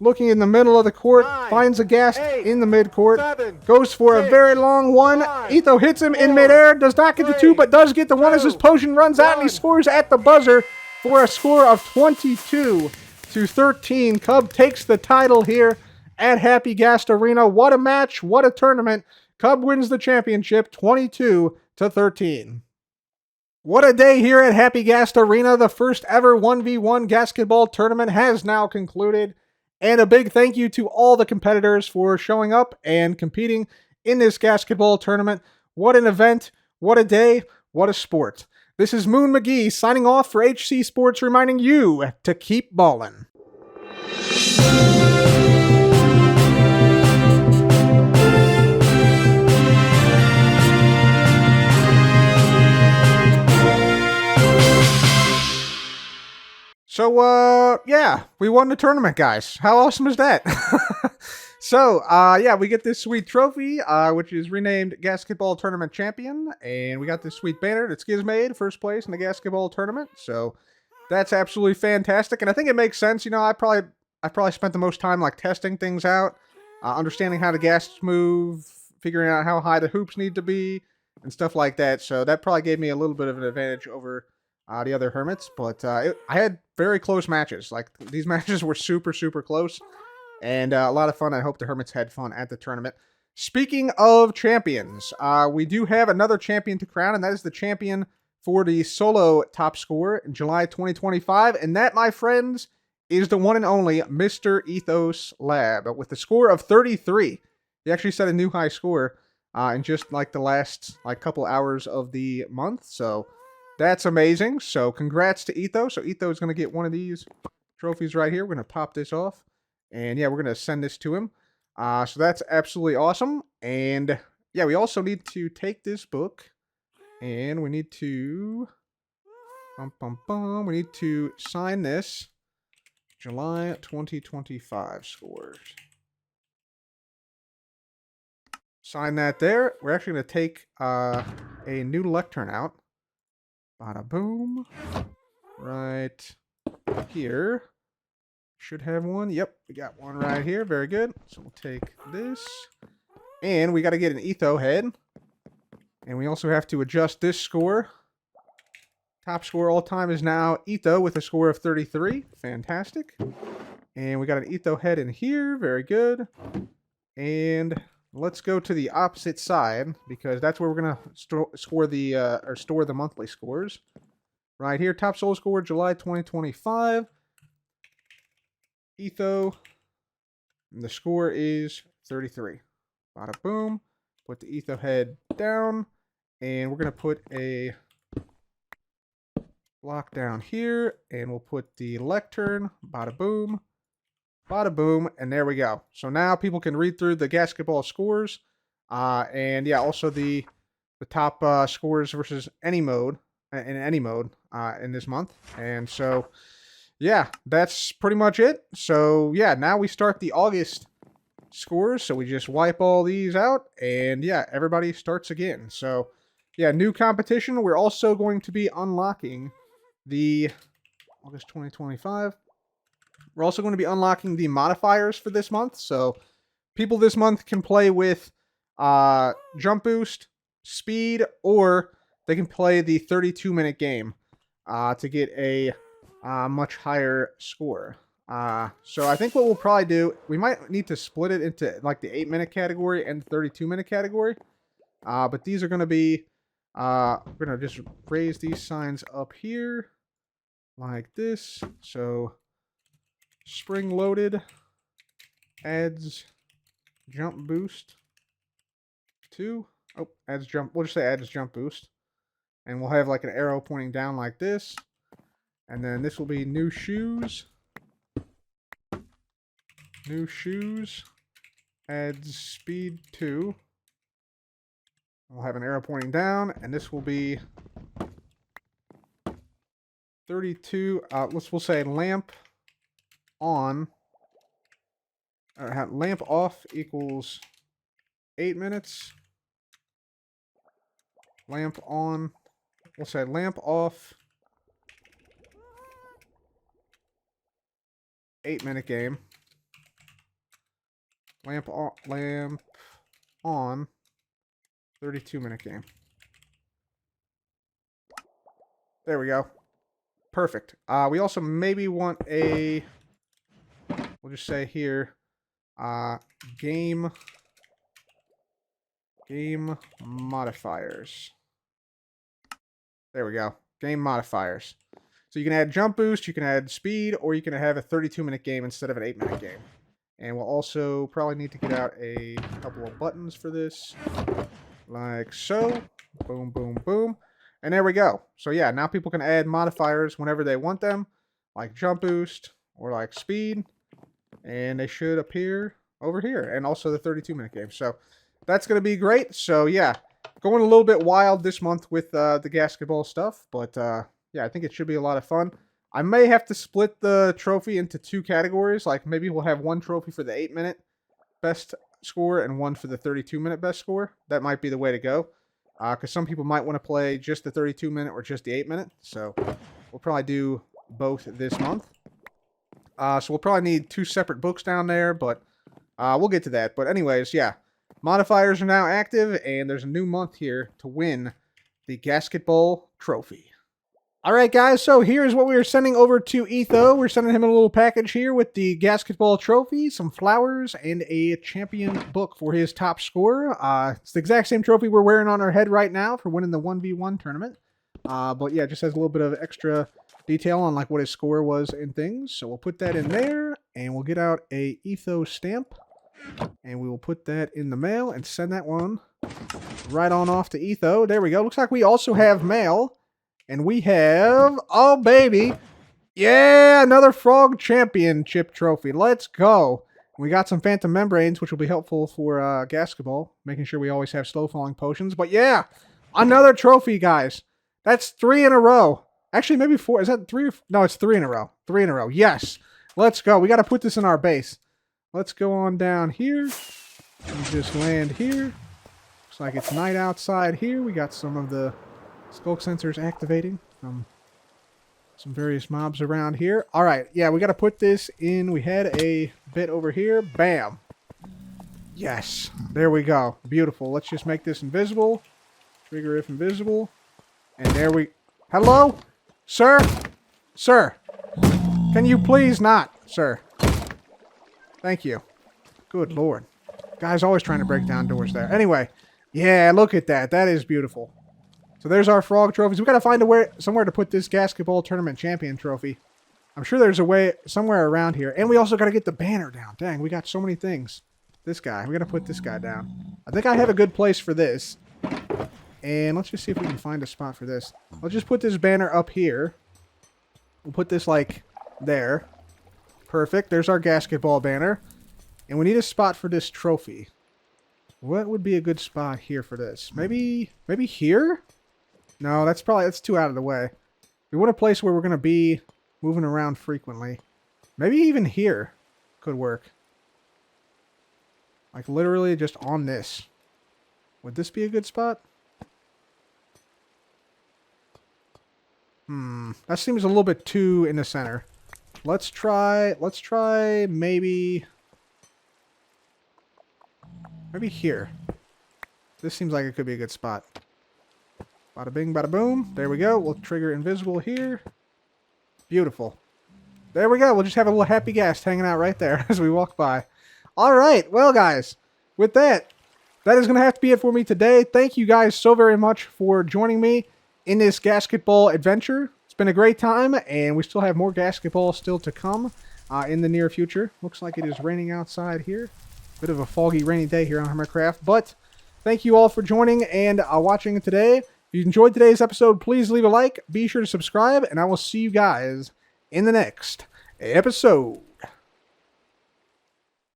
looking in the middle of the court, 9, finds a Ghast 8, in the midcourt, 7, goes for a 6, very long one. 5, Etho hits him in 4, midair, does not get the 2, 3, but does get the 1 as his 2, potion runs out, and he 1. scores at the buzzer for a score of 22-13. Cub takes the title here at Happy Ghast Arena. What a match, what a tournament. Cub wins the championship 22-13. What a day here at Happy Ghast Arena. The first ever 1v1 Ghastketball tournament has now concluded. And a big thank you to all the competitors for showing up and competing in this Ghastketball tournament. What an event, what a day, what a sport. This is Moon McGee signing off for HC Sports, reminding you to keep ballin'. So, yeah, we won the tournament, guys. How awesome is that? So, yeah, we get this sweet trophy, which is renamed Ghastketball Tournament Champion, and we got this sweet banner that Skizz made, first place in the Ghastketball Tournament, so that's absolutely fantastic, and I think it makes sense. You know, I probably spent the most time, like, testing things out, understanding how the Ghasts move, figuring out how high the hoops need to be, and stuff like that, so that probably gave me a little bit of an advantage over the other Hermits, but I had very close matches. Like, these matches were super, super close, and a lot of fun. I hope the Hermits had fun at the tournament. Speaking of champions, we do have another champion to crown, and that is the champion for the solo top score in July 2025, and that, my friends, is the one and only Mr. Ethos Lab, with a score of 33. He actually set a new high score in just, like, the last, like, couple hours of the month, so that's amazing. So congrats to Etho. So Etho is going to get one of these trophies right here. We're going to pop this off. And yeah, we're going to send this to him. So that's absolutely awesome. And yeah, we also need to take this book. And we need to... we need to sign this. July 2025 scores. Sign that there. We're actually going to take a new lectern out. Bada boom. Right here. Should have one. Yep, we got one right here. Very good. So we'll take this. And we got to get an Etho head. And we also have to adjust this score. Top score all time is now Etho with a score of 33. Fantastic. And we got an Etho head in here. Very good. And let's go to the opposite side, because that's where we're going to store the monthly scores. Right here, top solo score, July 2025. Etho. And the score is 33. Bada boom. Put the Etho head down. And we're going to put a block down here. And we'll put the lectern. Bada boom. Bada boom, and there we go. So now people can read through the Ghastketball scores, and yeah, also the top scores versus any mode in this month. And so, yeah, that's pretty much it. So yeah, now we start the August scores. So we just wipe all these out, and yeah, everybody starts again. So yeah, new competition. We're also going to be unlocking the August 2025. We're also going to be unlocking the modifiers for this month. So people this month can play with jump boost, speed, or they can play the 32-minute game to get a much higher score. So I think what we'll probably do, we might need to split it into like the 8-minute category and the 32-minute category. But these are going to be, we're going to just raise these signs up here like this. So spring loaded adds jump boost to, adds jump, we'll just say adds jump boost. And we'll have like an arrow pointing down like this. And then this will be new shoes. New shoes adds speed 2. We'll have an arrow pointing down, and this will be 32. We'll say lamp on. Lamp off equals 8 minutes. Lamp on. We'll say lamp off 8-minute game. Lamp on 32-minute game. There we go. Perfect. We also maybe want a, we'll just say here, game modifiers. There we go. Game modifiers. So you can add jump boost, you can add speed, or you can have a 32-minute game instead of an 8-minute game. And we'll also probably need to get out a couple of buttons for this. Like so. Boom, boom, boom. And there we go. So yeah, now people can add modifiers whenever they want them. Like jump boost or like speed. And they should appear over here. And also the 32-minute game. So that's going to be great. So yeah, going a little bit wild this month with the Ghastketball stuff. But yeah, I think it should be a lot of fun. I may have to split the trophy into 2 categories. Like maybe we'll have 1 trophy for the 8-minute best score and 1 for the 32-minute best score. That might be the way to go. Because some people might want to play just the 32-minute or just the 8-minute. So we'll probably do both this month. So we'll probably need 2 separate books down there. But we'll get to that. But anyways, yeah. Modifiers are now active. And there's a new month here to win the Ghastketball trophy. Alright guys, so here's what we are sending over to Etho. We're sending him a little package here with the Ghastketball trophy, some flowers, and a champion book for his top score. It's the exact same trophy we're wearing on our head right now for winning the 1v1 tournament. But yeah, it just has a little bit of extra detail on like what his score was and things. So we'll put that in there, and we'll get out a Etho stamp, and we will put that in the mail and send that one right on off to Etho. There we go. Looks like we also have mail. And we have, oh baby, yeah, another Frog Championship trophy. Let's go. We got some Phantom Membranes, which will be helpful for Ghastketball, making sure we always have slow falling potions. But yeah, another trophy, guys. That's 3 in a row. Actually, maybe 4. Is that 3? No, it's 3 in a row. 3 in a row. Yes. Let's go. We got to put this in our base. Let's go on down here. And just land here. Looks like it's night outside here. We got some of the skulk sensors activating from some various mobs around here. All right, yeah, we got to put this in. We had a bit over here. Bam. Yes, there we go. Beautiful. Let's just make this invisible. Trigger if invisible. And there we... Hello? Sir? Sir? Can you please not, sir? Thank you. Good lord. Guy's always trying to break down doors there. Anyway, yeah, look at that. That is beautiful. So there's our frog trophies. We got to find somewhere to put this Ghastketball tournament champion trophy. I'm sure there's a way somewhere around here. And we also got to get the banner down. Dang, we got so many things. This guy. We got to put this guy down. I think I have a good place for this. And let's just see if we can find a spot for this. Let's just put this banner up here. We'll put this like there. Perfect. There's our Ghastketball banner. And we need a spot for this trophy. What would be a good spot here for this? Maybe here? No, that's too out of the way. We want a place where we're going to be moving around frequently. Maybe even here could work. Like literally just on this. Would this be a good spot? That seems a little bit too in the center. Let's try maybe here. This seems like it could be a good spot. Bada bing, bada boom. There we go. We'll trigger invisible here. Beautiful. There we go. We'll just have a little happy ghast hanging out right there as we walk by. All right. Well, guys, with that is going to have to be it for me today. Thank you guys so very much for joining me in this Ghastketball adventure. It's been a great time, and we still have more Ghastketball still to come in the near future. Looks like it is raining outside here. Bit of a foggy, rainy day here on Hermitcraft, but thank you all for joining and watching today. If you enjoyed today's episode, please leave a like, be sure to subscribe, and I will see you guys in the next episode.